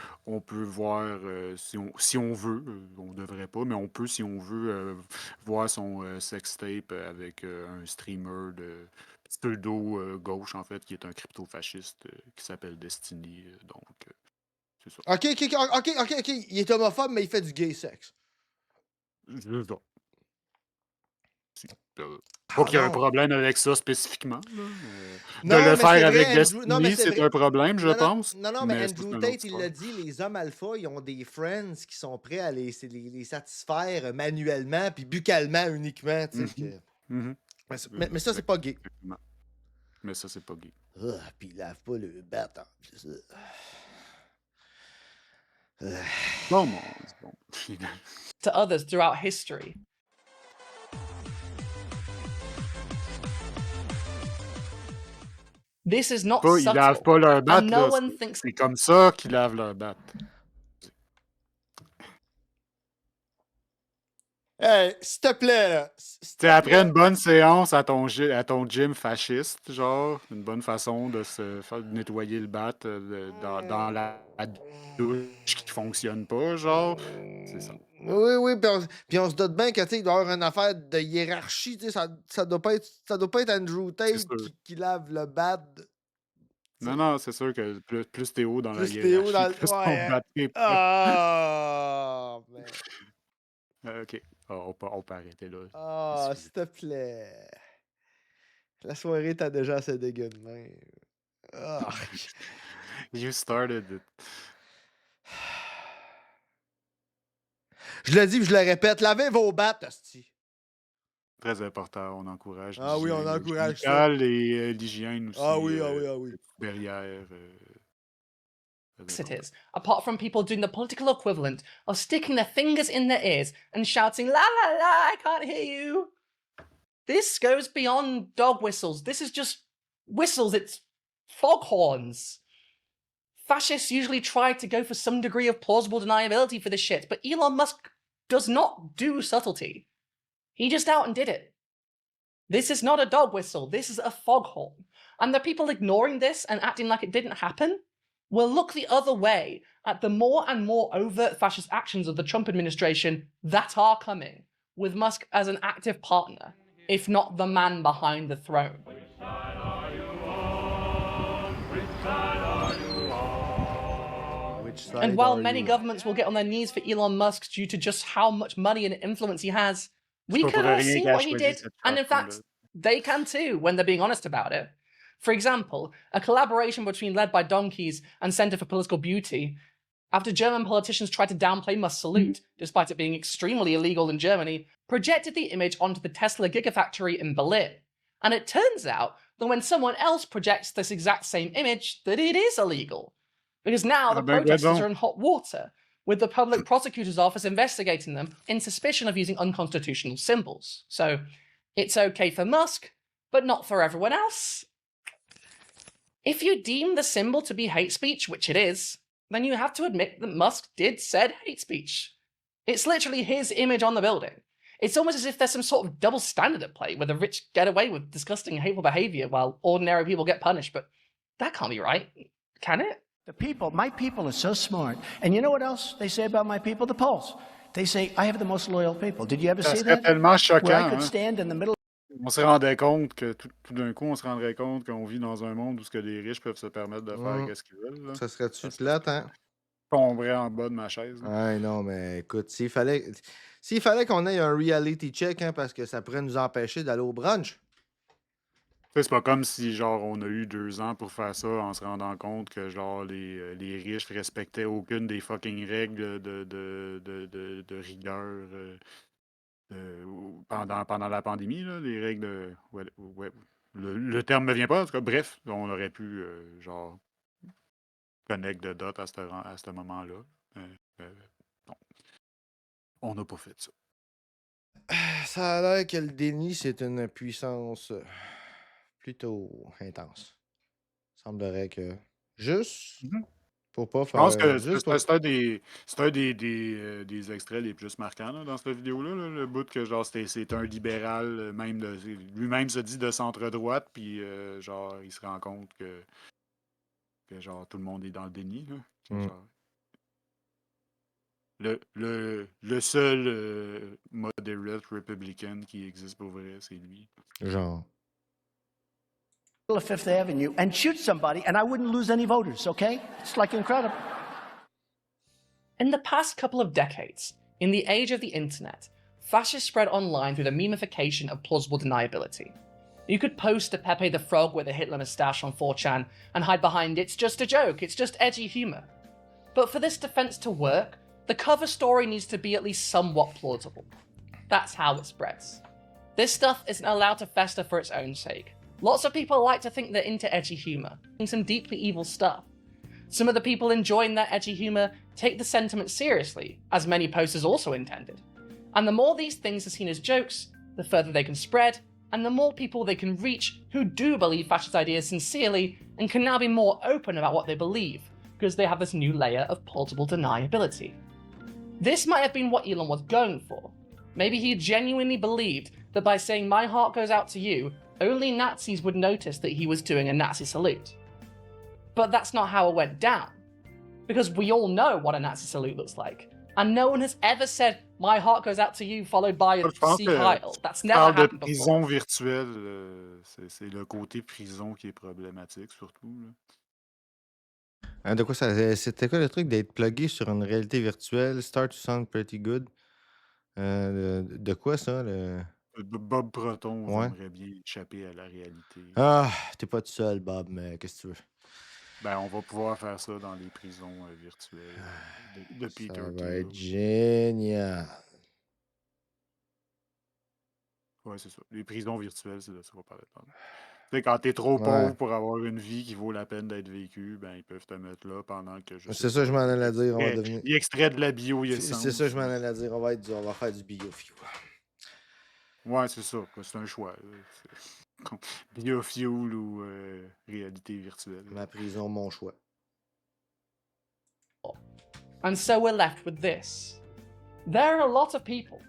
voir, si on veut, on devrait pas, mais on peut, si on veut, voir son sextape avec un streamer de pseudo-gauche, en fait, qui est un crypto-fasciste qui s'appelle Destiny. Donc, c'est ça. OK. Il est homophobe, mais il fait du gay sexe. C'est ça. Pas Ah qu'il y a un non. problème avec ça spécifiquement, là, de Non, le mais c'est faire vrai, avec Andrew. Non, mais Destiny, c'est c'est vrai. un problème, je Non, non, pense, non, mais mais ça, Andrew c'est une autre Tate, il l'a histoire. dit, les hommes alpha, ils ont des friends qui sont prêts à les satisfaire manuellement puis buccalement uniquement, tu sais. Mhm. Mhm. Mais ça, c'est pas gay. Effectivement. Mais ça, c'est pas gay. Puis il lave pas le bat en plus. Bon, bon. To others throughout history. This is not Ils lavent subtle, pas leur batte, and no là. one thinks. C'est comme ça qu'ils lavent leur batte. Hey, s'il te plaît, là. C'est après une bonne séance à ton gym fasciste, genre, une bonne façon de se faire nettoyer le bat dans la douche qui fonctionne pas, genre. C'est ça. Oui, puis on se doute bien que, tu sais, il doit y avoir une affaire de hiérarchie, tu sais, ça doit pas être Andrew Tate qui lave le bat. Non, c'est sûr que plus t'es haut dans la Plus t'es haut hiérarchie, dans le. plus ton Ouais. bat est propre. Ah, man. OK. On peut arrêter là. Ah, s'il te plaît. La soirée, t'as déjà assez dégueu de même. Ah. You started it. Je le dis, puis je le répète, lavez vos battes, hostie. Très important, on encourage Ah oui, on l'hygiène encourage ça. génitale et l'hygiène aussi. Ah oui. Derrière. It is, apart from people doing the political equivalent of sticking their fingers in their ears and shouting, la la la, I can't hear you. This goes beyond dog whistles. This is just whistles, it's foghorns. Fascists usually try to go for some degree of plausible deniability for this shit, but Elon Musk does not do subtlety. He just out and did it. This is not a dog whistle, this is a foghorn. And the people ignoring this and acting like it didn't happen will look the other way at the more and more overt fascist actions of the Trump administration that are coming, with Musk as an active partner, if not the man behind the throne. And while many governments will get on their knees for Elon Musk due to just how much money and influence he has, we can all see what he did, and in fact, they can too when they're being honest about it. For example, a collaboration led by donkeys and Center for Political Beauty, after German politicians tried to downplay Musk's salute, despite it being extremely illegal in Germany, projected the image onto the Tesla Gigafactory in Berlin. And it turns out that when someone else projects this exact same image, that it is illegal. Because now the protesters are in hot water, with the public prosecutor's office investigating them in suspicion of using unconstitutional symbols. So it's okay for Musk, but not for everyone else. If you deem the symbol to be hate speech, which it is, then you have to admit that Musk did said hate speech. It's literally his image on the building. It's almost as if there's some sort of double standard at play, where the rich get away with disgusting, hateful behavior while ordinary people get punished. But that can't be right, can it? My people are so smart. And you know what else they say about my people? The polls. They say, I have the most loyal people. Did you ever see that? Tellement choquant, Where I could stand in the middle. On se rendait compte que tout d'un coup, on se rendrait compte qu'on vit dans un monde où ce que les riches peuvent se permettre de faire ce qu'ils veulent. Là. Ça serait-tu plate, hein? Je tomberais en bas de ma chaise. Ouais, non, mais écoute, s'il fallait qu'on ait un reality check, hein, parce que ça pourrait nous empêcher d'aller au brunch. C'est pas comme si, genre, on a eu 2 ans pour faire ça en se rendant compte que, genre, les riches respectaient aucune des fucking règles de rigueur pendant la pandémie, là, les règles ouais, le terme me vient pas, en tout cas. Bref, on aurait pu, genre, connect de dot à ce moment-là. Non. On n'a pas fait ça. Ça a l'air que le déni, c'est une puissance plutôt intense. Il semblerait que juste Pour pas Je pense faire. que Juste pour. c'est un des extraits les plus marquants là, dans cette vidéo-là. Là, le bout que genre c'est un libéral, lui-même se dit de centre-droite, puis genre il se rend compte que genre tout le monde est dans le déni. Là. Que, genre, le seul moderate Republican qui existe pour vrai, c'est lui. Genre. Of Fifth Avenue and shoot somebody, and I wouldn't lose any voters, okay? It's like incredible. In the past couple of decades, in the age of the internet, fascists spread online through the memification of plausible deniability. You could post a Pepe the Frog with a Hitler moustache on 4chan and hide behind "it's just a joke, it's just edgy humour." But for this defense to work, the cover story needs to be at least somewhat plausible. That's how it spreads. This stuff isn't allowed to fester for its own sake. Lots of people like to think they're into edgy humour, and some deeply evil stuff. Some of the people enjoying that edgy humour take the sentiment seriously, as many posters also intended. And the more these things are seen as jokes, the further they can spread, and the more people they can reach who do believe fascist ideas sincerely and can now be more open about what they believe, because they have this new layer of plausible deniability. This might have been what Elon was going for. Maybe he genuinely believed that by saying "my heart goes out to you," only Nazis would notice that he was doing a Nazi salute. But that's not how it went down, because we all know what a Nazi salute looks like, and no one has ever said "my heart goes out to you" followed by a "See Kyle." That's never happened before. Prison virtuelle, c'est le côté prison qui est problématique surtout. Là. Hein, de quoi ça. C'était quoi le truc d'être plugué sur une réalité virtuelle? Start to sound pretty good. De quoi ça? Bob Proton Ouais. aimerait bien échapper à la réalité. Ah, t'es pas tout seul, Bob, mais qu'est-ce que tu veux? Ben, on va pouvoir faire ça dans les prisons virtuelles de Peter Ça va Thiel. être génial. Ouais, c'est ça. Les prisons virtuelles, c'est de ça qu'on va parler. Tu sais, quand t'es trop Ouais. pauvre pour avoir une vie qui vaut la peine d'être vécue, ben ils peuvent te mettre là pendant que C'est ça, je m'en allais dire. On va devenir. Il extrait de la bio-essence. C'est ça, je m'en allais dire. On va faire du biofuel. Ouais, c'est ça. C'est un choix. Biofuel ou réalité virtuelle. Ma prison, mon choix. And so we're left with this. There are a lot of people,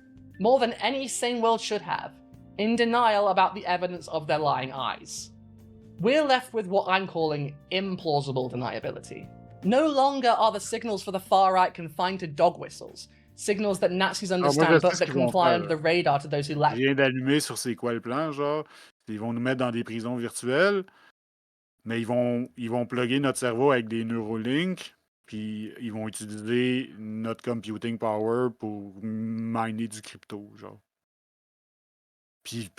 more than any sane world should have, in denial about the evidence of their lying eyes. We're left with what I'm calling implausible deniability. No longer are the signals for the far right confined to dog whistles, signals that Nazis understand but that can fly under the radar to those who lack. Je viens d'allumer sur c'est quoi le plan, genre. Ils vont nous mettre dans des prisons virtuelles, mais ils vont plugger notre cerveau avec des neurolinks, puis ils vont utiliser notre computing power pour miner du crypto, genre. Puis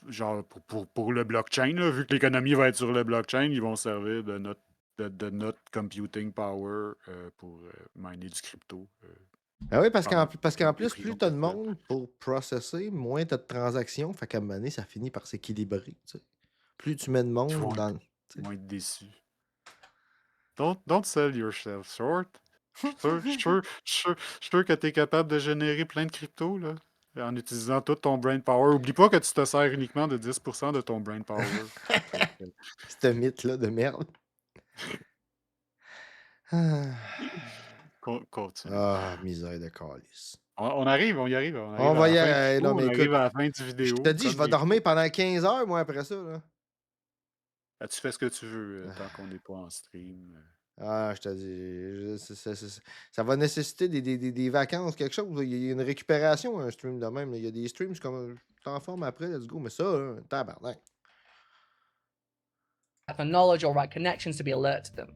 genre, pour le blockchain, là, vu que l'économie va être sur le blockchain, ils vont servir de notre computing power pour miner du crypto. Ah oui, parce qu'en plus, plus t'as de monde pour processer, moins t'as de transactions. Fait qu'à un moment donné, ça finit par s'équilibrer. Tu sais. Plus tu mets de monde dans le. Ils vont être déçus. Don't sell yourself short. Je suis sûr que t'es capable de générer plein de crypto, là. En utilisant tout ton brain power. Oublie pas que tu te sers uniquement de 10% de ton brain power. C'est un mythe-là de merde. Continue. Ah, misère de calice. On y arrive. On va y aller. Non, mais on écoute, arrive à la fin du vidéo. je te dis, je vais dormir pendant 15 heures, moi, après ça. Là. Ah, tu fais ce que tu veux tant qu'on n'est pas en stream. Ah, je te dis, ça va nécessiter des vacances, quelque chose. Il y a une récupération, un stream de même. Il y a des streams comme t'en forme après, let's go. Mais ça, tabarnak. The knowledge or right connections to be alert to them.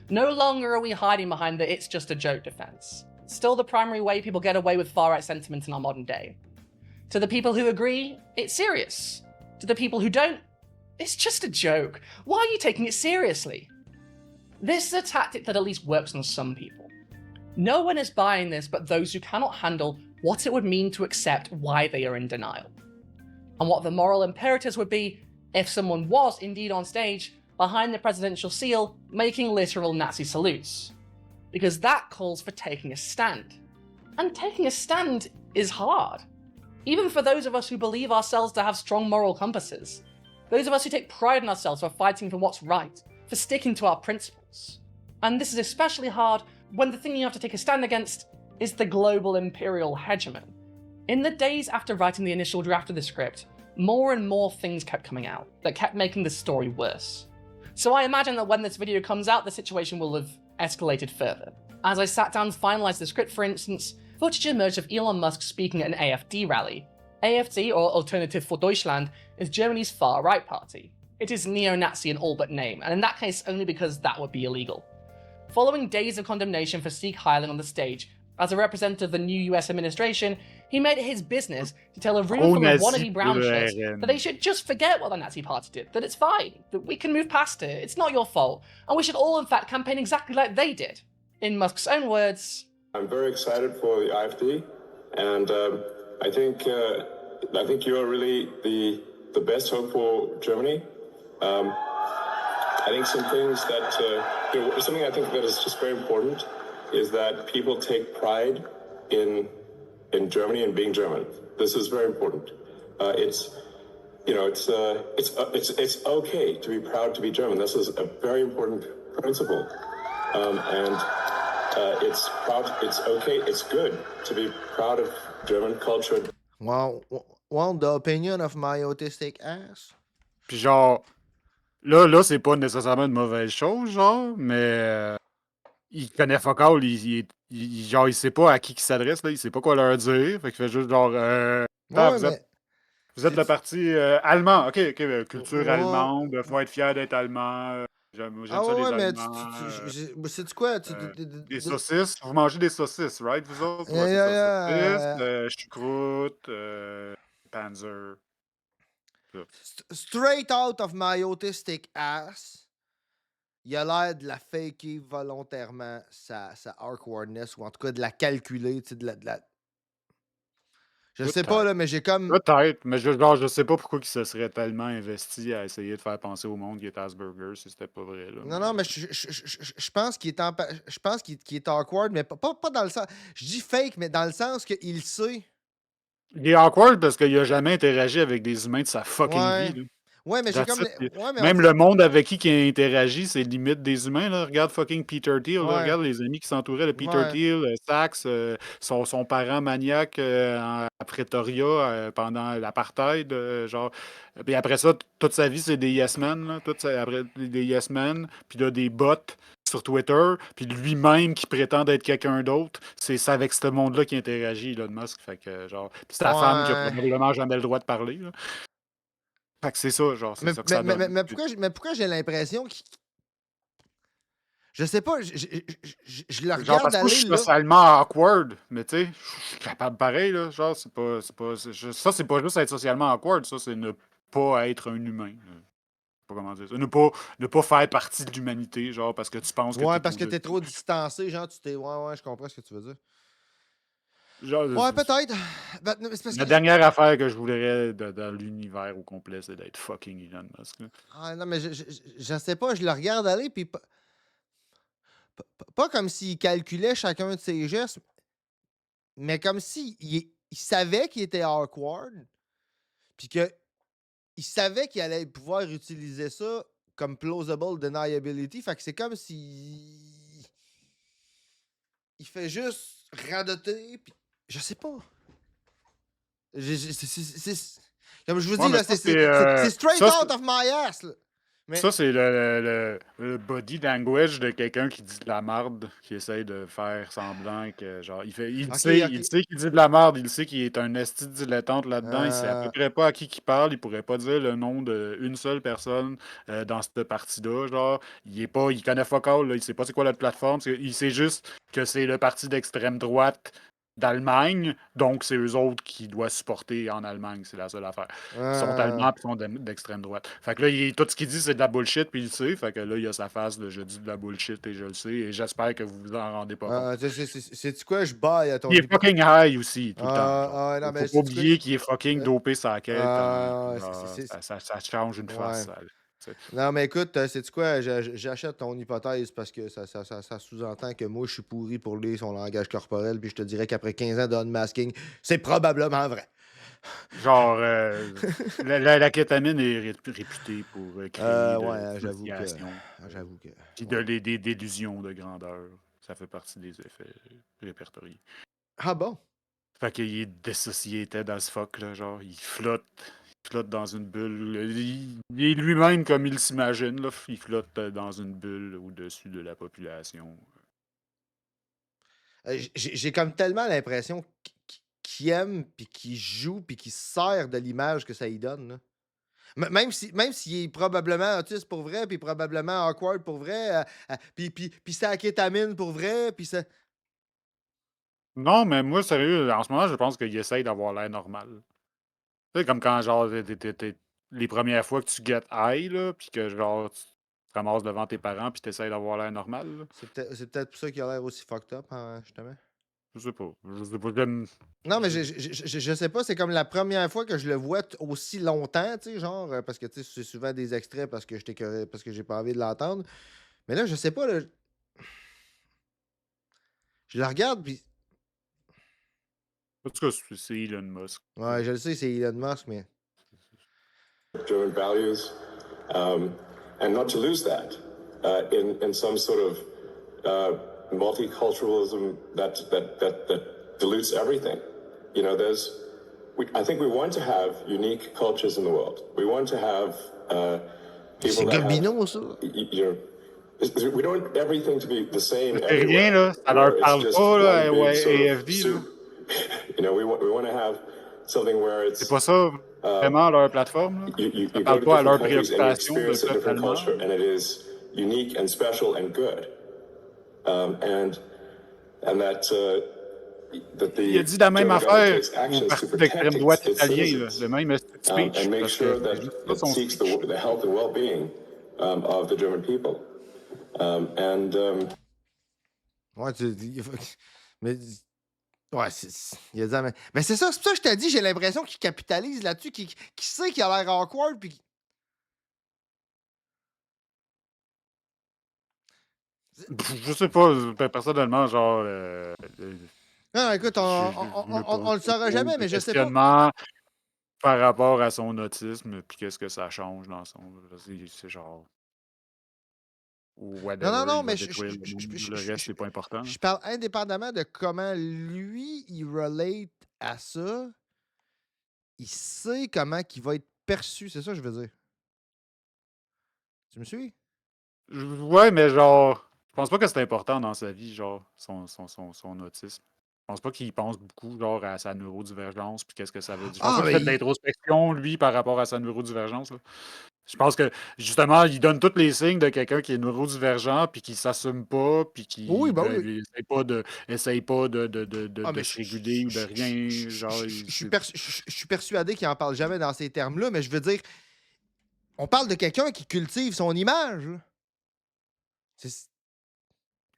No longer are we hiding behind the "it's just a joke" defense. Still the primary way people get away with far-right sentiment in our modern day. To the people who agree, it's serious. To the people who don't, it's just a joke. Why are you taking it seriously? This is a tactic that at least works on some people. No one is buying this but those who cannot handle what it would mean to accept why they are in denial. And what the moral imperatives would be if someone was indeed on stage behind the presidential seal making literal Nazi salutes. Because that calls for taking a stand. And taking a stand is hard. Even for those of us who believe ourselves to have strong moral compasses. Those of us who take pride in ourselves for fighting for what's right, for sticking to our principles. And this is especially hard when the thing you have to take a stand against is the global imperial hegemon. In the days after writing the initial draft of the script, more and more things kept coming out that kept making the story worse. So I imagine that when this video comes out, the situation will have escalated further. As I sat down to finalise the script, for instance, footage emerged of Elon Musk speaking at an AfD rally. AfD, or Alternative for Deutschland, is Germany's far-right party. It is neo-Nazi in all but name, and in that case only because that would be illegal. Following days of condemnation for Sieg Heiling on the stage, as a representative of the new US administration, he made it his business to tell a room full of wannabe brown shirts that they should just forget what the Nazi party did, that it's fine, that we can move past it, it's not your fault, and we should all in fact campaign exactly like they did. In Musk's own words, I'm very excited for the AfD, and I think you are really the best hope for Germany. I think some things that something I think that is just very important is that people take pride in Germany and being German. This is very important. It's okay to be proud to be German. This is a very important principle, and it's okay. It's good to be proud of German culture. Want the opinion of my autistic ass? Puis genre, là, c'est pas nécessairement une mauvaise chose, genre, mais il connaît fuck all, genre, il sait pas à qui il s'adresse, là, il sait pas quoi leur dire, fait qu'il fait juste genre, vous êtes le parti allemand, ok, culture allemande, faut être fier d'être allemand, j'aime ça les Allemands. Sais-tu quoi? Des saucisses, vous mangez des saucisses, right, vous autres? Ouais, c'est ça, saucisses, choucroute, Panzer. Straight out of my autistic ass, il a l'air de la faker volontairement sa awkwardness, ou en tout cas de la calculer, tu sais, de la... Je sais pas, là, mais j'ai comme... Peut-être, mais je sais pas pourquoi il se serait tellement investi à essayer de faire penser au monde qu'il est Asperger si c'était pas vrai, là. Non, mais je pense qu'il est awkward, mais pas dans le sens... Je dis fake, mais dans le sens qu'il sait... Il est awkward parce qu'il a jamais interagi avec des humains de sa fucking vie, là. Ouais, mais j'ai comme... Même le monde avec qui il interagit, c'est limite des humains, là. Regarde fucking Peter Thiel, là. Regarde les amis qui s'entouraient de Peter Thiel, Sachs, son parent maniaque à Pretoria pendant l'apartheid, genre. Puis après ça, toute sa vie, c'est des yes men, là. Après, des yes men, puis là, des bots sur Twitter, puis lui-même qui prétend être quelqu'un d'autre, c'est avec ce monde-là qui interagit, Elon Musk. Fait que, genre... Puis c'est ta femme qui a probablement jamais le droit de parler, là. Fait que c'est ça, genre, c'est ça que ça donne. Mais pourquoi j'ai l'impression qu'il... Je sais pas, je le regarde genre, parce que je suis socialement awkward, mais tu sais, je suis capable pareil, là, genre, ça, c'est pas juste être socialement awkward, ça, c'est ne pas être un humain. Je sais pas comment dire ça. Ne pas faire partie de l'humanité, genre, parce que tu penses que parce que t'es trop distancé, genre, tu t'es... Ouais, je comprends ce que tu veux dire. Genre, ouais, peut-être. La dernière affaire que je voudrais dans l'univers au complet, c'est d'être fucking Elon Musk. Là. Ah, non, mais je sais pas, je le regarde aller, puis pas comme s'il calculait chacun de ses gestes, mais comme s'il il savait qu'il était awkward, puis qu'il savait qu'il allait pouvoir utiliser ça comme plausible deniability. Fait que c'est comme si il fait juste radoter, puis je sais pas. Comme je vous dis, là, c'est straight out of my ass. Là. Mais... Ça, c'est le body language de quelqu'un qui dit de la marde, qui essaye de faire semblant que, genre, il sait qu'il dit de la marde, il sait qu'il est un esti dilettante là-dedans, il sait à peu près pas à qui il parle, il pourrait pas dire le nom d'une seule personne dans cette partie-là, genre, il connaît fuck all, là, il sait pas c'est quoi la plateforme, il sait juste que c'est le parti d'extrême droite d'Allemagne, donc c'est eux autres qui doivent supporter en Allemagne, c'est la seule affaire. Ils sont allemands et ils sont d'extrême droite. Fait que là, tout ce qu'il dit, c'est de la bullshit, puis il le sait. Fait que là, il a sa phase de je dis de la bullshit et je le sais, et j'espère que vous vous en rendez pas compte. C'est quoi, je baille à ton... Il est fucking high aussi, tout le temps. Non, faut pas oublier qu'il est fucking dopé sa quête. Ça change une face, ça. Non, mais écoute, sais-tu quoi? J'achète ton hypothèse parce que ça sous-entend que moi, je suis pourri pour lire son langage corporel, puis je te dirais qu'après 15 ans d'unmasking, c'est probablement vrai. Genre, la kétamine est réputée pour créer de Ouais, dissociation, j'avoue que, puis ouais. des délusions de grandeur. Ça fait partie des effets répertoriés. Ah bon? Fait qu'il est dissociated as fuck, là, genre, il flotte dans une bulle. Il est lui-même comme il s'imagine, là, il flotte dans une bulle au-dessus de la population. J'ai comme tellement l'impression qu'il aime, puis qu'il joue, puis qu'il se sert de l'image que ça lui donne, là. Même s'il est probablement autiste pour vrai, puis probablement awkward pour vrai, puis c'est la kétamine pour vrai, puis ça. Non, mais moi, sérieux, en ce moment, je pense qu'il essaye d'avoir l'air normal. Tu sais, comme quand, genre, les premières fois que tu get high, là, puis que, genre, tu te ramasses devant tes parents, puis t'essayes d'avoir l'air normal, là. C'est peut-être pour ça qu'il a l'air aussi fucked up, hein, justement. Je sais pas. Je sais pas. J'aime. Non, mais je sais pas, c'est comme la première fois que je le vois aussi longtemps, tu sais, genre, parce que, tu sais, c'est souvent des extraits parce que parce que j'ai pas envie de l'entendre. Mais là, je sais pas, là, je le regarde, puis. En tout cas, c'est Elon Musk. Ouais, je le sais, c'est Elon Musk, mais. German values, and not to lose that in some sort of multiculturalism that dilutes everything. You know, I think we want to have unique cultures in the world. We want to have people that have, we don't want everything to be the same C'est rien, everywhere. là. Ça leur parle pas, là, AFD, là. You know, we want to have something where it's. C'est pas ça vraiment leur plateforme, là. Ça parle pas à leurs préoccupations de peuple allemand. And it is unique and special and good. And that Il a dit la même affaire au parti d'extrême droite italien, là, le même speech. and make Parce sure que that c'est juste pas it son seeks speech. the health and well-being of the German people. Ouais, mais. Ouais, il a dit. Mais c'est ça, c'est pour ça que je t'ai dit, j'ai l'impression qu'il capitalise là-dessus, qu'il sait qu'il a l'air awkward, puis. Je sais pas, personnellement, genre. Non, écoute, on le saura jamais, mais je sais pas. Questionnement par rapport à son autisme, puis qu'est-ce que ça change dans son. C'est genre. Whatever, Non, il va mais détruire le monde. Le reste, c'est pas important. je parle indépendamment de comment lui, il relate à ça, il sait comment qu'il va être perçu, c'est ça que je veux dire. Tu me suis? Ouais, mais genre, je pense pas que c'est important dans sa vie, genre, son autisme. Je pense pas qu'il pense beaucoup, genre, à sa neurodivergence, puis qu'est-ce que ça veut dire. Je pense pas qu'il fait de l'introspection, lui, par rapport à sa neurodivergence, là. Je pense que, justement, il donne tous les signes de quelqu'un qui est neurodivergent, puis qui s'assume pas, puis qui essaye pas de se réguler ou de rien. Genre, Je suis persuadé qu'il en parle jamais dans ces termes-là, mais je veux dire, on parle de quelqu'un qui cultive son image, là.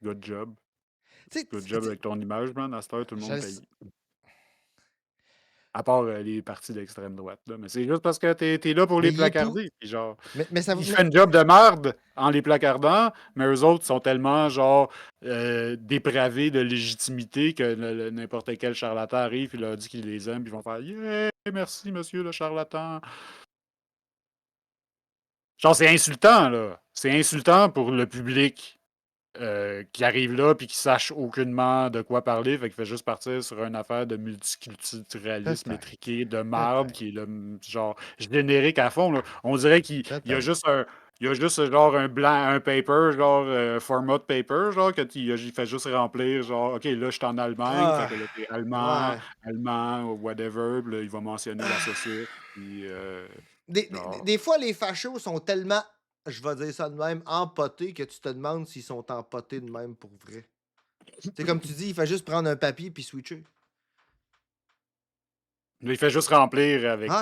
Good job. Good job avec ton image, man. À cette heure, tout le monde paye. À part les partis d'extrême droite, là. Mais c'est juste parce que t'es là pour les placarder. Puis genre, mais ça il fait une job de merde en les placardant, mais eux autres sont tellement, genre, dépravés de légitimité que n'importe quel charlatan arrive, il leur dit qu'il les aime, puis ils vont faire « Yeah, merci, monsieur le charlatan ». Genre, c'est insultant, là. C'est insultant pour le public. Qui arrive là puis qui sache aucunement de quoi parler, fait qu'il fait juste partir sur une affaire de multiculturalisme étriqué de marde qui est le genre générique à fond. Là. On dirait qu'il y a juste genre un paper, genre format de paper, genre il fait juste remplir genre OK, là je suis en Allemagne, fait que là t'es allemand, whatever, puis là, il va mentionner la saucisse. Puis, des fois, les fachos sont tellement, je vais dire ça de même, empotés que tu te demandes s'ils sont empotés de même pour vrai. C'est comme tu dis, il fait juste prendre un papier puis switcher. Il fait juste remplir avec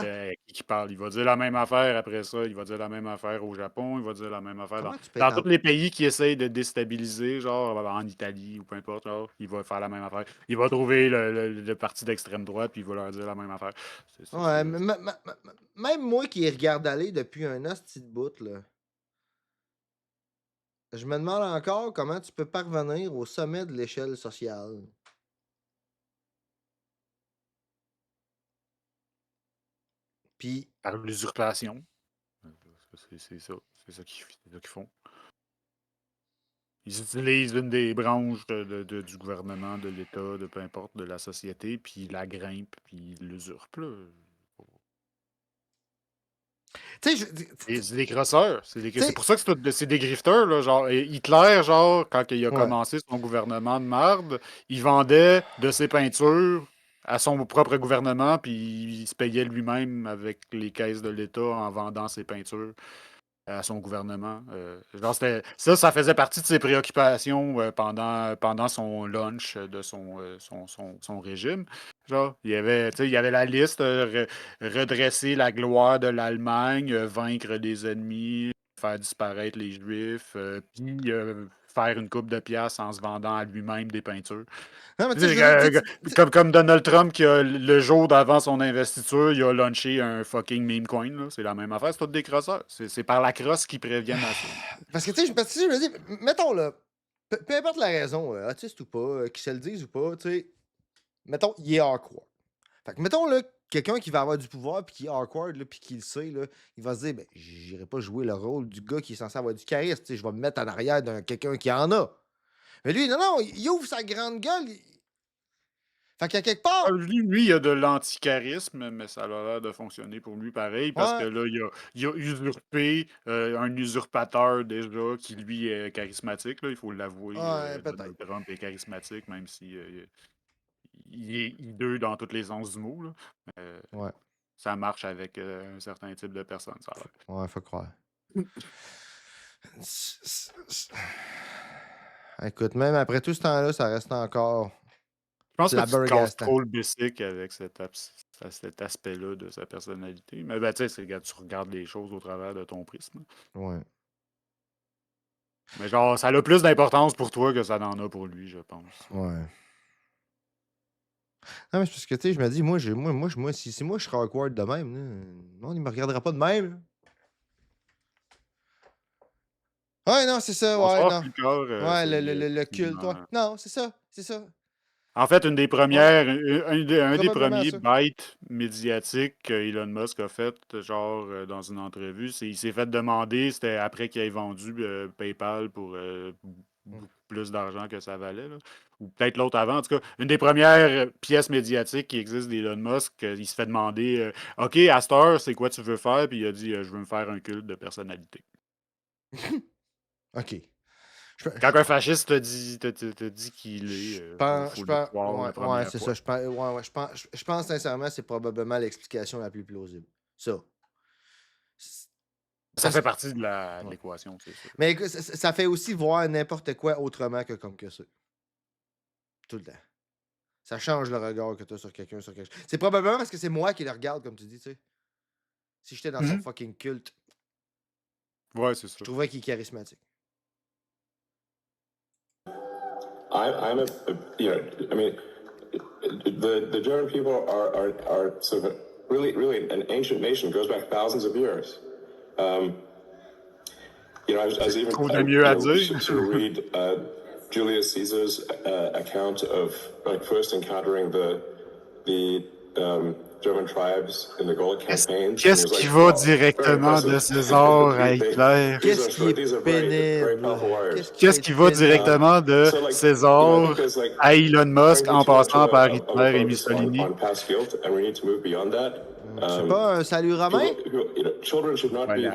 qui parle. Il va dire la même affaire après ça. Il va dire la même affaire au Japon. Il va dire la même affaire dans tous les pays qui essayent de déstabiliser, genre en Italie ou peu importe. Genre, il va faire la même affaire. Il va trouver le parti d'extrême droite puis il va leur dire la même affaire. Même moi qui regarde aller depuis un hostie de bout, là, je me demande encore comment tu peux parvenir au sommet de l'échelle sociale. Puis. Par l'usurpation. C'est ça. C'est ça qu'ils font. Ils utilisent une des branches du gouvernement, de l'État, de peu importe, de la société, puis ils la grimpent, puis ils l'usurpent. Là. Tu sais, C'est des crosseurs. C'est pour ça que c'est des grifteurs. Là, genre, et Hitler, genre, quand il a Ouais. commencé son gouvernement de marde, il vendait de ses peintures à son propre gouvernement, puis il se payait lui-même avec les caisses de l'État en vendant ses peintures à son gouvernement. Genre, ça faisait partie de ses préoccupations pendant son lunch de son régime. Genre, il y avait la liste, redresser la gloire de l'Allemagne, vaincre les ennemis, faire disparaître les Juifs, puis faire une coupe de piastres en se vendant à lui-même des peintures. Non, mais tu sais, Comme Donald Trump, qui le jour d'avant son investiture, il a launché un fucking meme coin. Là. C'est la même affaire, c'est tout des crosseurs. C'est par la crosse qu'ils préviennent à ça. Parce que, tu sais, je me dis, mettons, là, peu importe la raison, autiste ou pas, qu'ils se le disent ou pas, tu sais, mettons, il est awkward. Fait que, mettons, là, quelqu'un qui va avoir du pouvoir puis qui est awkward, là, puis qui le sait, là, il va se dire, ben, j'irai pas jouer le rôle du gars qui est censé avoir du charisme, tu sais, je vais me mettre en arrière d'un quelqu'un qui en a. Mais lui, non, il ouvre sa grande gueule. Fait qu'à quelque part. Lui, il a de l'anticharisme, mais ça a l'air de fonctionner pour lui pareil, parce que là, il a usurpé un usurpateur déjà qui, lui, est charismatique. Là, il faut l'avouer. Donald Trump est charismatique, même si il est hideux dans tous les sens du mot. Là. Ça marche avec un certain type de personnes, ça a l'air. Ouais, faut croire. Écoute, même après tout ce temps-là, ça reste encore. Je pense que tu te casses trop le basic avec cet aspect-là de sa personnalité. Mais ben, tu sais, tu regardes les choses au travers de ton prisme. Ouais. Mais genre, ça a plus d'importance pour toi que ça n'en a pour lui, je pense. Ouais. Non, mais c'est parce que, tu sais, je me dis, si moi je serais awkward de même, là, non, il me regardera pas de même. Là. Ouais, non, c'est ça, ouais, non. Ouais, le culte, ouais. Non, c'est ça, c'est ça. En fait, une des premières, un des premiers bites médiatiques qu'Elon Musk a fait, genre, dans une entrevue, il s'est fait demander, c'était après qu'il ait vendu PayPal pour beaucoup plus d'argent que ça valait, là. Ou peut-être l'autre avant. En tout cas, une des premières pièces médiatiques qui existent d'Elon Musk, il se fait demander OK, à cette heure, c'est quoi tu veux faire? Puis il a dit je veux me faire un culte de personnalité. OK. Quand un fasciste te dit qu'il est, faut le croire la première c'est fois. ça. Je pense sincèrement c'est probablement l'explication la plus plausible. Ça fait partie de l'équation, c'est sûr. Mais ça fait aussi voir n'importe quoi autrement que comme que ça. Tout le temps. Ça change le regard que tu as sur quelqu'un, sur quelque chose. C'est probablement parce que c'est moi qui le regarde, comme tu dis, tu sais. Si j'étais dans son fucking culte. Ouais, c'est ça. Je trouvais qu'il est charismatique. I'm a you know, I mean, the German people are sort of really an ancient nation, goes back thousands of years. You know, I was even to read Julius Caesar's account of like first encountering the German tribes in the Gaulic campaigns. Qu'est-ce qui va directement de César à Hitler? Qu'est-ce qui est pénible? Qu'est-ce qui va directement de César à Elon Musk en passant par Hitler et Mussolini? C'est pas un salut romain? Children should not be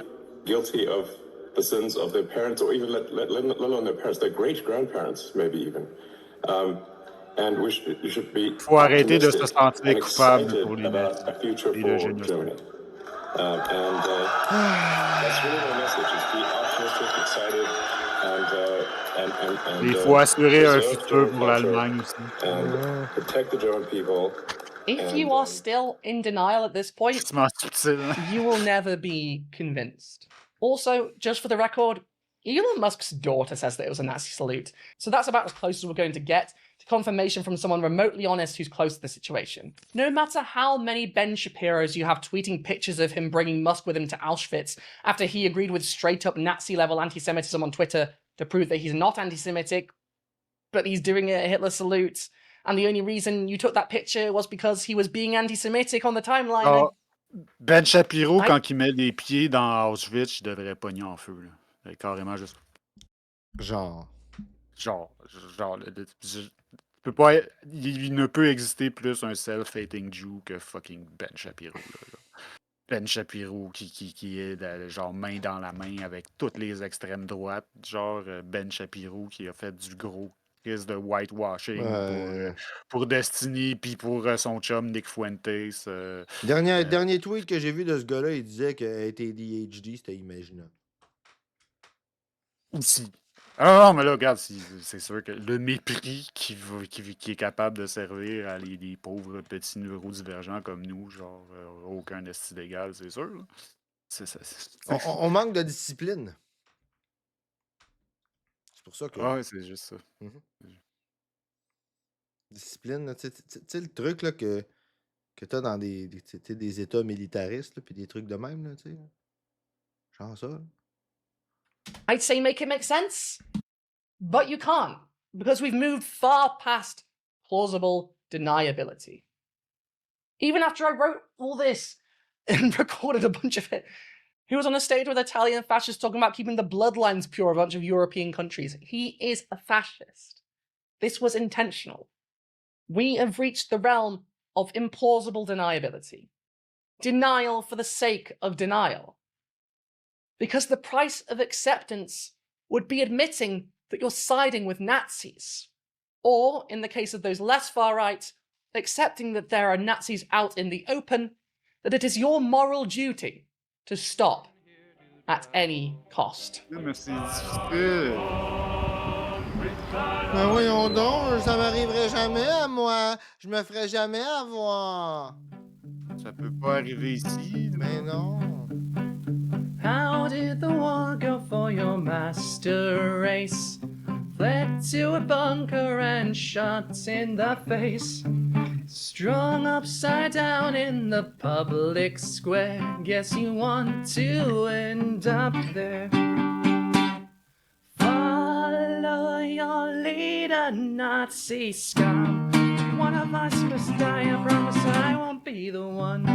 guilty of the sins of their parents, or even let alone their parents, their great-grandparents, maybe even. And we should be. Faut arrêter de se sentir coupable pour les nazis et le génocide. That's really my message: is be optimistic, excited, and il faut assurer un futur pour l'Allemagne aussi. And protect the German people. If you are still in denial at this point, you will never be convinced. Also, just for the record, Elon Musk's daughter says that it was a Nazi salute, so that's about as close as we're going to get to confirmation from someone remotely honest who's close to the situation. No matter how many Ben Shapiros you have tweeting pictures of him bringing Musk with him to Auschwitz after he agreed with straight-up Nazi-level anti-Semitism on Twitter to prove that he's not anti-Semitic, but he's doing a Hitler salute, and the only reason you took that picture was because he was being anti-Semitic on the timeline. Ben Shapiro, quand il met les pieds dans Auschwitz, il devrait pogner en feu. Là. Carrément juste. Genre. Genre, peut pas il ne peut exister plus un self-hating Jew que fucking Ben Shapiro. Là. Ben Shapiro qui est genre main dans la main avec toutes les extrêmes droites. Genre Ben Shapiro qui a fait du gros crise de whitewashing pour Destiny puis pour son chum Nick Fuentes. Dernier tweet que j'ai vu de ce gars-là, il disait que être ADHD, c'était imaginable. Aussi. Ah non, mais là, regarde, c'est sûr que le mépris qui est capable de servir à les pauvres petits neurodivergents comme nous, genre aucun esti légal, c'est sûr. Là. On manque de discipline. C'est pour ça que. Ah ouais, c'est juste ça. Discipline, tu sais, le truc là, que tu as dans des États militaristes, puis des trucs de même, là, tu sais. Genre ça. Là. I'd say make it make sense, but you can't, because we've moved far past plausible deniability. Even after I wrote all this and recorded a bunch of it, he was on a stage with Italian fascists talking about keeping the bloodlines pure of a bunch of European countries. He is a fascist. This was intentional. We have reached the realm of implausible deniability. Denial for the sake of denial. Because the price of acceptance would be admitting that you're siding with Nazis. Or, in the case of those less far right, accepting that there are Nazis out in the open, that it is your moral duty to stop at any cost. Mais c'est difficile. Mais voyons donc, ça m'arriverait jamais à moi. Je me ferais jamais avoir. Ça peut pas arriver ici. Mais non. How did the war go for your master race? Fled to a bunker and shot in the face. Strung upside down in the public square. Guess you want to end up there. Follow your leader, Nazi scum. One of us must die, I promise I won't be the one.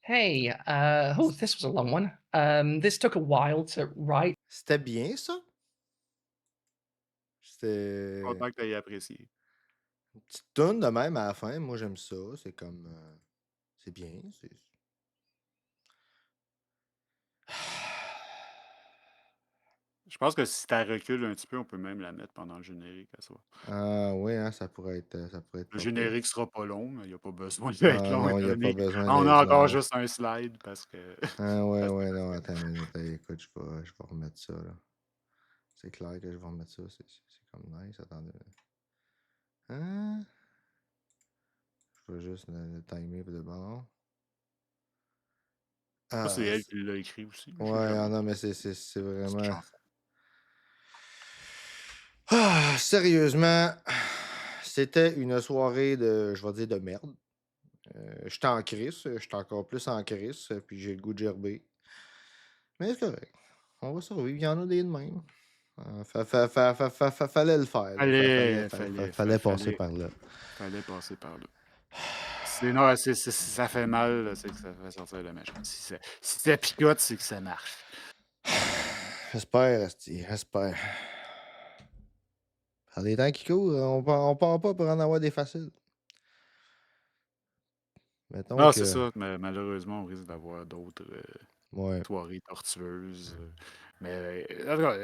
Hey, this was a long one. This took a while to write. C'était bien, ça? C'était. Content que tu aies apprécié. Une petite toune de même à la fin. Moi, j'aime ça. C'est comme. C'est bien. Je pense que si tu recules un petit peu, on peut même la mettre pendant le générique à soi. Ah oui, hein, ça pourrait être. Le générique sera pas long, mais il n'y a pas besoin Ah d'être long. non, il n'y a pas besoin On d'être a encore long. juste un slide parce que. Ah ouais, non, attends une minute. Écoute, je vais remettre ça, là. C'est clair que je vais remettre ça. C'est comme nice. Attendez. Hein? Je vais juste le timer pour de bon. Ça, c'est elle qui l'a écrit aussi. Ouais, non, mais c'est vraiment. Ah, sérieusement, c'était une soirée de, je vais dire, de merde. J'étais en crise, j'étais encore plus en crise, puis j'ai le goût de gerber. Mais c'est correct. On va survivre. Il y en a des de même. Fallait le faire. Fallait passer par là. Fallait passer par là. Non, ça fait mal, c'est que ça fait sortir le méchant. Si ça picote, c'est que ça marche. J'espère, Asti, j'espère. Par les temps qui courent, on part pas pour en avoir des faciles. Mettons Non, que... c'est ça. Mais malheureusement, on risque d'avoir d'autres soirées tortueuses. Mais en tout cas,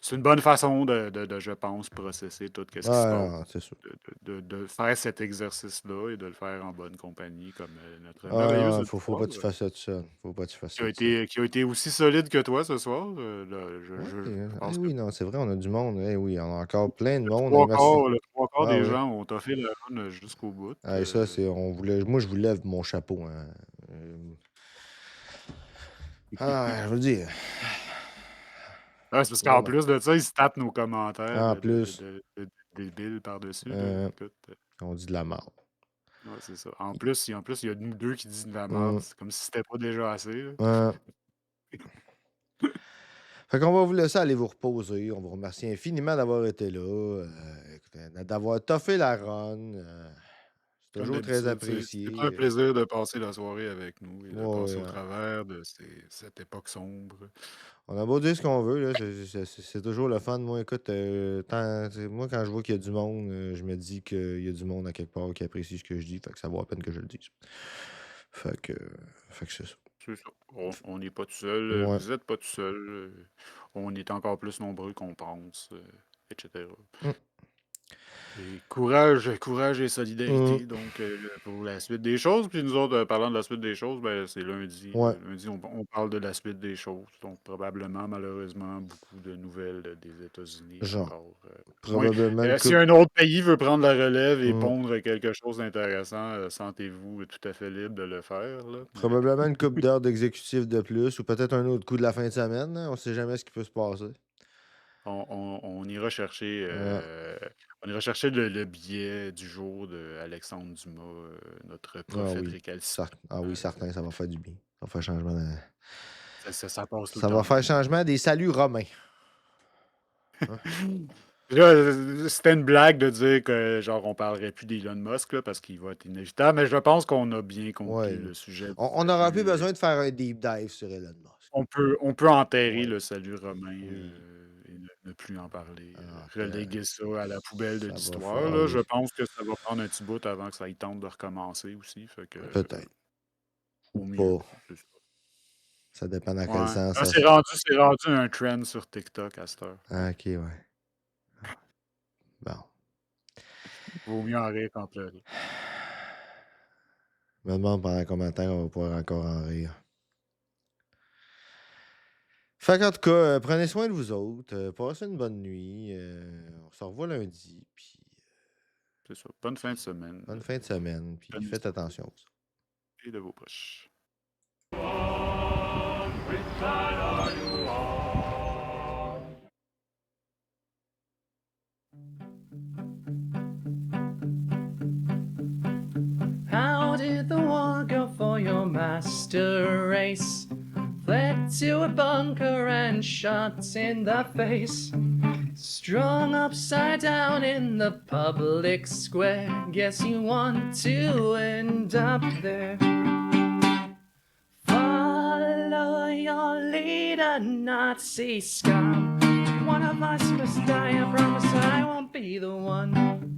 c'est une bonne façon de, je pense, processer tout ce qui se passe. C'est sûr. De faire cet exercice-là et de le faire en bonne compagnie comme notre merveilleuse faut pas que tu fasses ça tout seul. Faut pas que tu fasses ça qui a été aussi solide que toi ce soir. Oui, non, c'est vrai, on a du monde. Oui, on a encore plein de monde. Le trois quarts des gens ont toffé le run jusqu'au bout. Ça, c'est. Moi, je vous lève mon chapeau. Hein. Je veux dire. C'est parce qu'en plus de ça, ils se tapent nos commentaires. En plus. Débiles par-dessus. On dit de la merde. Ouais, c'est ça. En plus, il y a nous deux qui disent de la merde. C'est comme si c'était pas déjà assez. Fait qu'on va vous laisser aller vous reposer. On vous remercie infiniment d'avoir été là, d'avoir toffé la run. C'est Comme toujours très d'habitude, c'est toujours un apprécié. plaisir de passer la soirée avec nous et de passer Ouais, au travers de cette époque sombre. on a beau dire ce qu'on veut, là, c'est toujours le fun. Moi, écoute, moi, quand je vois qu'il y a du monde, je me dis qu'il y a du monde à quelque part qui apprécie ce que je dis. Fait que ça vaut à peine que je le dise. Fait que c'est ça. C'est ça. On n'est pas tout seul. Ouais. Vous n'êtes pas tout seul. On est encore plus nombreux qu'on pense, etc. Et courage et solidarité, donc, pour la suite des choses. Puis nous autres, parlant de la suite des choses, ben, c'est lundi. Ouais. Lundi, on parle de la suite des choses. Donc, probablement, malheureusement, beaucoup de nouvelles des États-Unis Genre, encore. probablement une Si coupe- un autre pays veut prendre la relève et Mm. pondre quelque chose d'intéressant, sentez-vous tout à fait libre de le faire. Là. Probablement une coupe d'heures d'exécutif de plus ou peut-être un autre coup de la fin de semaine. Hein. On sait jamais ce qui peut se passer. On ira chercher, le billet du jour d'Alexandre Dumas, notre prophète récalcitrant. Ah oui, certain, ça va faire du bien. Ça va faire changement. Ça passe tout Ça le va temps faire bien. changement des saluts romains. Puis là, c'était une blague de dire que genre on parlerait plus d'Elon Musk là, parce qu'il va être inévitable, mais je pense qu'on a bien compris Ouais. le sujet. On n'aura plus besoin de faire un deep dive sur Elon Musk. On peut enterrer le salut romain et ne plus en parler. Reléguer ça à la poubelle de ça va l'histoire. faire- là. oui. Je pense que ça va prendre un petit bout avant que ça y tente de recommencer aussi. Fait que, Peut-être. Au Ou mieux. pas. c'est ça. Ça dépend dans quel Ouais. sens. Ah, ça c'est rendu un trend sur TikTok à cette heure. Ah, ok, ouais. Bon. Vaut mieux en rire qu'en pleurer. Je me demande pendant combien de temps on va pouvoir encore en rire. Fait qu'en tout cas, prenez soin de vous autres. Passez une bonne nuit. On se revoit lundi. Puis C'est ça. Bonne fin de semaine. bonne fin de semaine. Puis Bonne faites attention aux autres. Et de vos proches. How did the war go for your master race? Fled to a bunker and shot in the face. Strung upside down in the public square. Guess you want to end up there. Follow your leader, Nazi scum. One of us must die, I promise I won't be the one.